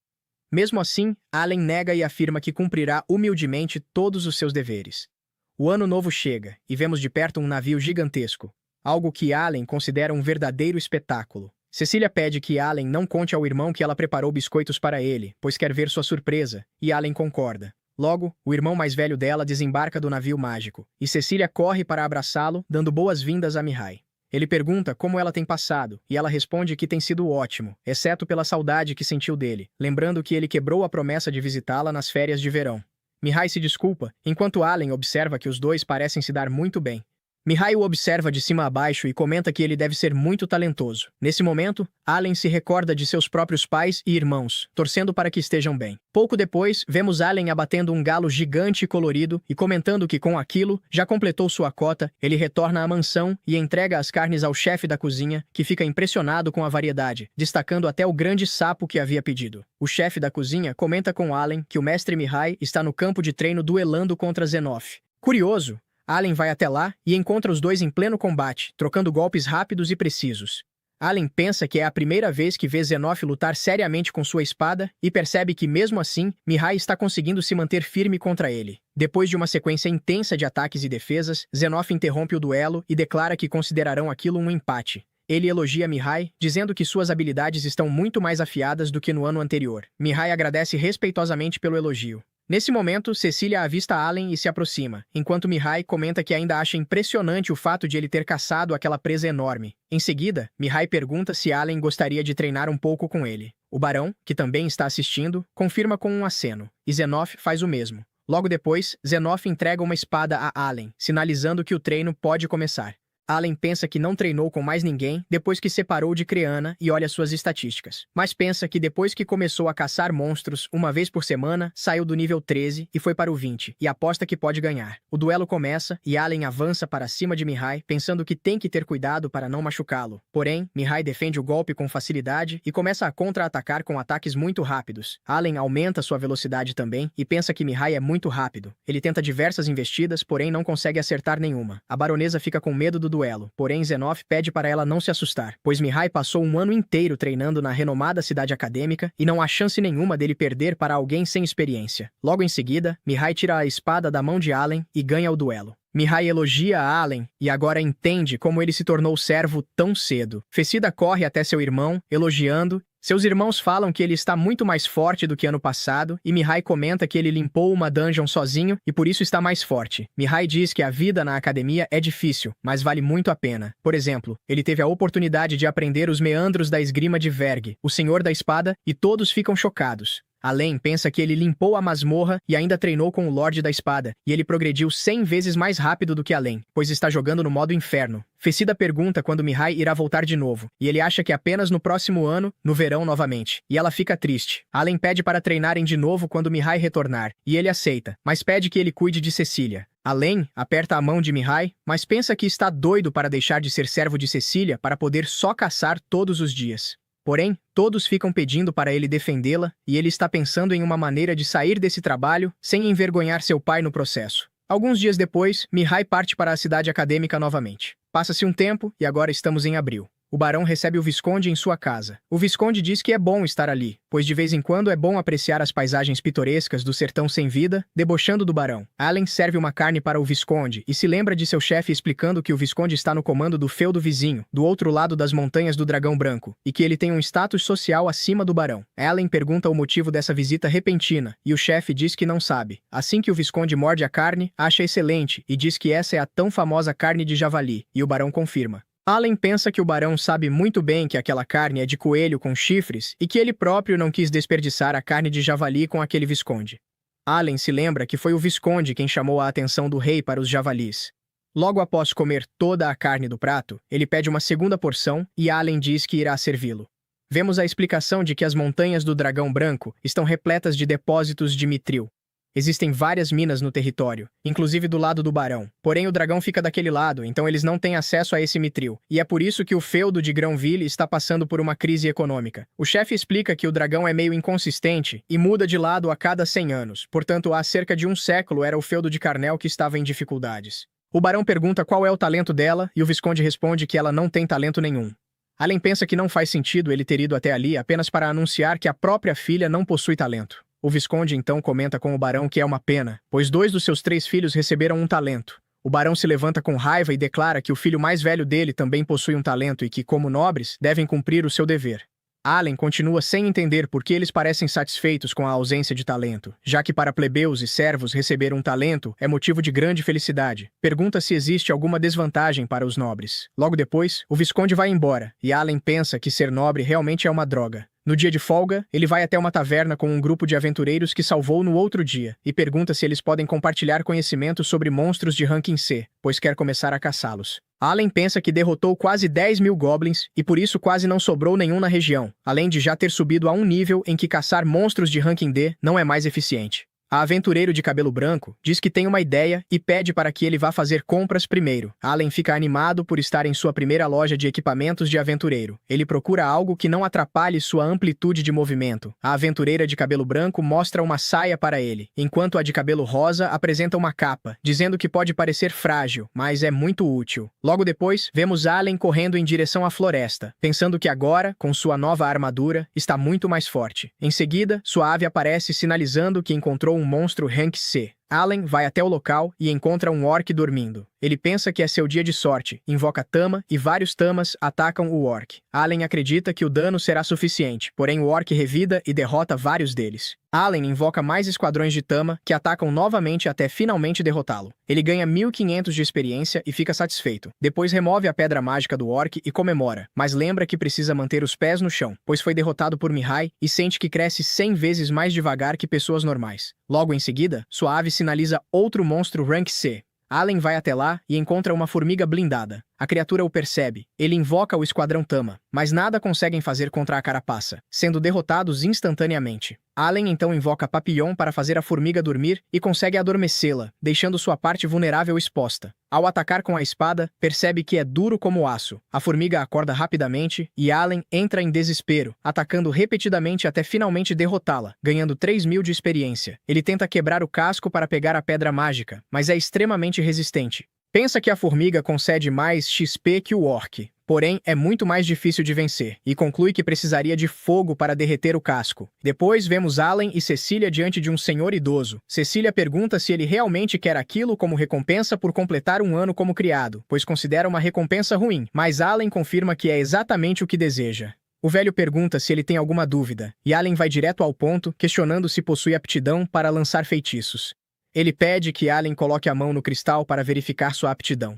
Mesmo assim, Allen nega e afirma que cumprirá humildemente todos os seus deveres. O ano novo chega, e vemos de perto um navio gigantesco, algo que Allen considera um verdadeiro espetáculo. Cecília pede que Allen não conte ao irmão que ela preparou biscoitos para ele, pois quer ver sua surpresa, e Allen concorda. Logo, o irmão mais velho dela desembarca do navio mágico, e Cecília corre para abraçá-lo, dando boas-vindas a Mihai. Ele pergunta como ela tem passado, e ela responde que tem sido ótimo, exceto pela saudade que sentiu dele, lembrando que ele quebrou a promessa de visitá-la nas férias de verão. Mihai se desculpa, enquanto Allen observa que os dois parecem se dar muito bem. Mihai o observa de cima a baixo e comenta que ele deve ser muito talentoso. Nesse momento, Allen se recorda de seus próprios pais e irmãos, torcendo para que estejam bem. Pouco depois, vemos Allen abatendo um galo gigante e colorido e comentando que com aquilo, já completou sua cota, ele retorna à mansão e entrega as carnes ao chefe da cozinha, que fica impressionado com a variedade, destacando até o grande sapo que havia pedido. O chefe da cozinha comenta com Allen que o mestre Mihai está no campo de treino duelando contra Zenoff. Curioso, Allen vai até lá e encontra os dois em pleno combate, trocando golpes rápidos e precisos. Allen pensa que é a primeira vez que vê Zenoff lutar seriamente com sua espada e percebe que, mesmo assim, Mihai está conseguindo se manter firme contra ele. Depois de uma sequência intensa de ataques e defesas, Zenoff interrompe o duelo e declara que considerarão aquilo um empate. Ele elogia Mihai, dizendo que suas habilidades estão muito mais afiadas do que no ano anterior. Mihai agradece respeitosamente pelo elogio. Nesse momento, Cecília avista Allen e se aproxima, enquanto Mihai comenta que ainda acha impressionante o fato de ele ter caçado aquela presa enorme. Em seguida, Mihai pergunta se Allen gostaria de treinar um pouco com ele. O barão, que também está assistindo, confirma com um aceno, e Zenoff faz o mesmo. Logo depois, Zenoff entrega uma espada a Allen, sinalizando que o treino pode começar. Allen pensa que não treinou com mais ninguém depois que separou de Creana e olha suas estatísticas. Mas pensa que depois que começou a caçar monstros uma vez por semana, saiu do nível 13 e foi para o 20, e aposta que pode ganhar. O duelo começa e Allen avança para cima de Mihai, pensando que tem que ter cuidado para não machucá-lo. Porém, Mihai defende o golpe com facilidade e começa a contra-atacar com ataques muito rápidos. Allen aumenta sua velocidade também e pensa que Mihai é muito rápido. Ele tenta diversas investidas, porém não consegue acertar nenhuma. A baronesa fica com medo do duelo, porém Zenoff pede para ela não se assustar, pois Mihai passou um ano inteiro treinando na renomada cidade acadêmica e não há chance nenhuma dele perder para alguém sem experiência. Logo em seguida, Mihai tira a espada da mão de Allen e ganha o duelo. Mihai elogia a Allen e agora entende como ele se tornou servo tão cedo. Fecida corre até seu irmão, elogiando. Seus irmãos falam que ele está muito mais forte do que ano passado e Mihai comenta que ele limpou uma dungeon sozinho e por isso está mais forte. Mihai diz que a vida na academia é difícil, mas vale muito a pena. Por exemplo, ele teve a oportunidade de aprender os meandros da esgrima de Verg, o senhor da espada, e todos ficam chocados. Allen pensa que ele limpou a masmorra e ainda treinou com o Lorde da Espada, e ele progrediu 100 vezes mais rápido do que Allen, pois está jogando no modo inferno. Fecida pergunta quando Mihai irá voltar de novo, e ele acha que apenas no próximo ano, no verão novamente, e ela fica triste. Allen pede para treinarem de novo quando Mihai retornar, e ele aceita, mas pede que ele cuide de Cecília. Allen aperta a mão de Mihai, mas pensa que está doido para deixar de ser servo de Cecília para poder só caçar todos os dias. Porém, todos ficam pedindo para ele defendê-la, e ele está pensando em uma maneira de sair desse trabalho sem envergonhar seu pai no processo. Alguns dias depois, Mihai parte para a cidade acadêmica novamente. Passa-se um tempo e agora estamos em abril. O barão recebe o visconde em sua casa. O visconde diz que é bom estar ali, pois de vez em quando é bom apreciar as paisagens pitorescas do sertão sem vida, debochando do barão. Allen serve uma carne para o visconde e se lembra de seu chefe explicando que o visconde está no comando do feudo vizinho, do outro lado das montanhas do Dragão Branco, e que ele tem um status social acima do barão. Allen pergunta o motivo dessa visita repentina, e o chefe diz que não sabe. Assim que o visconde morde a carne, acha excelente e diz que essa é a tão famosa carne de javali, e o barão confirma. Allen pensa que o barão sabe muito bem que aquela carne é de coelho com chifres e que ele próprio não quis desperdiçar a carne de javali com aquele visconde. Allen se lembra que foi o visconde quem chamou a atenção do rei para os javalis. Logo após comer toda a carne do prato, ele pede uma segunda porção e Allen diz que irá servi-lo. Vemos a explicação de que as montanhas do Dragão Branco estão repletas de depósitos de mitril. Existem várias minas no território, inclusive do lado do barão. Porém, o dragão fica daquele lado, então eles não têm acesso a esse mitril. E é por isso que o feudo de Grãoville está passando por uma crise econômica. O chefe explica que o dragão é meio inconsistente e muda de lado a cada 100 anos. Portanto, há cerca de um século era o feudo de Carnel que estava em dificuldades. O barão pergunta qual é o talento dela e o visconde responde que ela não tem talento nenhum. Allen pensa que não faz sentido ele ter ido até ali apenas para anunciar que a própria filha não possui talento. O visconde então comenta com o barão que é uma pena, pois 2 dos seus 3 filhos receberam um talento. O barão se levanta com raiva e declara que o filho mais velho dele também possui um talento e que, como nobres, devem cumprir o seu dever. Allen continua sem entender por que eles parecem satisfeitos com a ausência de talento, já que para plebeus e servos receber um talento é motivo de grande felicidade. Pergunta se existe alguma desvantagem para os nobres. Logo depois, o visconde vai embora, e Allen pensa que ser nobre realmente é uma droga. No dia de folga, ele vai até uma taverna com um grupo de aventureiros que salvou no outro dia, e pergunta se eles podem compartilhar conhecimentos sobre monstros de ranking C, pois quer começar a caçá-los. Allen pensa que derrotou quase 10.000 goblins e por isso quase não sobrou nenhum na região, além de já ter subido a um nível em que caçar monstros de ranking D não é mais eficiente. A aventureiro de cabelo branco diz que tem uma ideia e pede para que ele vá fazer compras primeiro. Allen fica animado por estar em sua primeira loja de equipamentos de aventureiro. Ele procura algo que não atrapalhe sua amplitude de movimento. A aventureira de cabelo branco mostra uma saia para ele, enquanto a de cabelo rosa apresenta uma capa, dizendo que pode parecer frágil, mas é muito útil. Logo depois, vemos Allen correndo em direção à floresta, pensando que agora, com sua nova armadura, está muito mais forte. Em seguida, sua ave aparece sinalizando que encontrou um monstro Rank C. Allen vai até o local e encontra um orc dormindo. Ele pensa que é seu dia de sorte, invoca Tama e vários Tamas atacam o orc. Allen acredita que o dano será suficiente, porém o orc revida e derrota vários deles. Allen invoca mais esquadrões de Tama que atacam novamente até finalmente derrotá-lo. Ele ganha 1.500 de experiência e fica satisfeito. Depois remove a pedra mágica do orc e comemora, mas lembra que precisa manter os pés no chão, pois foi derrotado por Mihai e sente que cresce 100 vezes mais devagar que pessoas normais. Logo em seguida, sua ave sinaliza outro monstro Rank C. Allen vai até lá e encontra uma formiga blindada. A criatura o percebe. Ele invoca o esquadrão Tama, mas nada conseguem fazer contra a carapaça, sendo derrotados instantaneamente. Allen então invoca Papillon para fazer a formiga dormir e consegue adormecê-la, deixando sua parte vulnerável exposta. Ao atacar com a espada, percebe que é duro como aço. A formiga acorda rapidamente e Allen entra em desespero, atacando repetidamente até finalmente derrotá-la, ganhando 3.000 de experiência. Ele tenta quebrar o casco para pegar a pedra mágica, mas é extremamente resistente. Pensa que a formiga concede mais XP que o orc, porém é muito mais difícil de vencer, e conclui que precisaria de fogo para derreter o casco. Depois vemos Allen e Cecília diante de um senhor idoso. Cecília pergunta se ele realmente quer aquilo como recompensa por completar um ano como criado, pois considera uma recompensa ruim, mas Allen confirma que é exatamente o que deseja. O velho pergunta se ele tem alguma dúvida, e Allen vai direto ao ponto, questionando se possui aptidão para lançar feitiços. Ele pede que Allen coloque a mão no cristal para verificar sua aptidão.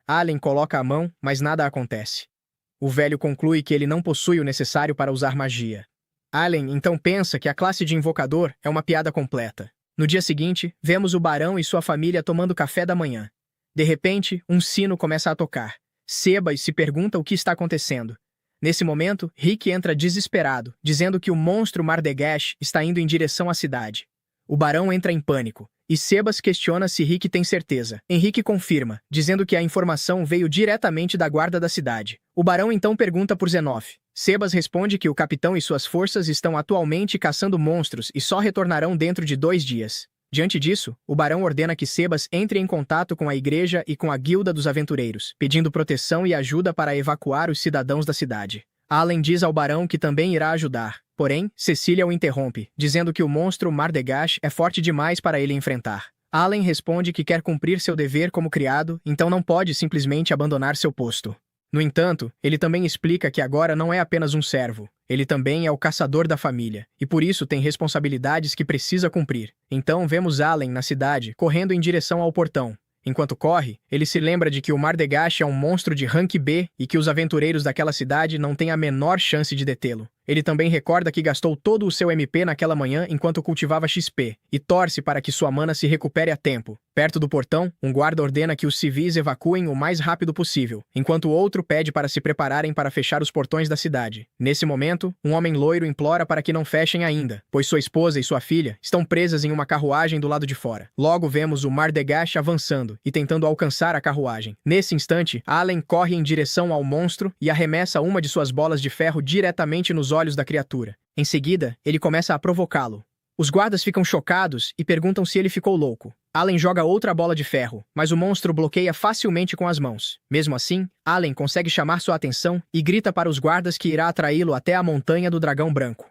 Allen coloca a mão, mas nada acontece. O velho conclui que ele não possui o necessário para usar magia. Allen então pensa que a classe de invocador é uma piada completa. No dia seguinte, vemos o barão e sua família tomando café da manhã. De repente, um sino começa a tocar. Sebas se pergunta o que está acontecendo. Nesse momento, Rick entra desesperado, dizendo que o monstro Mardegash está indo em direção à cidade. O barão entra em pânico, e Sebas questiona se Rick tem certeza. Henrique confirma, dizendo que a informação veio diretamente da guarda da cidade. O barão então pergunta por Zenoff. Sebas responde que o capitão e suas forças estão atualmente caçando monstros e só retornarão dentro de 2 dias. Diante disso, o barão ordena que Sebas entre em contato com a igreja e com a guilda dos aventureiros, pedindo proteção e ajuda para evacuar os cidadãos da cidade. Allen diz ao barão que também irá ajudar, porém, Cecília o interrompe, dizendo que o monstro Mardegash é forte demais para ele enfrentar. Allen responde que quer cumprir seu dever como criado, então não pode simplesmente abandonar seu posto. No entanto, ele também explica que agora não é apenas um servo, ele também é o caçador da família, e por isso tem responsabilidades que precisa cumprir. Então vemos Allen na cidade, correndo em direção ao portão. Enquanto corre, ele se lembra de que o Mardegash é um monstro de rank B e que os aventureiros daquela cidade não têm a menor chance de detê-lo. Ele também recorda que gastou todo o seu MP naquela manhã enquanto cultivava XP, e torce para que sua mana se recupere a tempo. Perto do portão, um guarda ordena que os civis evacuem o mais rápido possível, enquanto o outro pede para se prepararem para fechar os portões da cidade. Nesse momento, um homem loiro implora para que não fechem ainda, pois sua esposa e sua filha estão presas em uma carruagem do lado de fora. Logo vemos o Mardegash avançando e tentando alcançar a carruagem. Nesse instante, Allen corre em direção ao monstro e arremessa uma de suas bolas de ferro diretamente nos olhos da criatura. Em seguida, ele começa a provocá-lo. Os guardas ficam chocados e perguntam se ele ficou louco. Allen joga outra bola de ferro, mas o monstro bloqueia facilmente com as mãos. Mesmo assim, Allen consegue chamar sua atenção e grita para os guardas que irá atraí-lo até a montanha do dragão branco.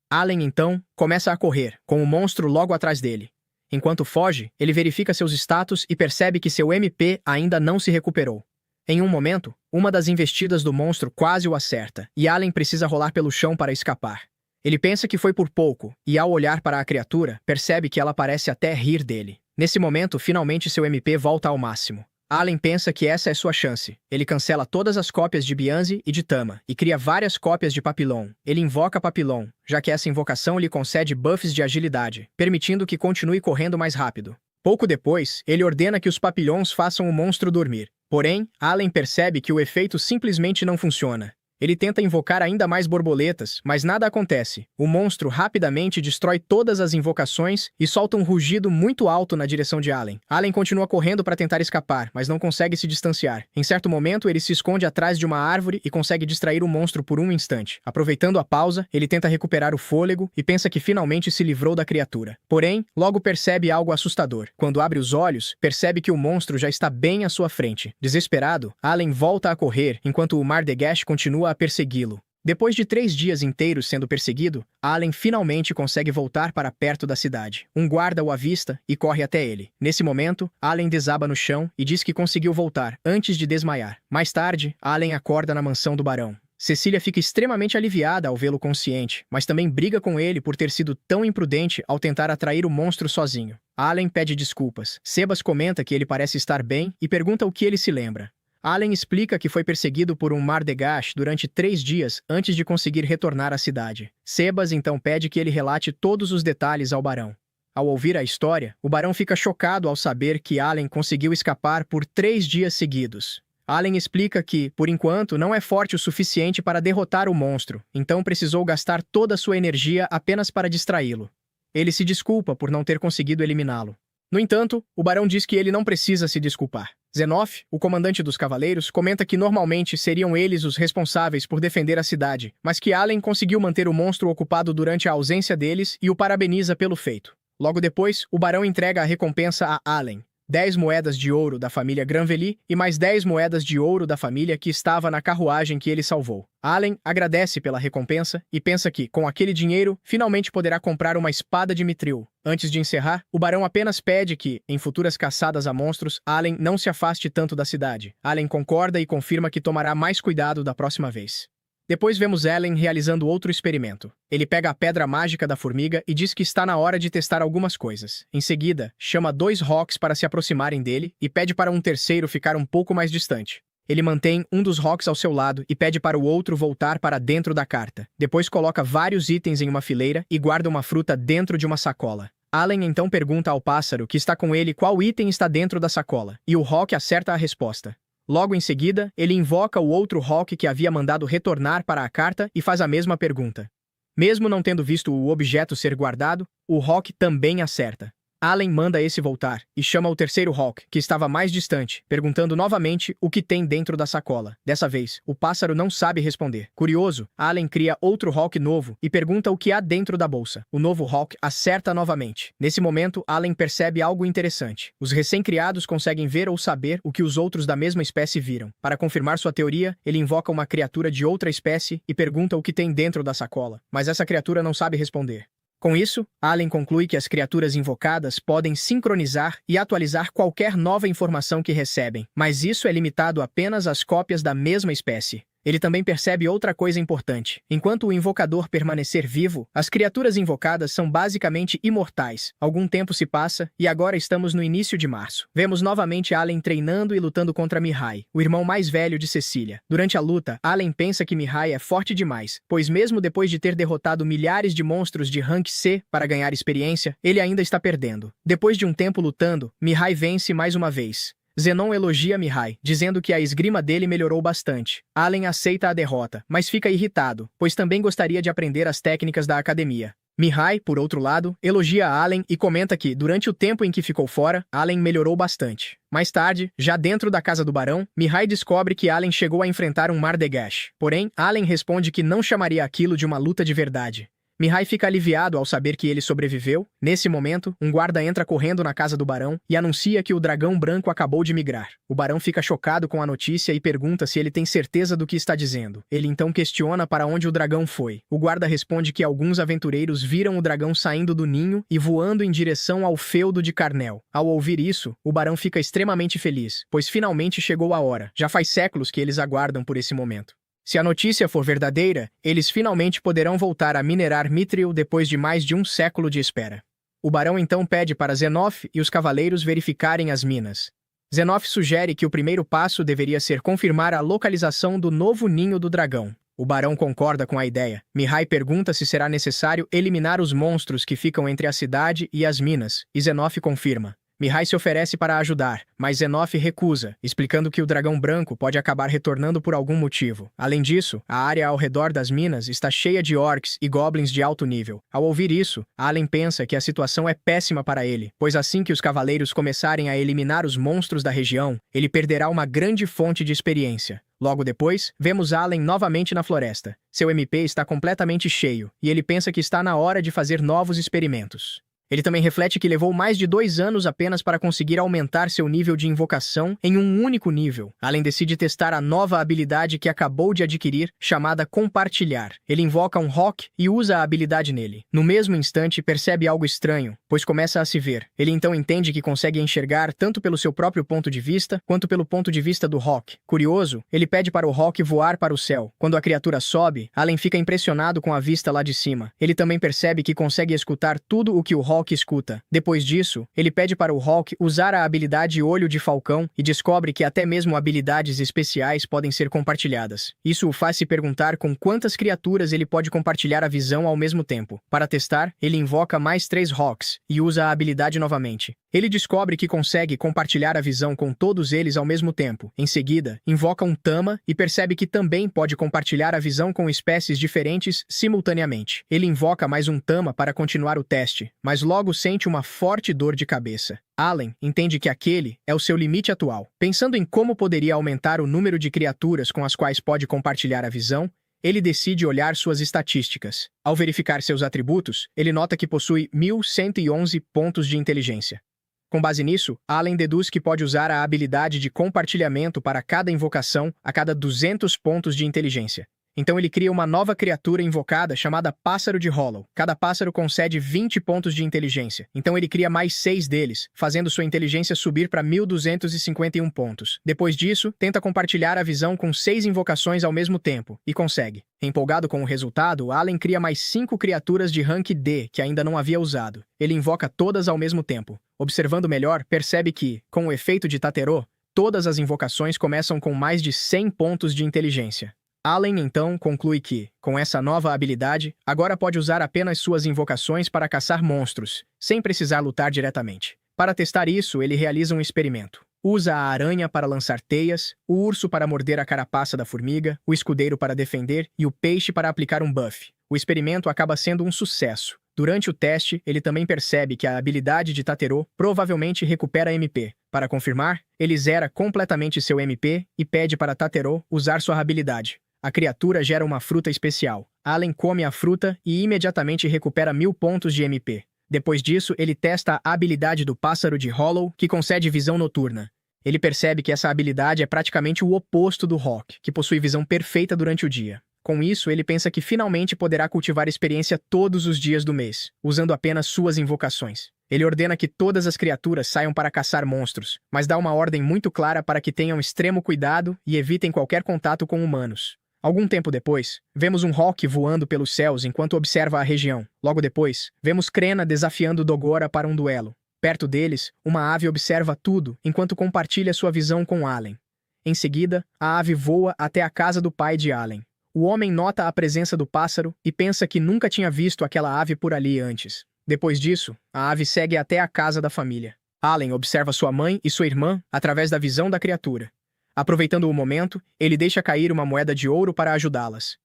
Allen, então, começa a correr, com o monstro logo atrás dele. Enquanto foge, ele verifica seus status e percebe que seu MP ainda não se recuperou. Em um momento, uma das investidas do monstro quase o acerta, e Allen precisa rolar pelo chão para escapar. Ele pensa que foi por pouco, e ao olhar para a criatura, percebe que ela parece até rir dele. Nesse momento, finalmente seu MP volta ao máximo. Allen pensa que essa é sua chance. Ele cancela todas as cópias de Bianzi e de Tama, e cria várias cópias de Papillon. Ele invoca Papillon, já que essa invocação lhe concede buffs de agilidade, permitindo que continue correndo mais rápido. Pouco depois, ele ordena que os Papillons façam o monstro dormir. Porém, Allen percebe que o efeito simplesmente não funciona. Ele tenta invocar ainda mais borboletas, mas nada acontece. O monstro rapidamente destrói todas as invocações e solta um rugido muito alto na direção de Allen. Allen continua correndo para tentar escapar, mas não consegue se distanciar. Em certo momento, ele se esconde atrás de uma árvore e consegue distrair o monstro por um instante. Aproveitando a pausa, ele tenta recuperar o fôlego e pensa que finalmente se livrou da criatura. Porém, logo percebe algo assustador. Quando abre os olhos, percebe que o monstro já está bem à sua frente. Desesperado, Allen volta a correr, enquanto o Mardegash continua a persegui-lo. Depois de 3 dias inteiros sendo perseguido, Allen finalmente consegue voltar para perto da cidade. Um guarda o avista e corre até ele. Nesse momento, Allen desaba no chão e diz que conseguiu voltar, antes de desmaiar. Mais tarde, Allen acorda na mansão do barão. Cecília fica extremamente aliviada ao vê-lo consciente, mas também briga com ele por ter sido tão imprudente ao tentar atrair o monstro sozinho. Allen pede desculpas. Sebas comenta que ele parece estar bem e pergunta o que ele se lembra. Allen explica que foi perseguido por um Mardegash durante 3 dias antes de conseguir retornar à cidade. Sebas então pede que ele relate todos os detalhes ao barão. Ao ouvir a história, o barão fica chocado ao saber que Allen conseguiu escapar por 3 dias seguidos. Allen explica que, por enquanto, não é forte o suficiente para derrotar o monstro, então precisou gastar toda a sua energia apenas para distraí-lo. Ele se desculpa por não ter conseguido eliminá-lo. No entanto, o barão diz que ele não precisa se desculpar. Zenoff, o comandante dos cavaleiros, comenta que normalmente seriam eles os responsáveis por defender a cidade, mas que Allen conseguiu manter o monstro ocupado durante a ausência deles e o parabeniza pelo feito. Logo depois, o barão entrega a recompensa a Allen. 10 moedas de ouro da família Granvely e mais 10 moedas de ouro da família que estava na carruagem que ele salvou. Allen agradece pela recompensa e pensa que, com aquele dinheiro, finalmente poderá comprar uma espada de Mithril. Antes de encerrar, o barão apenas pede que, em futuras caçadas a monstros, Allen não se afaste tanto da cidade. Allen concorda e confirma que tomará mais cuidado da próxima vez. Depois vemos Allen realizando outro experimento. Ele pega a pedra mágica da formiga e diz que está na hora de testar algumas coisas. Em seguida, chama 2 Hawks para se aproximarem dele e pede para um terceiro ficar um pouco mais distante. Ele mantém um dos Hawks ao seu lado e pede para o outro voltar para dentro da carta. Depois coloca vários itens em uma fileira e guarda uma fruta dentro de uma sacola. Allen então pergunta ao pássaro que está com ele qual item está dentro da sacola, e o Hawk acerta a resposta. Logo em seguida, ele invoca o outro Hawk que havia mandado retornar para a carta e faz a mesma pergunta. Mesmo não tendo visto o objeto ser guardado, o Hawk também acerta. Allen manda esse voltar e chama o terceiro Hawk, que estava mais distante, perguntando novamente o que tem dentro da sacola. Dessa vez, o pássaro não sabe responder. Curioso, Allen cria outro Hawk novo e pergunta o que há dentro da bolsa. O novo Hawk acerta novamente. Nesse momento, Allen percebe algo interessante. Os recém-criados conseguem ver ou saber o que os outros da mesma espécie viram. Para confirmar sua teoria, ele invoca uma criatura de outra espécie e pergunta o que tem dentro da sacola. Mas essa criatura não sabe responder. Com isso, Allen conclui que as criaturas invocadas podem sincronizar e atualizar qualquer nova informação que recebem, mas isso é limitado apenas às cópias da mesma espécie. Ele também percebe outra coisa importante. Enquanto o invocador permanecer vivo, as criaturas invocadas são basicamente imortais. Algum tempo se passa e agora estamos no início de março. Vemos novamente Allen treinando e lutando contra Mihai, o irmão mais velho de Cecília. Durante a luta, Allen pensa que Mihai é forte demais, pois mesmo depois de ter derrotado milhares de monstros de Rank C para ganhar experiência, ele ainda está perdendo. Depois de um tempo lutando, Mihai vence mais uma vez. Zenon elogia Mihai, dizendo que a esgrima dele melhorou bastante. Allen aceita a derrota, mas fica irritado, pois também gostaria de aprender as técnicas da academia. Mihai, por outro lado, elogia Allen e comenta que, durante o tempo em que ficou fora, Allen melhorou bastante. Mais tarde, já dentro da casa do barão, Mihai descobre que Allen chegou a enfrentar um Mardegash. Porém, Allen responde que não chamaria aquilo de uma luta de verdade. Mihai fica aliviado ao saber que ele sobreviveu. Nesse momento, um guarda entra correndo na casa do barão e anuncia que o dragão branco acabou de migrar. O barão fica chocado com a notícia e pergunta se ele tem certeza do que está dizendo. Ele então questiona para onde o dragão foi. O guarda responde que alguns aventureiros viram o dragão saindo do ninho e voando em direção ao feudo de Carnel. Ao ouvir isso, o barão fica extremamente feliz, pois finalmente chegou a hora. Já faz séculos que eles aguardam por esse momento. Se a notícia for verdadeira, eles finalmente poderão voltar a minerar Mithril depois de mais de um século de espera. O barão então pede para Zenoff e os cavaleiros verificarem as minas. Zenoff sugere que o primeiro passo deveria ser confirmar a localização do novo ninho do dragão. O barão concorda com a ideia. Mihai pergunta se será necessário eliminar os monstros que ficam entre a cidade e as minas, e Zenoff confirma. Mihai se oferece para ajudar, mas Zenoff recusa, explicando que o dragão branco pode acabar retornando por algum motivo. Além disso, a área ao redor das minas está cheia de orcs e goblins de alto nível. Ao ouvir isso, Allen pensa que a situação é péssima para ele, pois assim que os cavaleiros começarem a eliminar os monstros da região, ele perderá uma grande fonte de experiência. Logo depois, vemos Allen novamente na floresta. Seu MP está completamente cheio, e ele pensa que está na hora de fazer novos experimentos. Ele também reflete que levou mais de 2 anos apenas para conseguir aumentar seu nível de invocação em um único nível. Allen decide testar a nova habilidade que acabou de adquirir, chamada Compartilhar. Ele invoca um Hawk e usa a habilidade nele. No mesmo instante, percebe algo estranho, pois começa a se ver. Ele então entende que consegue enxergar tanto pelo seu próprio ponto de vista, quanto pelo ponto de vista do Hawk. Curioso, ele pede para o Hawk voar para o céu. Quando a criatura sobe, Allen fica impressionado com a vista lá de cima. Ele também percebe que consegue escutar tudo o que o Hawk escuta. Depois disso, ele pede para o Hawk usar a habilidade Olho de Falcão e descobre que até mesmo habilidades especiais podem ser compartilhadas. Isso o faz se perguntar com quantas criaturas ele pode compartilhar a visão ao mesmo tempo. Para testar, ele invoca mais 3 Hawks e usa a habilidade novamente. Ele descobre que consegue compartilhar a visão com todos eles ao mesmo tempo. Em seguida, invoca um Tama e percebe que também pode compartilhar a visão com espécies diferentes simultaneamente. Ele invoca mais um Tama para continuar o teste, mas logo sente uma forte dor de cabeça. Allen entende que aquele é o seu limite atual. Pensando em como poderia aumentar o número de criaturas com as quais pode compartilhar a visão, ele decide olhar suas estatísticas. Ao verificar seus atributos, ele nota que possui 1.111 pontos de inteligência. Com base nisso, Allen deduz que pode usar a habilidade de compartilhamento para cada invocação a cada 200 pontos de inteligência. Então ele cria uma nova criatura invocada chamada Pássaro de Hollow. Cada pássaro concede 20 pontos de inteligência. Então ele cria mais 6 deles, fazendo sua inteligência subir para 1.251 pontos. Depois disso, tenta compartilhar a visão com 6 invocações ao mesmo tempo, e consegue. Empolgado com o resultado, Allen cria mais 5 criaturas de rank D que ainda não havia usado. Ele invoca todas ao mesmo tempo. Observando melhor, percebe que, com o efeito de Taterô, todas as invocações começam com mais de 100 pontos de inteligência. Allen, então, conclui que, com essa nova habilidade, agora pode usar apenas suas invocações para caçar monstros, sem precisar lutar diretamente. Para testar isso, ele realiza um experimento. Usa a aranha para lançar teias, o urso para morder a carapaça da formiga, o escudeiro para defender e o peixe para aplicar um buff. O experimento acaba sendo um sucesso. Durante o teste, ele também percebe que a habilidade de Taterô provavelmente recupera MP. Para confirmar, ele zera completamente seu MP e pede para Taterô usar sua habilidade. A criatura gera uma fruta especial. Allen come a fruta e imediatamente recupera 1000 pontos de MP. Depois disso, ele testa a habilidade do pássaro de Hollow, que concede visão noturna. Ele percebe que essa habilidade é praticamente o oposto do Hawk, que possui visão perfeita durante o dia. Com isso, ele pensa que finalmente poderá cultivar experiência todos os dias do mês, usando apenas suas invocações. Ele ordena que todas as criaturas saiam para caçar monstros, mas dá uma ordem muito clara para que tenham extremo cuidado e evitem qualquer contato com humanos. Algum tempo depois, vemos um Hawk voando pelos céus enquanto observa a região. Logo depois, vemos Krena desafiando Dogora para um duelo. Perto deles, uma ave observa tudo enquanto compartilha sua visão com Allen. Em seguida, a ave voa até a casa do pai de Allen. O homem nota a presença do pássaro e pensa que nunca tinha visto aquela ave por ali antes. Depois disso, a ave segue até a casa da família. Allen observa sua mãe e sua irmã através da visão da criatura. Aproveitando o momento, ele deixa cair uma moeda de ouro para ajudá-las.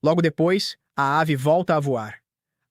Logo depois, a ave volta a voar.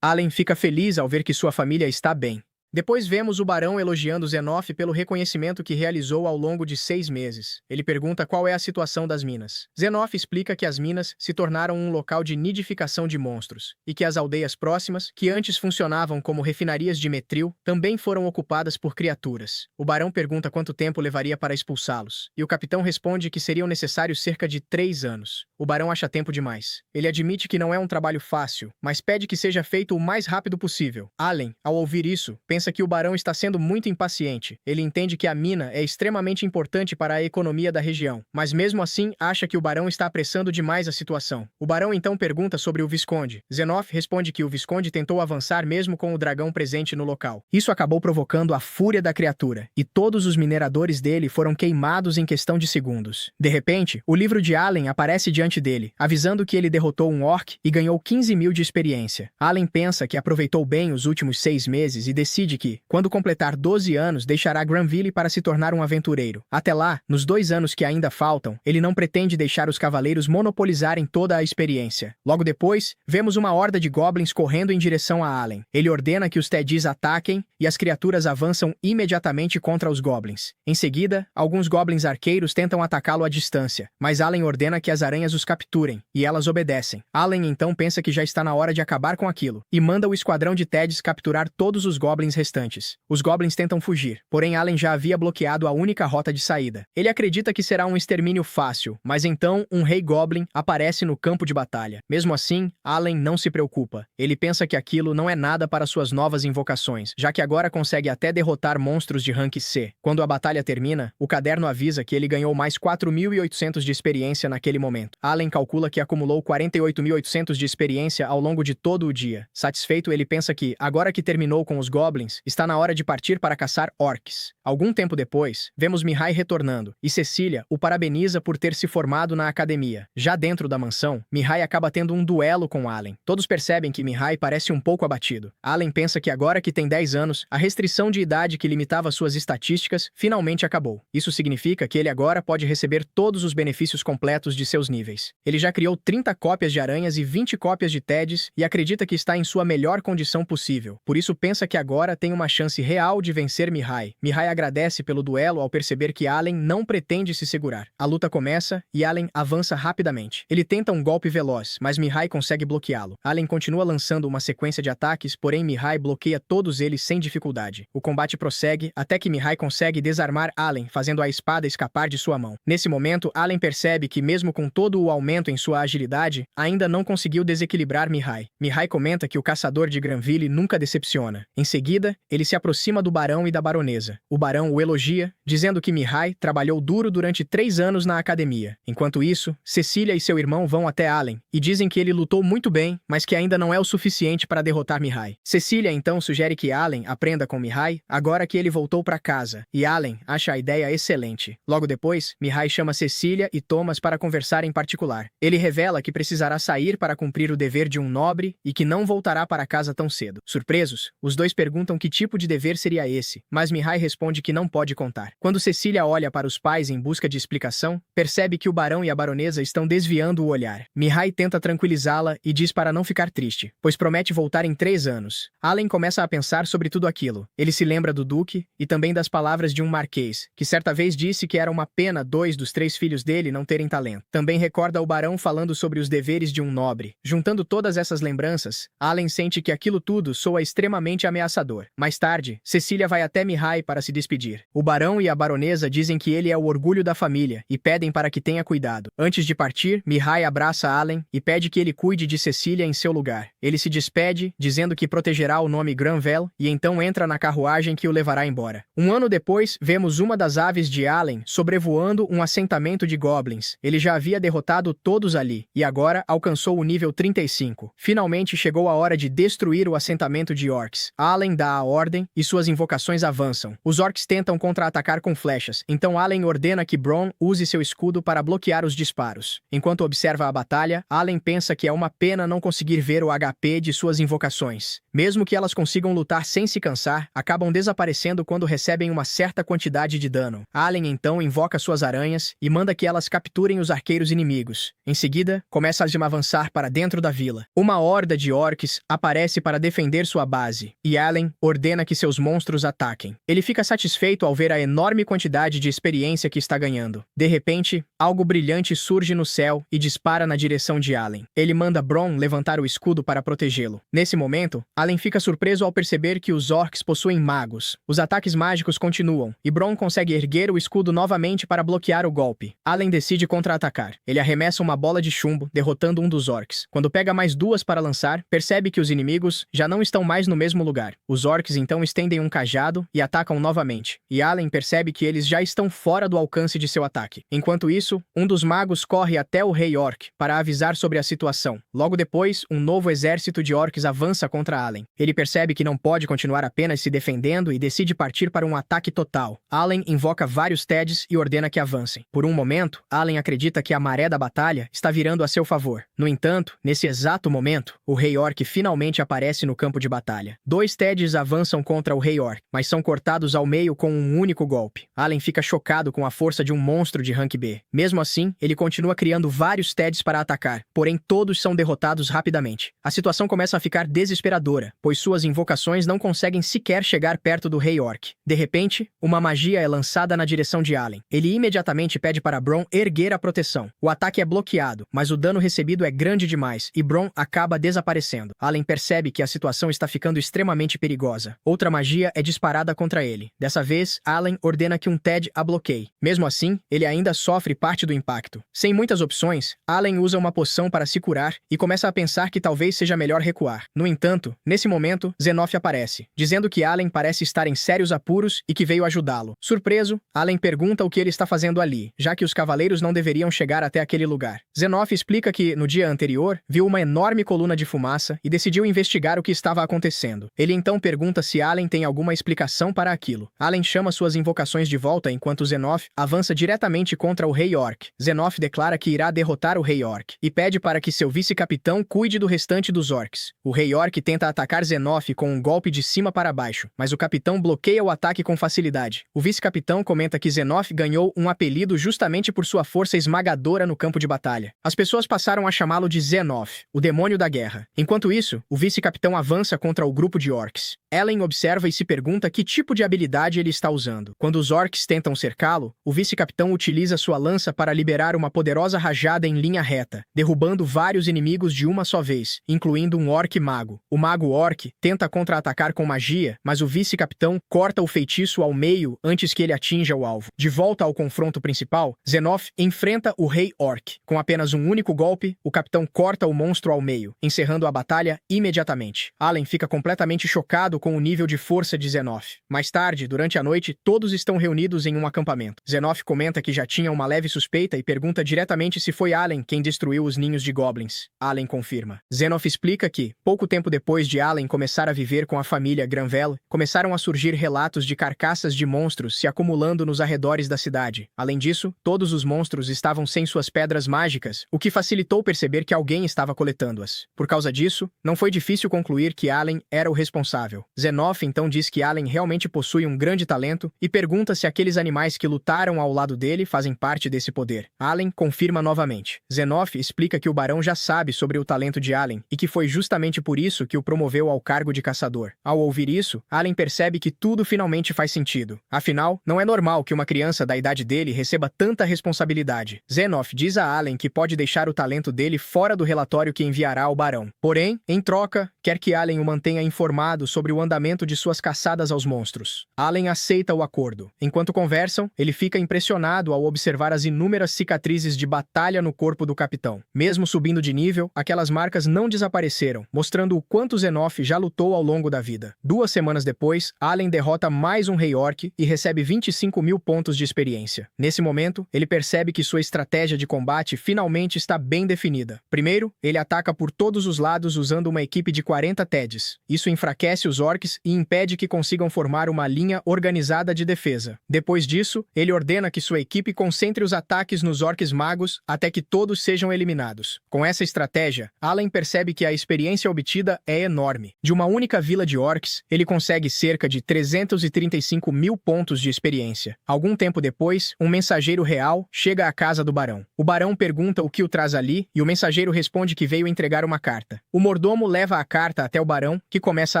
Allen fica feliz ao ver que sua família está bem. Depois vemos o barão elogiando Zenoff pelo reconhecimento que realizou ao longo de 6 meses. Ele pergunta qual é a situação das minas. Zenoff explica que as minas se tornaram um local de nidificação de monstros, e que as aldeias próximas, que antes funcionavam como refinarias de metril, também foram ocupadas por criaturas. O barão pergunta quanto tempo levaria para expulsá-los, e o capitão responde que seriam necessários cerca de 3 anos. O barão acha tempo demais. Ele admite que não é um trabalho fácil, mas pede que seja feito o mais rápido possível. Allen, ao ouvir isso, pensa que o barão está sendo muito impaciente. Ele entende que a mina é extremamente importante para a economia da região, mas mesmo assim acha que o barão está apressando demais a situação. O barão então pergunta sobre o Visconde. Zenoff responde que o Visconde tentou avançar mesmo com o dragão presente no local. Isso acabou provocando a fúria da criatura, e todos os mineradores dele foram queimados em questão de segundos. De repente, o livro de Allen aparece diante dele, avisando que ele derrotou um orc e ganhou 15.000 de experiência. Allen pensa que aproveitou bem os últimos 6 meses e decide que, quando completar 12 anos, deixará Granville para se tornar um aventureiro. Até lá, nos 2 anos que ainda faltam, ele não pretende deixar os cavaleiros monopolizarem toda a experiência. Logo depois, vemos uma horda de goblins correndo em direção a Allen. Ele ordena que os Teddies ataquem e as criaturas avançam imediatamente contra os goblins. Em seguida, alguns goblins arqueiros tentam atacá-lo à distância, mas Allen ordena que as aranhas os capturem, e elas obedecem. Allen então pensa que já está na hora de acabar com aquilo, e manda o esquadrão de Teddies capturar todos os goblins restantes. Os goblins tentam fugir, porém Allen já havia bloqueado a única rota de saída. Ele acredita que será um extermínio fácil, mas então um rei goblin aparece no campo de batalha. Mesmo assim, Allen não se preocupa. Ele pensa que aquilo não é nada para suas novas invocações, já que agora consegue até derrotar monstros de rank C. Quando a batalha termina, o caderno avisa que ele ganhou mais 4.800 de experiência naquele momento. Allen calcula que acumulou 48.800 de experiência ao longo de todo o dia. Satisfeito, ele pensa que, agora que terminou com os goblins, está na hora de partir para caçar orcs. Algum tempo depois, vemos Mihai retornando, e Cecília o parabeniza por ter se formado na academia. Já dentro da mansão, Mihai acaba tendo um duelo com Allen. Todos percebem que Mihai parece um pouco abatido. Allen pensa que agora que tem 10 anos, a restrição de idade que limitava suas estatísticas finalmente acabou. Isso significa que ele agora pode receber todos os benefícios completos de seus níveis. Ele já criou 30 cópias de aranhas e 20 cópias de Teddies e acredita que está em sua melhor condição possível. Por isso pensa que agora tem uma chance real de vencer Mihai. Mihai agradece pelo duelo ao perceber que Allen não pretende se segurar. A luta começa e Allen avança rapidamente. Ele tenta um golpe veloz, mas Mihai consegue bloqueá-lo. Allen continua lançando uma sequência de ataques, porém Mihai bloqueia todos eles sem dificuldade. O combate prossegue até que Mihai consegue desarmar Allen, fazendo a espada escapar de sua mão. Nesse momento, Allen percebe que mesmo com todo o aumento em sua agilidade, ainda não conseguiu desequilibrar Mihai. Mihai comenta que o caçador de Granville nunca decepciona. Em seguida, ele se aproxima do barão e da baronesa. O barão o elogia, dizendo que Mihai trabalhou duro durante 3 anos na academia. Enquanto isso, Cecília e seu irmão vão até Allen e dizem que ele lutou muito bem, mas que ainda não é o suficiente para derrotar Mihai. Cecília então sugere que Allen aprenda com Mihai agora que ele voltou para casa, e Allen acha a ideia excelente. Logo depois, Mihai chama Cecília e Thomas para conversar em particular. Ele revela que precisará sair para cumprir o dever de um nobre e que não voltará para casa tão cedo. Surpresos, os dois perguntam perguntam que tipo de dever seria esse, mas Mihai responde que não pode contar. Quando Cecília olha para os pais em busca de explicação, percebe que o barão e a baronesa estão desviando o olhar. Mihai tenta tranquilizá-la e diz para não ficar triste, pois promete voltar em 3 anos. Allen começa a pensar sobre tudo aquilo. Ele se lembra do duque e também das palavras de um marquês, que certa vez disse que era uma pena 2 dos 3 filhos dele não terem talento. Também recorda o barão falando sobre os deveres de um nobre. Juntando todas essas lembranças, Allen sente que aquilo tudo soa extremamente ameaçador. Mais tarde, Cecília vai até Mihai para se despedir. O barão e a baronesa dizem que ele é o orgulho da família e pedem para que tenha cuidado. Antes de partir, Mihai abraça Allen e pede que ele cuide de Cecília em seu lugar. Ele se despede, dizendo que protegerá o nome Granvelle e então entra na carruagem que o levará embora. Um ano depois, vemos uma das aves de Allen sobrevoando um assentamento de goblins. Ele já havia derrotado todos ali e agora alcançou o nível 35. Finalmente chegou a hora de destruir o assentamento de orcs. Allen dá a ordem e suas invocações avançam. Os orcs tentam contra-atacar com flechas, então Allen ordena que Bronn use seu escudo para bloquear os disparos. Enquanto observa a batalha, Allen pensa que é uma pena não conseguir ver o HP de suas invocações. Mesmo que elas consigam lutar sem se cansar, acabam desaparecendo quando recebem uma certa quantidade de dano. Allen então invoca suas aranhas e manda que elas capturem os arqueiros inimigos. Em seguida, começa a avançar para dentro da vila. Uma horda de orcs aparece para defender sua base, e Allen ordena que seus monstros ataquem. Ele fica satisfeito ao ver a enorme quantidade de experiência que está ganhando. De repente, algo brilhante surge no céu e dispara na direção de Allen. Ele manda Bronn levantar o escudo para protegê-lo. Nesse momento, Allen fica surpreso ao perceber que os orcs possuem magos. Os ataques mágicos continuam, e Bronn consegue erguer o escudo novamente para bloquear o golpe. Allen decide contra-atacar. Ele arremessa uma bola de chumbo, derrotando um dos orcs. Quando pega mais 2 para lançar, percebe que os inimigos já não estão mais no mesmo lugar. Os orcs então estendem um cajado e atacam novamente, e Allen percebe que eles já estão fora do alcance de seu ataque. Enquanto isso, um dos magos corre até o rei orc para avisar sobre a situação. Logo depois, um novo exército de orcs avança contra Allen. Ele percebe que não pode continuar apenas se defendendo e decide partir para um ataque total. Allen invoca vários TEDs e ordena que avancem. Por um momento, Allen acredita que a maré da batalha está virando a seu favor. No entanto, nesse exato momento, o rei orc finalmente aparece no campo de batalha. 2 TEDs avançam contra o rei orc, mas são cortados ao meio com um único golpe. Allen fica chocado com a força de um monstro de rank B. Mesmo assim, ele continua criando vários TEDs para atacar, porém todos são derrotados rapidamente. A situação começa a ficar desesperadora, pois suas invocações não conseguem sequer chegar perto do rei orc. De repente, uma magia é lançada na direção de Allen. Ele imediatamente pede para Bronn erguer a proteção. O ataque é bloqueado, mas o dano recebido é grande demais e Bronn acaba desaparecendo. Allen percebe que a situação está ficando extremamente perigosa. Outra magia é disparada contra ele. Dessa vez, Allen ordena que um TED a bloqueie. Mesmo assim, ele ainda sofre parte do impacto. Sem muitas opções, Allen usa uma poção para se curar e começa a pensar que talvez seja melhor recuar. No entanto, nesse momento, Zenoff aparece, dizendo que Allen parece estar em sérios apuros e que veio ajudá-lo. Surpreso, Allen pergunta o que ele está fazendo ali, já que os cavaleiros não deveriam chegar até aquele lugar. Zenoff explica que, no dia anterior, viu uma enorme coluna de fumaça e decidiu investigar o que estava acontecendo. Ele então pergunta se Allen tem alguma explicação para aquilo. Allen chama suas invocações de volta enquanto Zenoff avança diretamente contra o rei orc. Zenoff declara que irá derrotar o rei orc e pede para que seu vice-capitão cuide do restante dos orcs. O rei orc tenta atacar Zenoff com um golpe de cima para baixo, mas o capitão bloqueia o ataque com facilidade. O vice-capitão comenta que Zenoff ganhou um apelido justamente por sua força esmagadora no campo de batalha. As pessoas passaram a chamá-lo de Zenoff, o demônio da guerra. Enquanto isso, o vice-capitão avança contra o grupo de orcs. Ellen observa e se pergunta que tipo de habilidade ele está usando. Quando os orcs tentam cercá-lo, o vice-capitão utiliza sua lança para liberar uma poderosa rajada em linha reta, derrubando vários inimigos de uma só vez, incluindo um orc mago. O mago orc tenta contra-atacar com magia, mas o vice-capitão corta o feitiço ao meio antes que ele atinja o alvo. De volta ao confronto principal, Zenoff enfrenta o rei orc. Com apenas um único golpe, o capitão corta o monstro ao meio, encerrando a batalha imediatamente. Allen fica completamente chocado com o nível de força de Zenoff. Mais tarde, durante a noite, todos estão reunidos em um acampamento. Zenoff comenta que já tinha uma leve suspeita e pergunta diretamente se foi Allen quem destruiu os ninhos de goblins. Allen confirma. Zenoff explica que, pouco tempo depois de Allen começar a viver com a família Granvelle, começaram a surgir relatos de carcaças de monstros se acumulando nos arredores da cidade. Além disso, todos os monstros estavam sem suas pedras mágicas, o que facilitou perceber que alguém estava coletando-as. Por causa disso, não foi difícil concluir que Allen era o responsável. Zenoff então diz que Allen realmente possui um grande talento e pergunta se aqueles animais que lutaram ao lado dele fazem parte desse poder. Allen confirma novamente. Zenoff explica que o barão já sabe sobre o talento de Allen e que foi justamente por isso que o promoveu ao cargo de caçador. Ao ouvir isso, Allen percebe que tudo finalmente faz sentido. Afinal, não é normal que uma criança da idade dele receba tanta responsabilidade. Zenoff diz a Allen que pode deixar o talento dele fora do relatório que enviará ao barão. Porém, em troca, quer que Allen o mantenha informado sobre o andamento de suas caçadas aos monstros. Allen aceita o acordo. Enquanto conversam, ele fica impressionado ao observar as inúmeras cicatrizes de batalha no corpo do capitão. Mesmo subindo de nível, aquelas marcas não desapareceram, mostrando o quanto Zenoff já lutou ao longo da vida. 2 semanas depois, Allen derrota mais um rei orc e recebe 25.000 pontos de experiência. Nesse momento, ele percebe que sua estratégia de combate finalmente está bem definida. Primeiro, ele ataca por todos os lados usando uma equipe de 40 TEDs. Isso enfraquece os orcs e impede que consigam formar uma linha organizada de defesa. Depois disso, ele ordena que sua equipe concentre os ataques nos orcs magos até que todos sejam eliminados. Com essa estratégia, Allen percebe que a experiência obtida é enorme. De uma única vila de orcs, ele consegue cerca de 335.000 pontos de experiência. Algum tempo depois, um mensageiro real chega à casa do barão. O barão pergunta o que o traz ali e o mensageiro responde que veio entregar uma carta. O mordomo leva a carta até o barão, que começa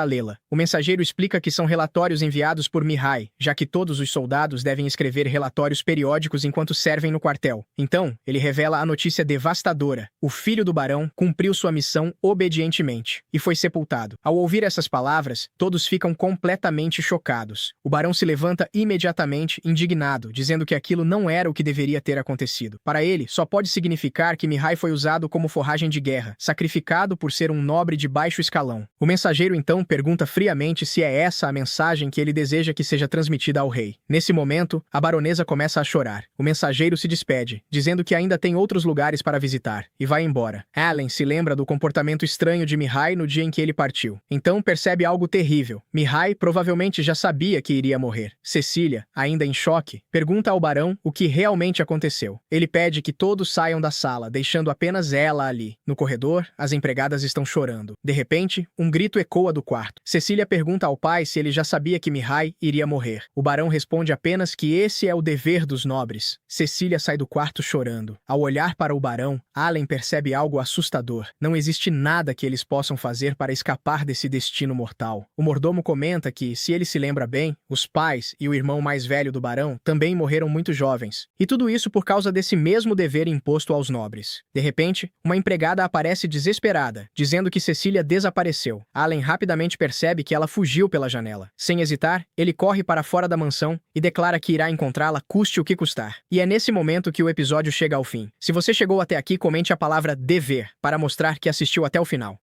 a lê-la. O mensageiro explica que são relatórios enviados por Mihai, já que todos os soldados devem escrever relatórios periódicos enquanto servem no quartel. Então, ele revela a notícia devastadora. O filho do barão cumpriu sua missão obedientemente e foi sepultado. Ao ouvir essas palavras, todos ficam completamente chocados. O barão se levanta imediatamente, indignado, dizendo que aquilo não era o que deveria ter acontecido. Para ele, só pode significar que Mihai foi usado como forragem de guerra, sacrificado por ser um nobre de baixo escalão. O mensageiro então pergunta friamente se é essa a mensagem que ele deseja que seja transmitida ao rei. Nesse momento, a baronesa começa a chorar. O mensageiro se despede, dizendo que ainda tem outros lugares para visitar, e vai embora. Allen se lembra do comportamento estranho de Mihai no dia em que ele partiu. Então percebe algo terrível. Mihai provavelmente já sabia que iria morrer. Cecília, ainda em choque, pergunta ao barão o que realmente aconteceu. Ele pede que todos saiam da sala, deixando apenas ela ali. No corredor, as empregadas estão chorando. De repente, um grito ecoa do quarto. Cecília pergunta ao pai se ele já sabia que Mihai iria morrer. O barão responde apenas que esse é o dever dos nobres. Cecília sai do quarto chorando. Ao olhar para o barão, Allen percebe algo assustador. Não existe nada que eles possam fazer para escapar desse destino mortal. O mordomo comenta que, se ele se lembra bem, os pais e o irmão mais velho do barão também morreram muito jovens. E tudo isso por causa desse mesmo dever imposto aos nobres. De repente, uma empregada aparece desesperada, dizendo que Cecília desapareceu. Allen rapidamente percebe que ela fugiu pela janela. Sem hesitar, ele corre para fora da mansão e declara que irá encontrá-la custe o que custar. E é nesse momento que o episódio chega ao fim. Se você chegou até aqui, comente a palavra dever para mostrar que assistiu até o final.